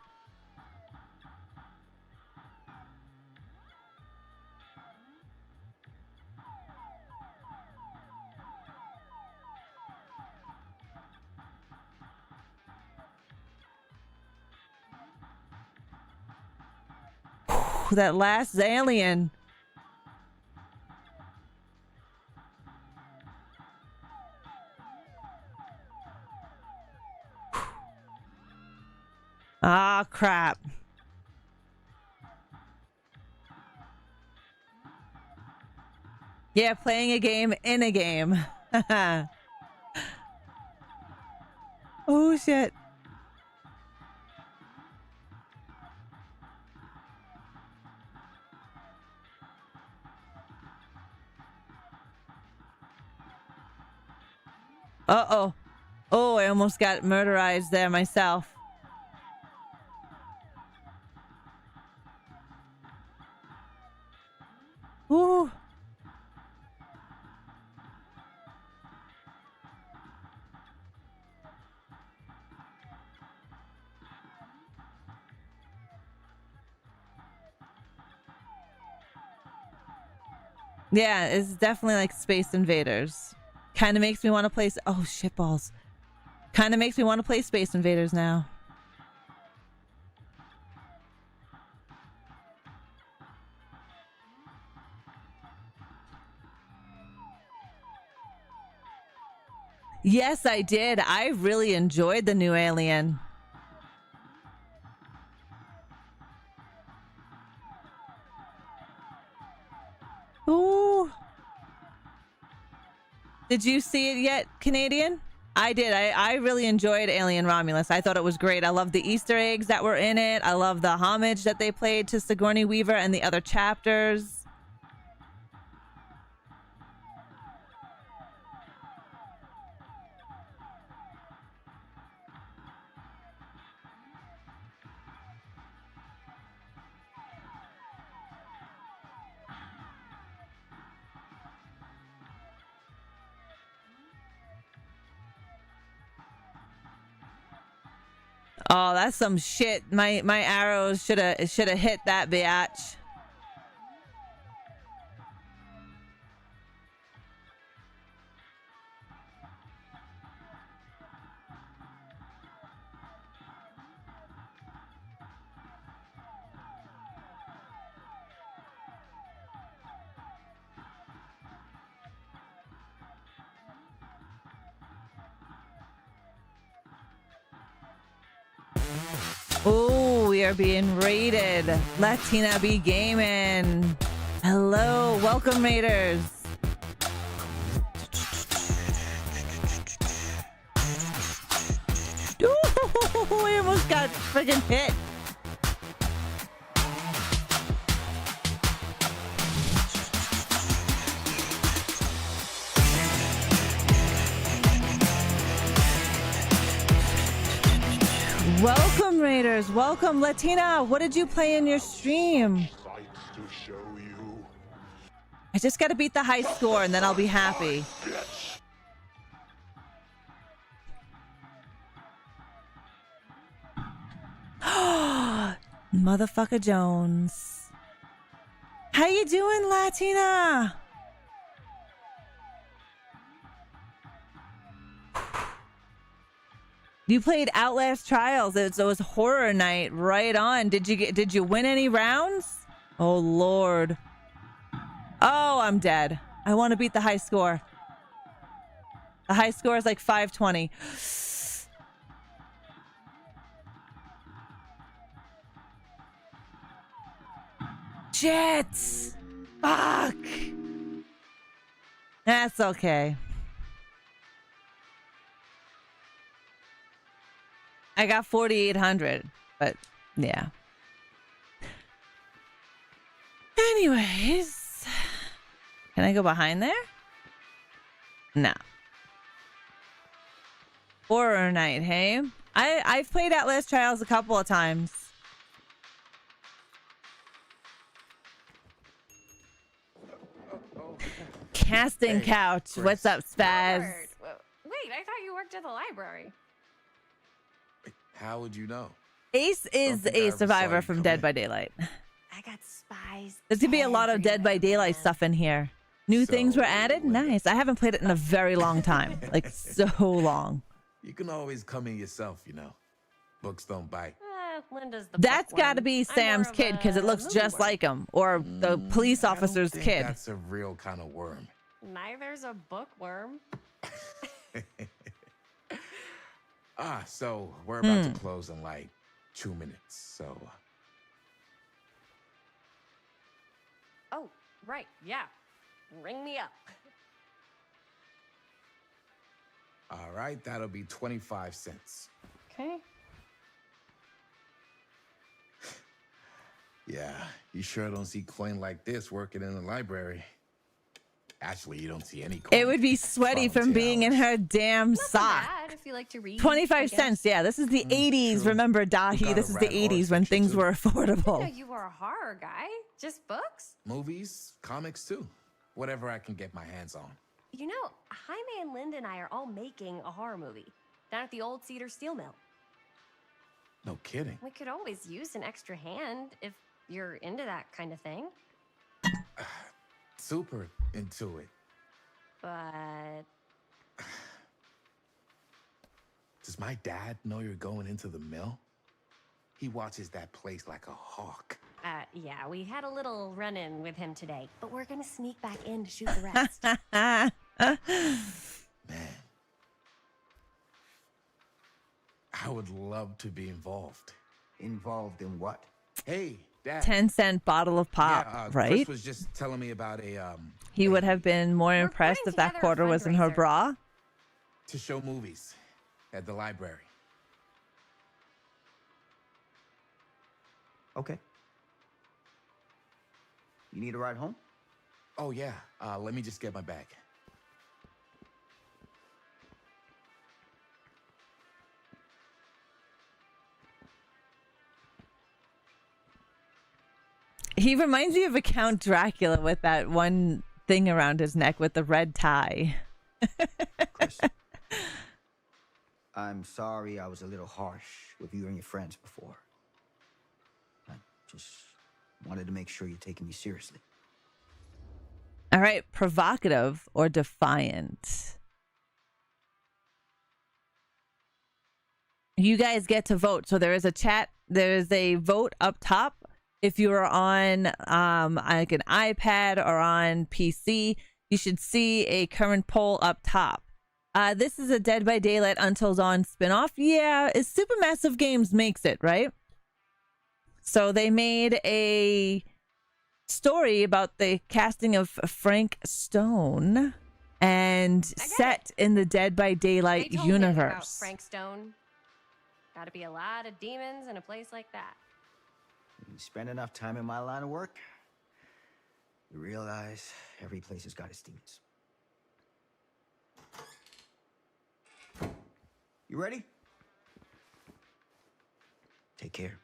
A: That last alien. Ah, crap. Yeah, playing a game in a game. Oh, shit. Uh-oh. Oh, I almost got murderized there myself. Ooh. Yeah, it's definitely like Space Invaders. Kind of makes me want to play... Oh, shitballs. Kind of makes me want to play Space Invaders now. Yes, I did. I really enjoyed the new Alien. Ooh. Did you see it yet, Canadian? I did. I really enjoyed Alien Romulus. I thought it was great. I loved the Easter eggs that were in it. I love the homage that they played to Sigourney Weaver and the other chapters. Oh, that's some shit. My arrows should have hit that biatch. Oh, we are being raided. Latina be gaming. Hello, welcome raiders. Ooh, I almost got friggin' hit. Welcome, Raiders. Welcome, Latina. What did you play in your stream? I just got to beat the high score and then I'll be happy. Motherfucker Jones. How you doing, Latina? You played Outlast Trials. It was horror night. Right on. Did you win any rounds? Oh Lord. Oh, I'm dead. I want to beat the high score. The high score is like 520. Shit! Fuck! That's okay. I got 4,800, but yeah. Anyways, can I go behind there? No. Horror night, hey? I've played Outlast Trials a couple of times. Casting couch.
J: Chris.
A: What's up, Spaz?
O: Robert, wait, I thought you worked at the library.
J: How would you know?
A: Ace is a survivor from Dead by Daylight.
O: I got spies.
A: There's gonna be a lot of Dead by Daylight stuff in here. New things were added? Nice. I haven't played it in a very long time. Like, so long.
J: You can always come in yourself, you know. Books don't bite.
O: Linda's the
A: That's
O: bookworm.
A: got to be
O: I'm
A: Sam's
O: more of
A: kid because it
O: a
A: looks
O: movie
A: just
O: worm.
A: like him. Or the police officer's
J: I don't think
A: kid.
J: That's a real kind of worm.
O: Neither's a bookworm.
J: So we're about to close in like 2 minutes, so...
O: Oh, right, yeah. Ring me up.
J: All right, that'll be 25 cents.
O: Okay.
J: Yeah, you sure don't see coin like this working in the library. Actually, you don't see any coin.
A: It would be sweaty from being in her damn sock.
O: Bad if you like to read.
A: 25 cents. Yeah, this is the 80s.
J: true.
A: Remember,
J: You
A: Dahi,
J: got
A: this
J: a
A: is the
J: rat horse
A: 80s when
J: section,
A: things
J: too.
A: were
O: I didn't know
A: affordable.
O: you were a horror guy. Just books?
J: Movies, comics too. Whatever I can get my hands on.
O: You know, Jaime and Linda and I are all making a horror movie down at the old Cedar Steel Mill.
J: No kidding.
O: We could always use an extra hand if you're into that kind of thing.
J: Super into it.
O: But
J: Does my dad know you're going into the mill? He watches that place like a hawk.
O: Yeah, we had a little run-in with him today, but we're gonna sneak back in to shoot the rest.
J: Man. I would love to be involved.
F: Involved in what?
J: Hey, Dad.
A: 10-cent bottle of pop,
J: Yeah,
A: right?
J: Chris was just telling me about
A: He would have been more impressed if that quarter was in her bra.
J: to show movies at the library.
F: Okay. You need a ride home?
J: Oh yeah. Let me just get my bag.
A: He reminds me of a Count Dracula with that one thing around his neck with the red tie.
F: Chris, I'm sorry I was a little harsh with you and your friends before. I just wanted to make sure you're taking me seriously.
A: All right, provocative or defiant? You guys get to vote. So there is a chat. There is a vote up top. If you are on like an iPad or on PC, you should see a current poll up top. This is a Dead by Daylight Until Dawn spinoff. Yeah, it's Supermassive Games makes it, right? So they made a story about the casting of Frank Stone and set in the Dead by Daylight
O: They told me about
A: universe.
O: Frank Stone. Gotta be a lot of demons in a place like that.
F: You spend enough time in my line of work, you realize every place has got its demons. You ready? Take care.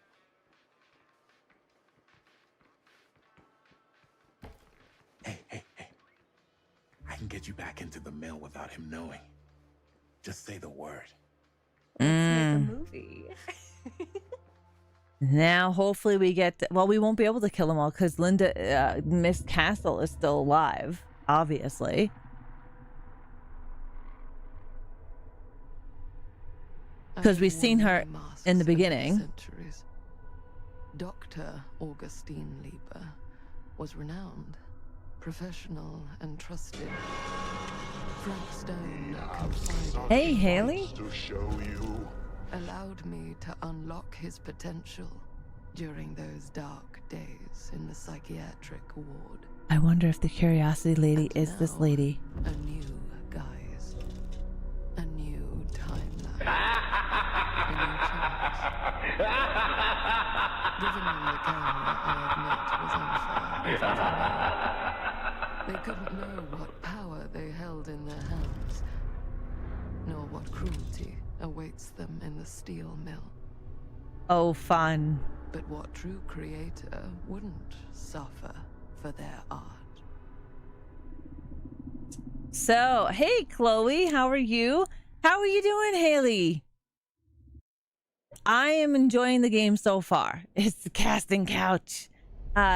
J: Hey. I can get you back into the mill without him knowing. Just say the word.
O: Let's make a movie.
A: Now, hopefully we get... well, we won't be able to kill them all because Linda, Miss Castle is still alive, obviously. Because we've seen her in the beginning.
E: Centuries. Dr. Augustine Lieber was renowned, professional, and trusted. Frank Stone confided
A: Hey, Haley.
H: To show you.
E: allowed me to unlock his potential. during those dark days in the psychiatric ward.
A: I wonder if the curiosity lady is this lady.
E: A new guise. A new timeline. A new chance. Giving them the camera, I admit, was unfair. They couldn't know what power they held in their hands, nor what cruelty awaits them in the steel mill.
A: Oh, fun.
E: But what true creator wouldn't suffer for their art?
A: So, hey, Chloe, how are you? How are you doing, Haley? I am enjoying the game so far. It's the casting couch.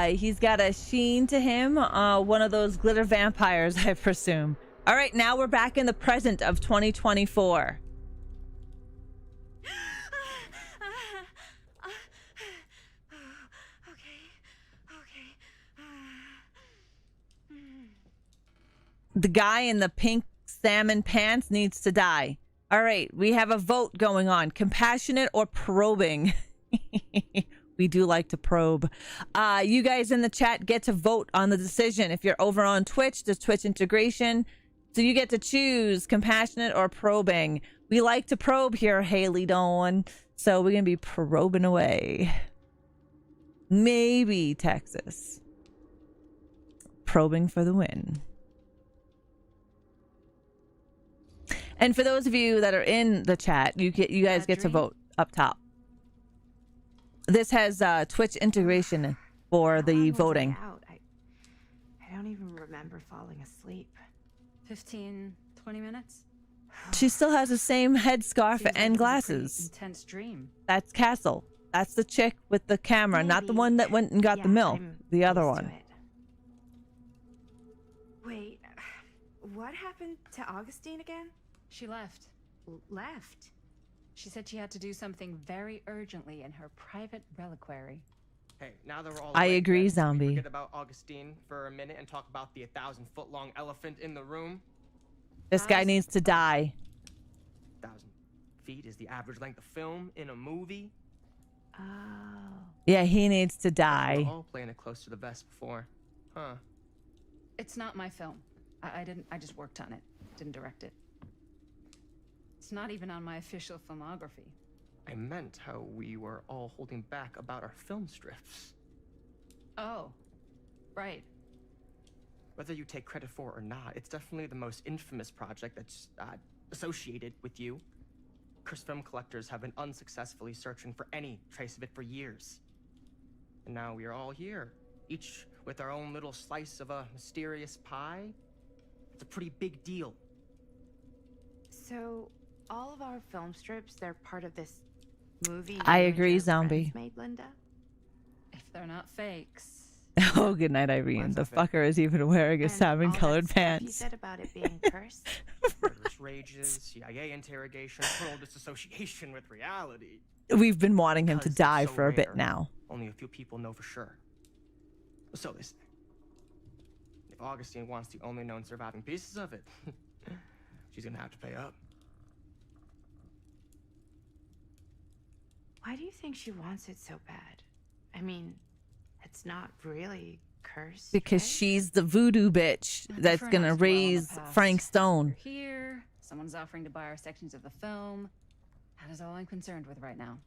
A: He's got a sheen to him, one of those glitter vampires, I presume. All right, now we're back in the present of 2024. The guy in the pink salmon pants needs to die. All right, we have a vote going on. Compassionate or probing? We do like to probe. You guys in the chat get to vote on the decision. If you're over on Twitch, there's Twitch integration. So you get to choose compassionate or probing. We like to probe here, Haley Dawn. So we're going to be probing away. Maybe Texas. Probing for the win. And for those of you that are in the chat, you guys get to vote up top. This has Twitch integration for the voting.
K: I don't even remember falling asleep.
B: 15, 20 minutes?
A: She still has the same headscarf and glasses.
B: Intense dream.
A: That's Castle. That's the chick with the camera, not the one that went and got the milk. The other one.
K: Wait, what happened to Augustine again?
B: She left.
K: Left?
B: She said she had to do something very urgently in her private reliquary.
L: Hey, now that we're all
A: I
L: awake,
A: agree,
L: can we
A: Zombie.
L: forget about Augustine for a minute and talk about the 1,000-foot-long elephant in the room.
A: This guy needs to die.
L: 1,000 feet is the average length of film in a movie.
K: Oh.
A: Yeah, he needs to die.
L: We're all playing it close to the vest before, huh?
B: It's not my film. I just worked on it. Didn't direct it. It's not even on my official filmography.
L: I meant how we were all holding back about our film strips.
B: Oh, right.
L: Whether you take credit for it or not, it's definitely the most infamous project that's associated with you. Cursed film collectors have been unsuccessfully searching for any trace of it for years. And now we are all here, each with our own little slice of a mysterious pie. It's a pretty big deal.
K: So, all of our film strips, they're part of this movie.
A: I
K: you and
A: agree,
K: your
A: Zombie.
K: friends made, Linda?
B: If they're not fakes.
A: Oh, good night, Irene. The fucker is even wearing a salmon-colored
K: You
A: pants.
K: said about it being cursed.
L: Murderous rages, CIA interrogation, total disassociation with reality.
A: We've been wanting him to
L: Because it's
A: die
L: so
A: for a bit
L: rare,
A: now.
L: Only a few people know for sure. So listen. If Augustine wants the only known surviving pieces of it, she's gonna have to pay up.
K: Why do you think she wants it so bad? I mean, it's not really cursed.
A: Because she's the voodoo bitch that's
B: Prefer
A: gonna
B: not to dwell on the
A: raise
B: past.
A: Frank Stone.
B: We're here. Someone's offering to buy our sections of the film. That is all I'm concerned with right now.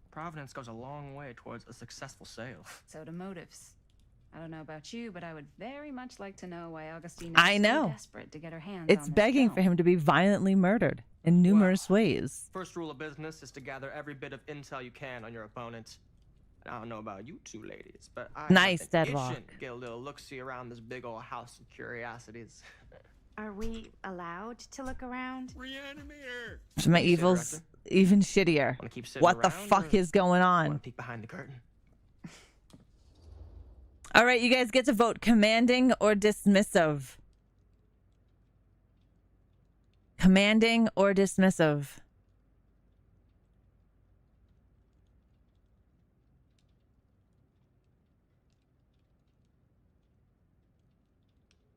L: Providence goes a long way towards a successful sale.
B: So do motives. I don't know about you, but I would very much like to know why Augustine is
A: I
B: so
A: know.
B: desperate to get her hands
A: It's
B: on this
A: begging
B: film.
A: for him to be violently murdered in numerous ways.
L: First rule of business is to gather every bit of intel you can on your opponent. And I don't know about you two ladies, but I
A: Nice,
L: have been
A: Deadlock.
L: itching to get a little look-see around this big old house of curiosities.
K: Are we allowed to look around?
J: ReAnimateHer.
A: My
L: You say,
A: evil's
L: Director?
A: even shittier.
L: Wanna keep sitting
A: What the
L: around,
A: fuck
L: or
A: is going on?
L: Wanna peek behind the curtain?
A: All right, you guys get to vote commanding or dismissive. Commanding or dismissive.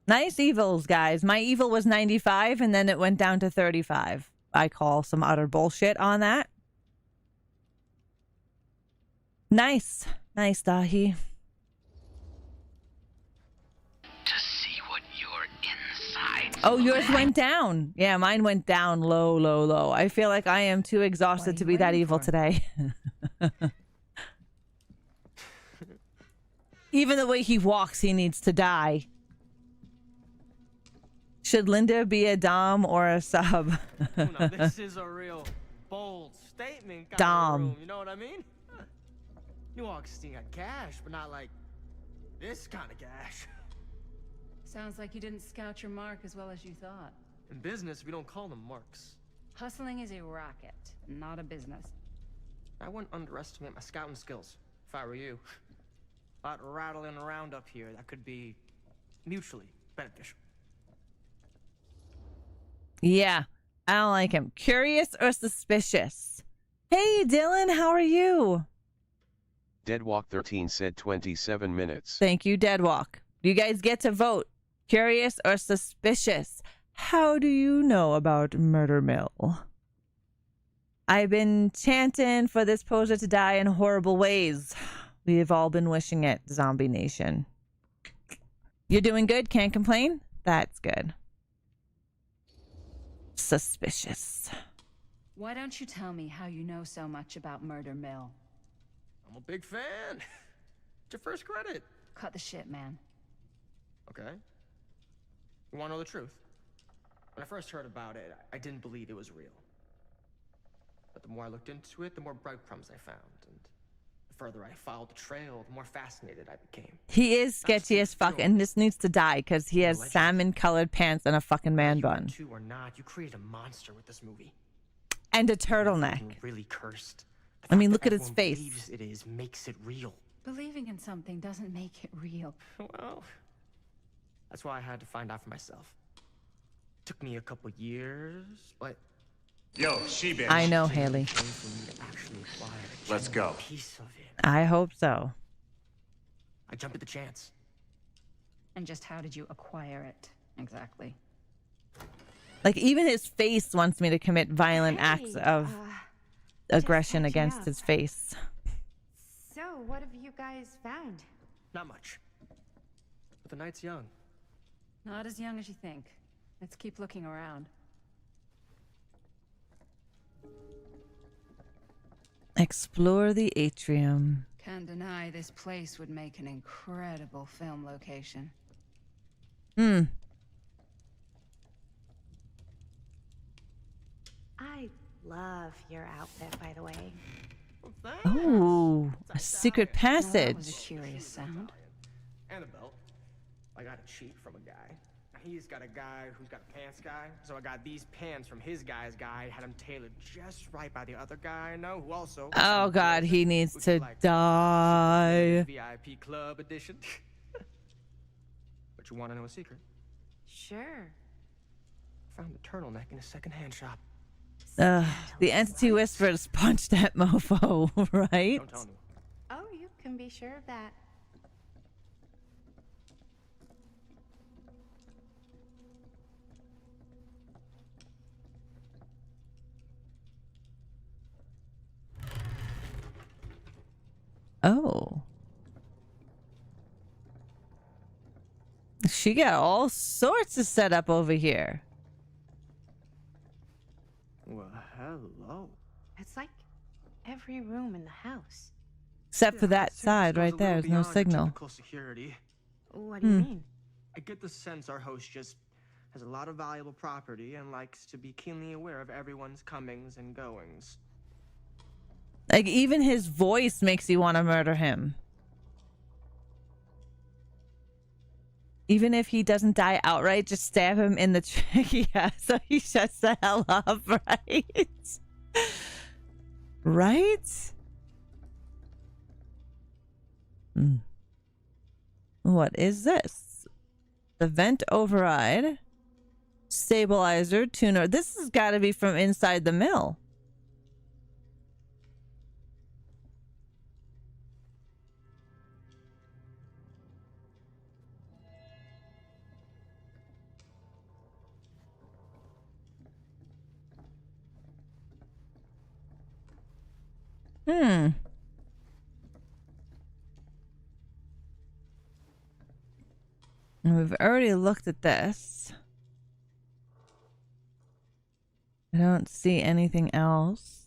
A: Nice evils, guys. My evil was 95 and then it went down to 35. I call some utter bullshit on that. Nice. Nice, Dahi. Oh, yours went down. Yeah, mine went down low, low, low. I feel like I am too exhausted to be that evil today. Even the way he walks, he needs to die. Should Linda be a dom or a sub?
L: Oh, no, this is a real bold statement kind
A: Dom.
L: of room, you know what I mean? New Augustine got cash, but not like this kind of cash.
B: Sounds like you didn't scout your mark as well as you thought.
L: In business, we don't call them marks.
B: Hustling is a racket, not a business.
L: I wouldn't underestimate my scouting skills, if I were you. A lot rattling around up here that could be mutually beneficial.
A: Yeah, I don't like him. Curious or suspicious? Hey, Dylan, how are you?
R: Deadwalk13 said 27 minutes.
A: Thank you, Deadwalk. You guys get to vote. Curious or suspicious? How do you know about Murder Mill? I've been chanting for this poser to die in horrible ways. We have all been wishing it, Zombie Nation. You're doing good? Can't complain? That's good. Suspicious.
B: Why don't you tell me how you know so much about Murder Mill?
L: I'm a big fan. It's your first credit.
B: Cut the shit, man.
L: Okay. You want to know the truth? When I first heard about it, I didn't believe it was real. But the more I looked into it, the more breadcrumbs I found. And the further I followed the trail, the more fascinated I became.
A: He is sketchy as fuck and just needs to die because he has salmon-colored pants and a fucking man bun.
L: You or not, you created a monster with this movie.
A: And a turtleneck.
L: Really cursed.
A: I mean, look at his face.
L: Believes it is makes it real.
B: Believing in something doesn't make it real.
L: Well, that's why I had to find out for myself. Took me a couple years, but
S: yo, she-bitch.
A: I know, Haley.
S: Let's go.
L: Piece of it.
A: I hope so.
L: I jumped at the chance.
B: And just how did you acquire it, exactly?
A: Like, even his face wants me to commit violent acts of aggression against his face.
K: So, what have you guys found?
L: Not much. But the night's young.
B: Not as young as you think. Let's keep looking around.
A: Explore the atrium.
B: Can't deny this place would make an incredible film location.
A: Hmm.
K: I love your outfit, by the way.
A: Oh, a secret passage.
B: That was a curious sound.
L: And a belt. I got a cheat from a guy. He's got a guy who's got a pants guy. So I got these pants from his guy's guy. Had them tailored just right by the other guy I know who also.
A: Oh God, he needs to die.
L: VIP club edition. But you want to know a secret?
K: Sure.
L: Found the turtleneck in a secondhand shop.
A: The entity whispers, punch that mofo, right?
L: Don't tell me.
K: Oh, you can be sure of that.
A: Oh. She got all sorts of setup over here.
L: Well, hello.
K: It's like every room in the house.
A: Except for that side right there. There's no signal.
L: Security.
K: What do you mean?
L: I get the sense our host just has a lot of valuable property and likes to be keenly aware of everyone's comings and goings.
A: Like, even his voice makes you want to murder him. Even if he doesn't die outright, just stab him in the trachea so he shuts the hell up, right? Right? What is this? The vent override. Stabilizer, tuner. This has got to be from inside the mill. And we've already looked at this. I don't see anything else.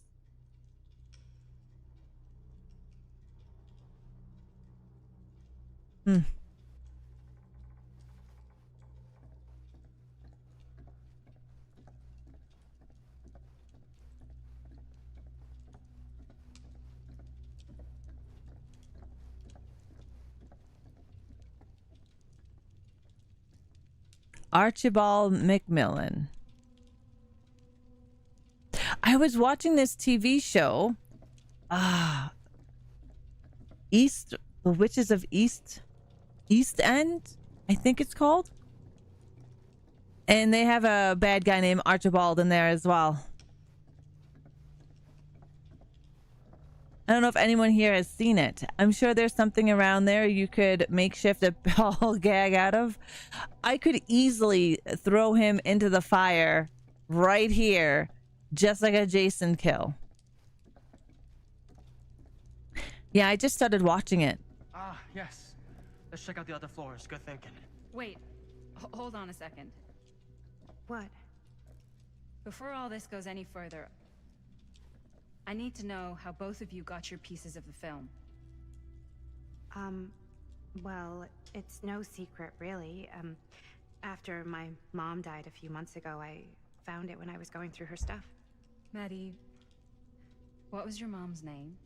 A: Archibald McMillan. I was watching this TV show. The Witches of East End, I think it's called. And they have a bad guy named Archibald in there as well. I don't know if anyone here has seen it. I'm sure there's something around there you could makeshift a ball gag out of. I could easily throw him into the fire right here, just like a Jason kill. Yeah, I just started watching it.
L: Ah, yes. Let's check out the other floors. Good thinking.
B: Wait, hold on a second.
K: What?
B: Before all this goes any further, I need to know how both of you got your pieces of the film.
K: Well, it's no secret, really. After my mom died a few months ago, I found it when I was going through her stuff.
B: Maddie, what was your mom's name?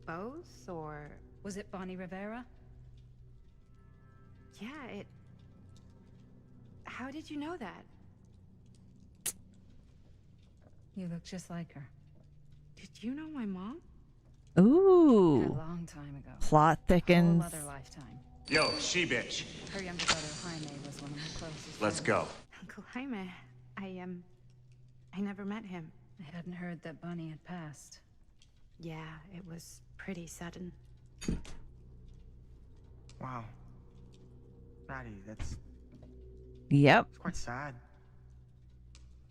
K: Both, or...
B: Was it Bonnie Rivera?
K: Yeah, it... How did you know that?
B: You look just like her.
K: Did you know my mom?
A: Ooh.
B: A long time ago.
A: Plot thickens.
B: A whole other lifetime.
S: Yo, she bitch.
B: Her younger brother Jaime was one of my closest
S: Let's
B: friends.
S: go.
K: Uncle Jaime. I never met him.
B: I hadn't heard that Bonnie had passed.
K: Yeah, it was pretty sudden.
L: Wow. Maddie, that's...
A: Yep.
L: It's quite sad.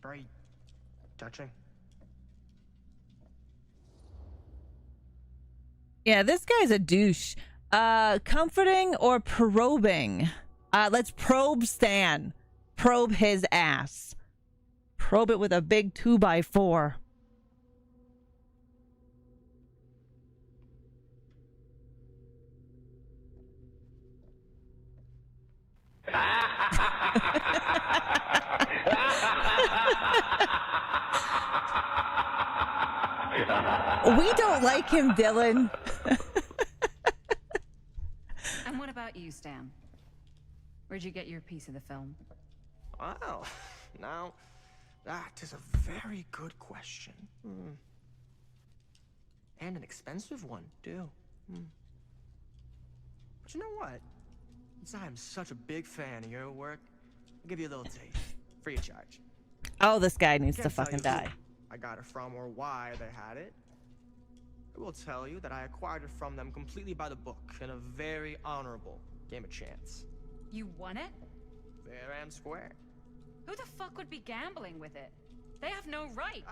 L: Very touching.
A: Yeah, this guy's a douche. Comforting or probing? Let's probe Stan. Probe his ass. Probe it with a big 2x4. We don't like him, Dylan.
B: And what about you, Stan? Where'd you get your piece of the film?
L: Wow. Now, that is a very good question. And an expensive one, too. But you know what? Since I am such a big fan of your work, I'll give you a little taste. Free of charge.
A: Oh, this guy needs to
L: Can't tell
A: fucking
L: you
A: die.
L: who I got it from or why they had it. I will tell you that I acquired it from them completely by the book in a very honorable game of chance.
B: You won it?
L: Fair and square.
B: Who the fuck would be gambling with it? They have no right.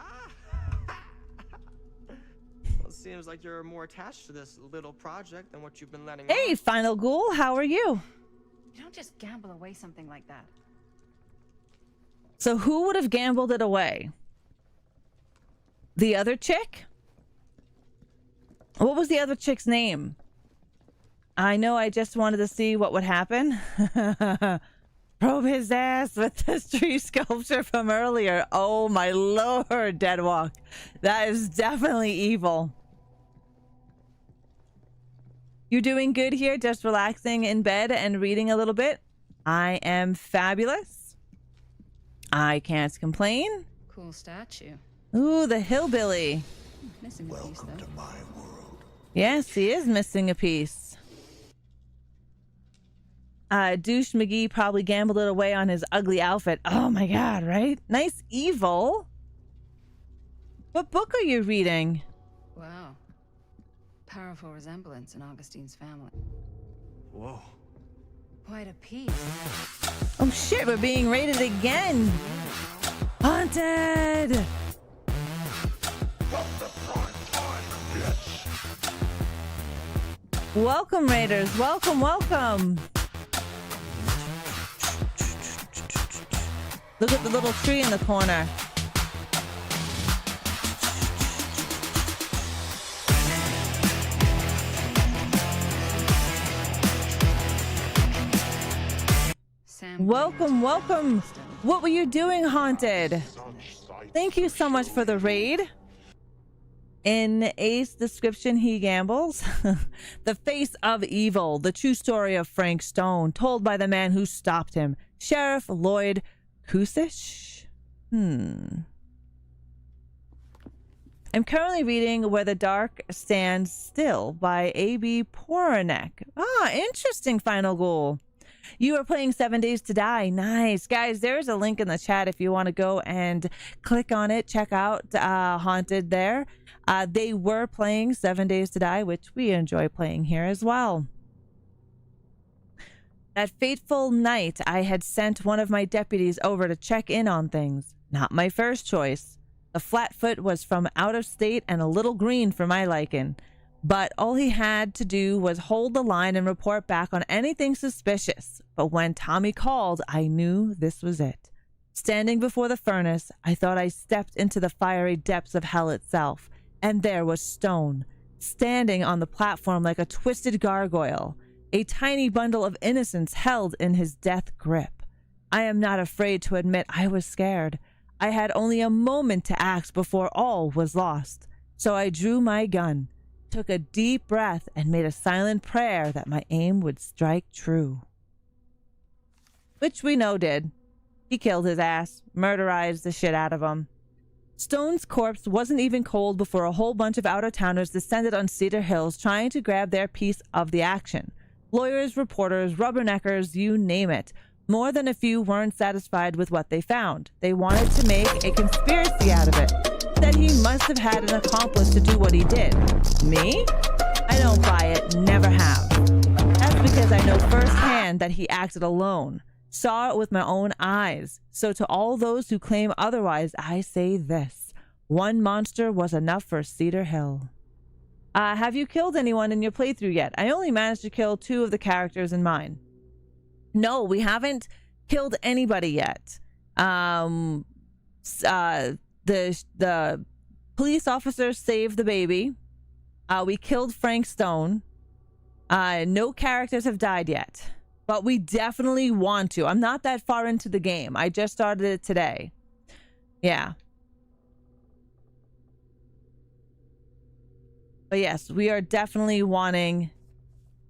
L: Well, it seems like you're more attached to this little project than what you've been letting
A: Hey,
L: on.
A: Final Ghoul, how are you?
B: You don't just gamble away something like that.
A: So who would have gambled it away? The other chick? What was the other chick's name? I know, I just wanted to see what would happen. Probe his ass with this tree sculpture from earlier. Oh my lord, Deadwalk. That is definitely evil. You doing good here? Just relaxing in bed and reading a little bit? I am fabulous. I can't complain.
B: Cool statue.
A: Ooh, the hillbilly.
B: Missing a piece, though.
A: Yes, he is missing a piece. Douche McGee probably gambled it away on his ugly outfit. Oh my god, right? Nice evil. What book are you reading?
B: Wow. Powerful resemblance in Augustine's family.
L: Whoa.
B: Quite a piece.
A: Oh shit, we're being raided again. Haunted. Welcome, Raiders. Welcome, welcome. Look at the little tree in the corner. Welcome, welcome. What were you doing, Haunted? Thank you so much for the raid. In Ace description, he gambles. The face of evil, the true story of Frank Stone, told by the man who stopped him, Sheriff Lloyd Kusish. I'm currently reading Where the Dark Stands Still by A.B. Poranek. Ah, interesting, Final Goal. You are playing 7 Days to Die. Nice. Guys, there's a link in the chat if you want to go and click on it. Check out Haunted there. They were playing 7 Days to Die, which we enjoy playing here as well. That fateful night, I had sent one of my deputies over to check in on things. Not my first choice. The Flatfoot was from out of state and a little green for my liking. But all he had to do was hold the line and report back on anything suspicious. But when Tommy called, I knew this was it. Standing before the furnace, I thought I stepped into the fiery depths of hell itself. And there was Stone, standing on the platform like a twisted gargoyle, a tiny bundle of innocence held in his death grip. I am not afraid to admit I was scared. I had only a moment to act before all was lost. So I drew my gun, took a deep breath, and made a silent prayer that my aim would strike true. Which we know did. He killed his ass, murderized the shit out of him. Stone's corpse wasn't even cold before a whole bunch of out-of-towners descended on Cedar Hills trying to grab their piece of the action. Lawyers, reporters, rubberneckers, you name it. More than a few weren't satisfied with what they found. They wanted to make a conspiracy out of it. That he must have had an accomplice to do what he did. Me? I don't buy it, never have. That's because I know firsthand that he acted alone. Saw it with my own eyes. So to all those who claim otherwise, I say this. One monster was enough for Cedar Hill. Have you killed anyone in your playthrough yet? I only managed to kill 2 of the characters in mine. No, we haven't killed anybody yet. The police officer saved the baby. We killed Frank Stone. No characters have died yet. But we definitely want to. I'm not that far into the game. I just started it today. Yeah. But yes, we are definitely wanting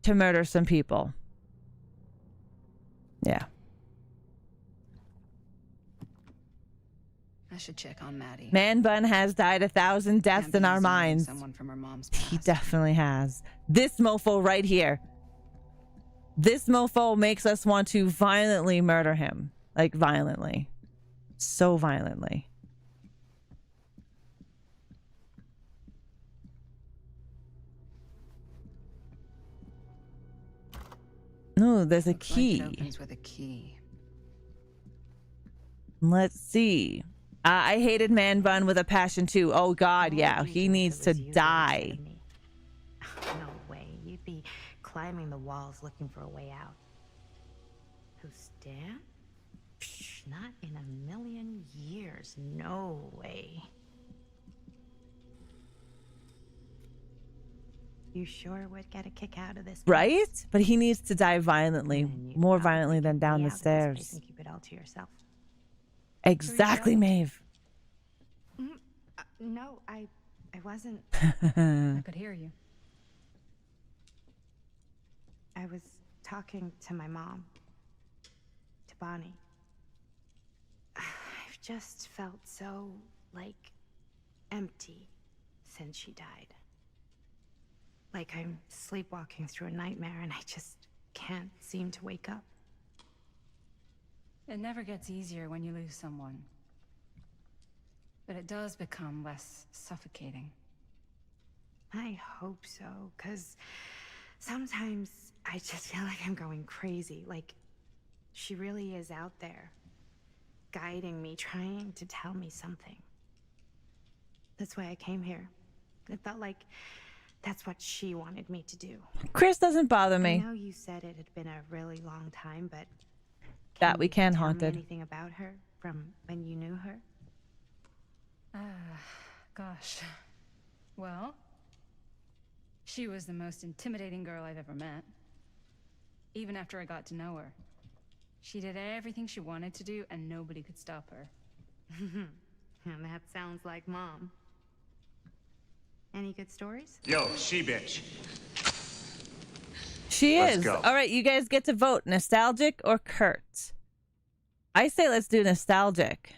A: to murder some people. Yeah.
B: I should check on Maddie.
A: Man Bun has died 1,000 deaths in our minds.
B: Someone from her mom's past.
A: He definitely has. This mofo right here. This mofo makes us want to violently murder him. Like, violently. So violently. No, there's a key.
B: Like it opens with a key.
A: Let's see. I hated Man Bun with a passion too. Oh God, yeah. He needs to die.
K: No way. You'd be climbing the walls looking for a way out. Who, Stan? Psh, not in a million years. No way. You sure would get a kick out of this?
A: Right? But he needs to die violently. More violently than down the stairs.
K: And keep it all to yourself.
A: Exactly, Maeve.
K: No, I wasn't.
B: I could hear you.
K: I was talking to my mom. To Bonnie. I've just felt so, like, empty since she died. Like I'm sleepwalking through a nightmare and I just can't seem to wake up.
B: It never gets easier when you lose someone. But it does become less suffocating.
K: I hope so, because sometimes I just feel like I'm going crazy. Like she really is out there, guiding me, trying to tell me something. That's why I came here. It felt like that's what she wanted me to do.
A: Chris doesn't bother me.
K: I know you said it had been a really long time, but
A: that we can Haunted.
K: Anything about her? from when you knew her?
B: Gosh. Well, she was the most intimidating girl I've ever met. Even after I got to know her. She did everything she wanted to do, and nobody could stop her.
K: And that sounds like Mom. Any good stories?
S: Yo, she bitch.
A: She
S: Let's
A: is.
S: go.
A: All right, you guys get to vote. Nostalgic or Kurt? I say let's do nostalgic.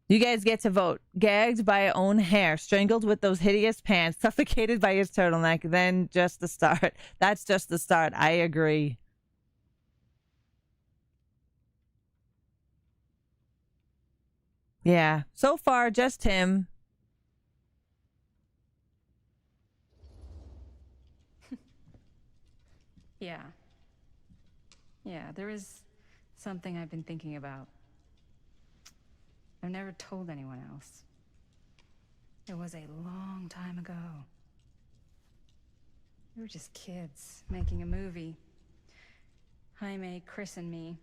A: You guys get to vote. Gagged by own hair, strangled with those hideous pants, suffocated by his turtleneck, then just the start. That's just the start. I agree. Yeah, so far just him.
B: Yeah. Yeah, there is something I've been thinking about. I've never told anyone else. It was a long time ago. We were just kids making a movie. Jaime, Chris, and me.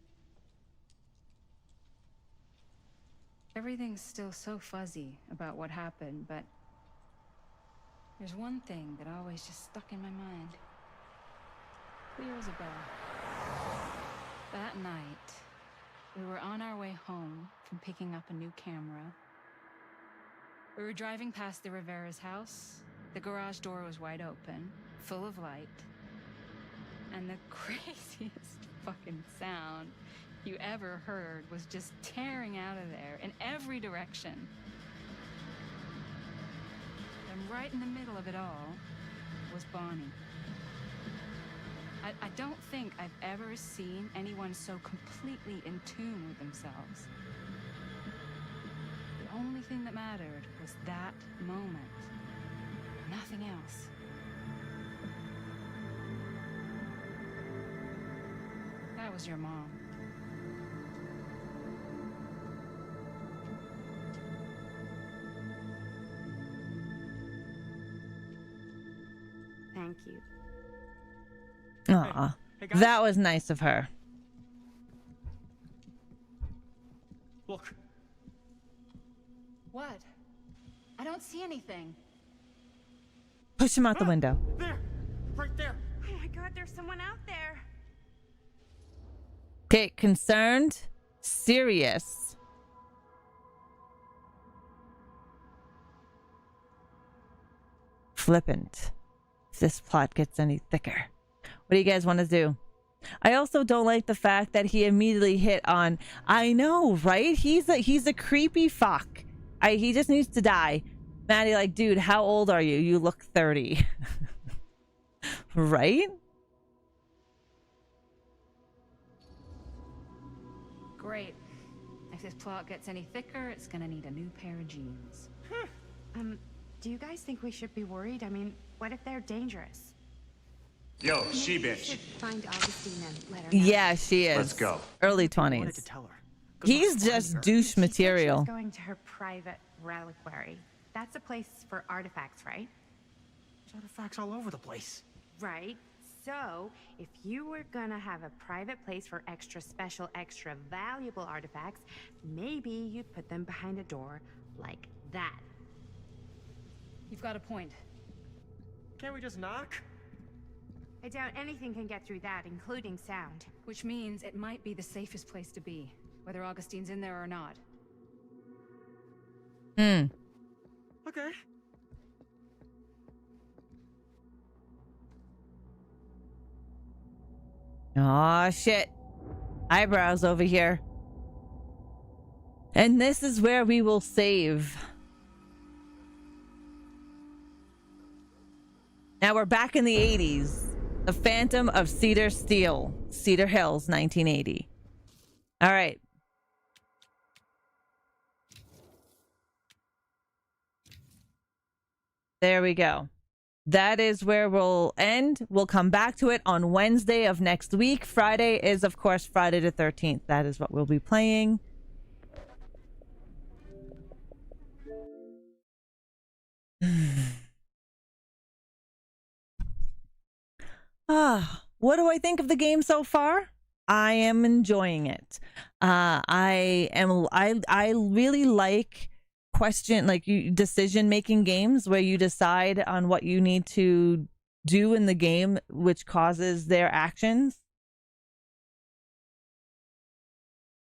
B: Everything's still so fuzzy about what happened, but there's one thing that always just stuck in my mind. Clear as a bell. That night, we were on our way home from picking up a new camera. We were driving past the Rivera's house. The garage door was wide open, full of light. And the craziest fucking sound you ever heard was just tearing out of there in every direction. And right in the middle of it all was Bonnie. I don't think I've ever seen anyone so completely in tune with themselves. The only thing that mattered was that moment. Nothing else. That was your mom.
K: Thank you.
A: Aw, that was nice of her.
L: Look.
B: What? I don't see anything.
A: Push him out the window.
L: There! Right there!
K: Oh my god, there's someone out there!
A: Okay, concerned, serious. Flippant. If this plot gets any thicker. What do you guys want to do? I also don't like the fact that he immediately hit on. I know, right? He's a creepy fuck. He just needs to die. Maddie, like, dude, how old are you? You look 30. Right?
B: Great. If this plot gets any thicker, it's gonna need a new pair of jeans.
K: Do you guys think we should be worried? I mean, what if they're dangerous?
S: Yo,
K: Maybe
S: she
K: we
S: bitch.
K: should find Augustine and let her know.
A: Yeah, she is.
S: Let's go.
A: Early
L: I wanted
A: 20s.
L: to tell her.
A: He's just douche
K: She said she
A: material.
K: was going to her private reliquary. That's a place for artifacts, right?
L: There's artifacts all over the place.
K: Right. So, if you were gonna have a private place for extra special, extra valuable artifacts, maybe you'd put them behind a door like that.
B: You've got a point.
L: Can't we just knock?
K: I doubt anything can get through that, including sound.
B: Which means it might be the safest place to be, whether Augustine's in there or not.
L: Okay.
A: Aw, shit. Eyebrows over here. And this is where we will save. Now we're back in the 80s. The Phantom of Cedar Steel. Cedar Hills, 1980. All right. There we go. That is where we'll end. We'll come back to it on Wednesday of next week. Friday is, of course, Friday the 13th. That is what we'll be playing. What do I think of the game so far? I am enjoying it. I really like decision making games where you decide on what you need to do in the game, which causes their actions.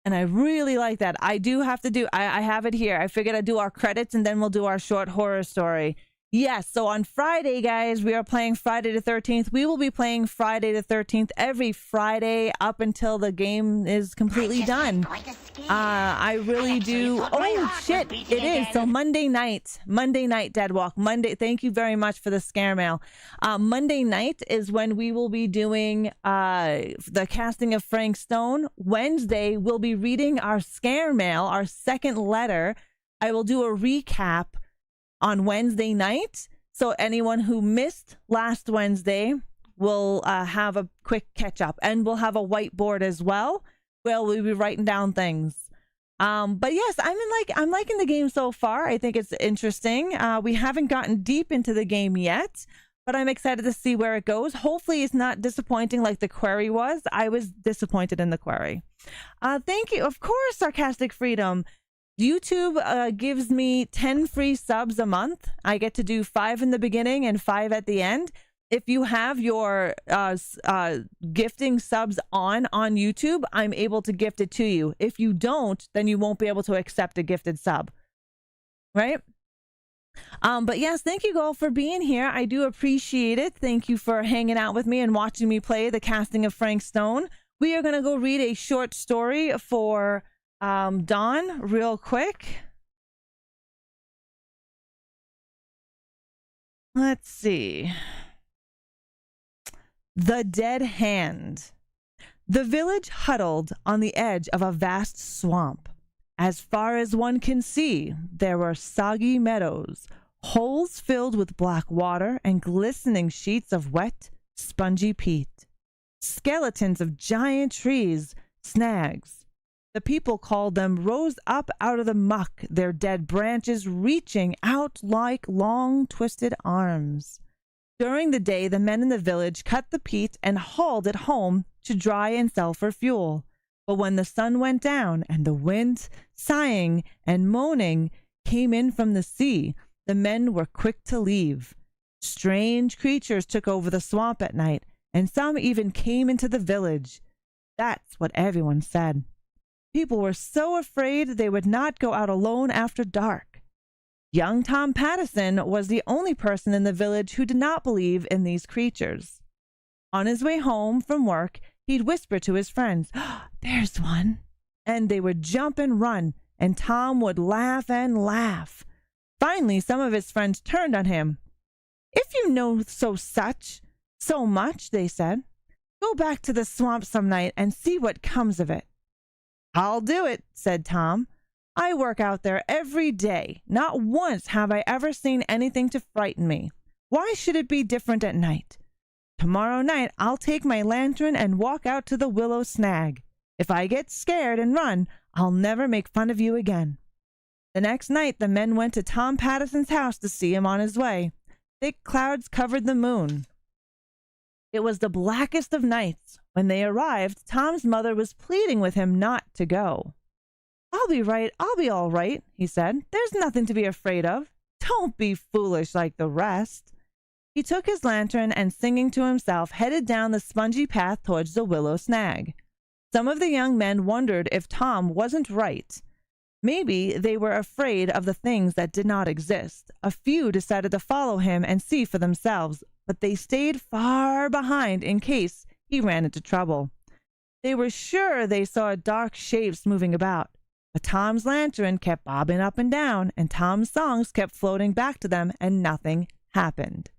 A: And I really like that. I do have to I have it here. I figured I'd do our credits and then we'll do our short horror story. Yes, so on Friday, guys, we are playing Friday the 13th. We will be playing Friday the 13th every Friday up until the game is completely done. I really do. Oh, shit, it is. So Monday night, Deadwalk. Monday, thank you very much for the scare mail. Monday night is when we will be doing the casting of Frank Stone. Wednesday, we'll be reading our scare mail, our second letter. I will do a recap on Wednesday night. So anyone who missed last Wednesday will have a quick catch up, and we'll have a whiteboard as well where we'll be writing down things. But yes, I'm liking the game so far. I think it's interesting. We haven't gotten deep into the game yet, but I'm excited to see where it goes. Hopefully it's not disappointing like the query was. I was disappointed in the query. Thank you. Of course, Sarcastic Freedom. YouTube gives me 10 free subs a month. I get to do 5 in the beginning and 5 at the end. If you have your gifting subs on YouTube, I'm able to gift it to you. If you don't, then you won't be able to accept a gifted sub. Right? But yes, thank you all for being here. I do appreciate it. Thank you for hanging out with me and watching me play the casting of Frank Stone. We are going to go read a short story for Dawn real quick. Let's see. The Dead Hand. The village huddled on the edge of a vast swamp. As far as one can see, there were soggy meadows, holes filled with black water, and glistening sheets of wet, spongy peat. Skeletons of giant trees, snags. The people called them, rose up out of the muck, their dead branches reaching out like long twisted arms. During the day, the men in the village cut the peat and hauled it home to dry and sell for fuel. But when the sun went down and the wind, sighing and moaning, came in from the sea, the men were quick to leave. Strange creatures took over the swamp at night, and some even came into the village. That's what everyone said. People were so afraid they would not go out alone after dark. Young Tom Pattison was the only person in the village who did not believe in these creatures. On his way home from work, he'd whisper to his friends, "Oh, there's one." And they would jump and run, and Tom would laugh and laugh. Finally, some of his friends turned on him. "If you know so much," they said, "go back to the swamp some night and see what comes of it." "I'll do it," said Tom. "I work out there every day. Not once have I ever seen anything to frighten me. Why should it be different at night? Tomorrow night I'll take my lantern and walk out to the willow snag. If I get scared and run, I'll never make fun of you again." The next night the men went to Tom Pattison's house to see him on his way. Thick clouds covered the moon. It was the blackest of nights. When they arrived, Tom's mother was pleading with him not to go. "I'll be right. I'll be all right," he said. "There's nothing to be afraid of. Don't be foolish like the rest." He took his lantern and, singing to himself, headed down the spongy path towards the willow snag. Some of the young men wondered if Tom wasn't right. Maybe they were afraid of the things that did not exist. A few decided to follow him and see for themselves, but they stayed far behind in case he ran into trouble. They were sure they saw dark shapes moving about, but Tom's lantern kept bobbing up and down, and Tom's songs kept floating back to them, and nothing happened.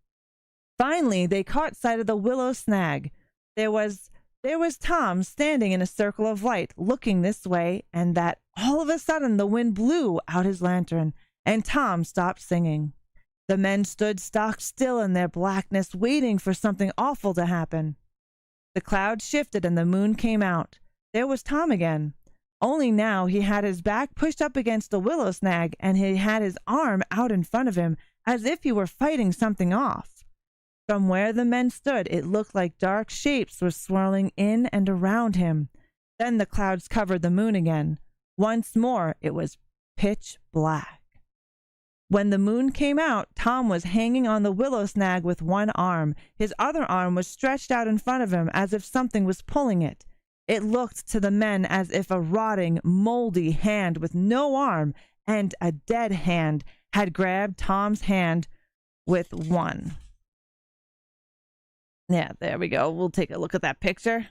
A: Finally, they caught sight of the willow snag. There was Tom standing in a circle of light, looking this way, and that all of a sudden the wind blew out his lantern, and Tom stopped singing. The men stood stock still in their blackness, waiting for something awful to happen. The clouds shifted and the moon came out. There was Tom again. Only now he had his back pushed up against the willow snag, and he had his arm out in front of him as if he were fighting something off. From where the men stood, it looked like dark shapes were swirling in and around him. Then the clouds covered the moon again. Once more, it was pitch black. When the moon came out, Tom was hanging on the willow snag with one arm. His other arm was stretched out in front of him as if something was pulling it. It looked to the men as if a rotting, moldy hand with no arm and a dead hand had grabbed Tom's hand with one. Yeah, there we go. We'll take a look at that picture.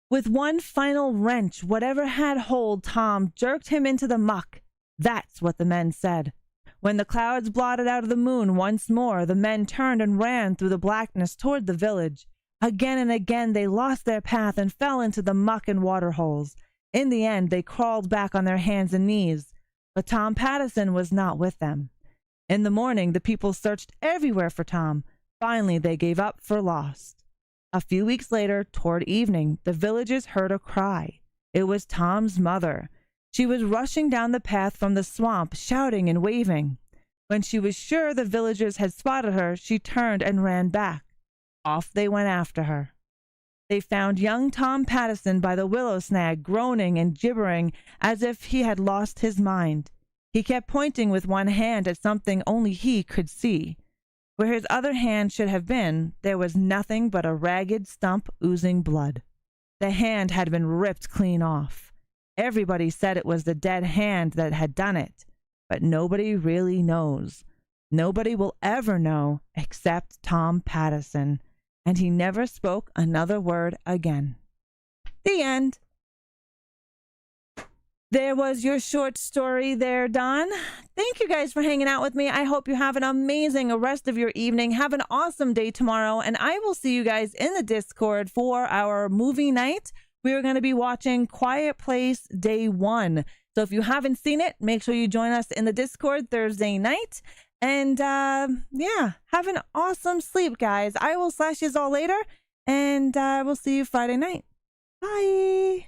A: With one final wrench, whatever had hold Tom jerked him into the muck. That's what the men said. When the clouds blotted out of the moon once more, the men turned and ran through the blackness toward the village. Again and again they lost their path and fell into the muck and water holes. In the end, they crawled back on their hands and knees. But Tom Pattison was not with them. In the morning, the people searched everywhere for Tom. Finally, they gave up for lost. A few weeks later, toward evening, the villagers heard a cry. It was Tom's mother. She was rushing down the path from the swamp, shouting and waving. When she was sure the villagers had spotted her, she turned and ran back. Off they went after her. They found young Tom Pattison by the willow snag, groaning and gibbering as if he had lost his mind. He kept pointing with one hand at something only he could see. Where his other hand should have been, there was nothing but a ragged stump oozing blood. The hand had been ripped clean off. Everybody said it was the dead hand that had done it, but nobody really knows. Nobody will ever know except Tom Pattison, and he never spoke another word again. The end. There was your short story there, Don. Thank you guys for hanging out with me. I hope you have an amazing rest of your evening. Have an awesome day tomorrow, and I will see you guys in the Discord for our movie night. We are going to be watching Quiet Place Day 1. So if you haven't seen it, make sure you join us in the Discord Thursday night. And yeah, have an awesome sleep, guys. I will slash yous all later, and we'll see you Friday night. Bye.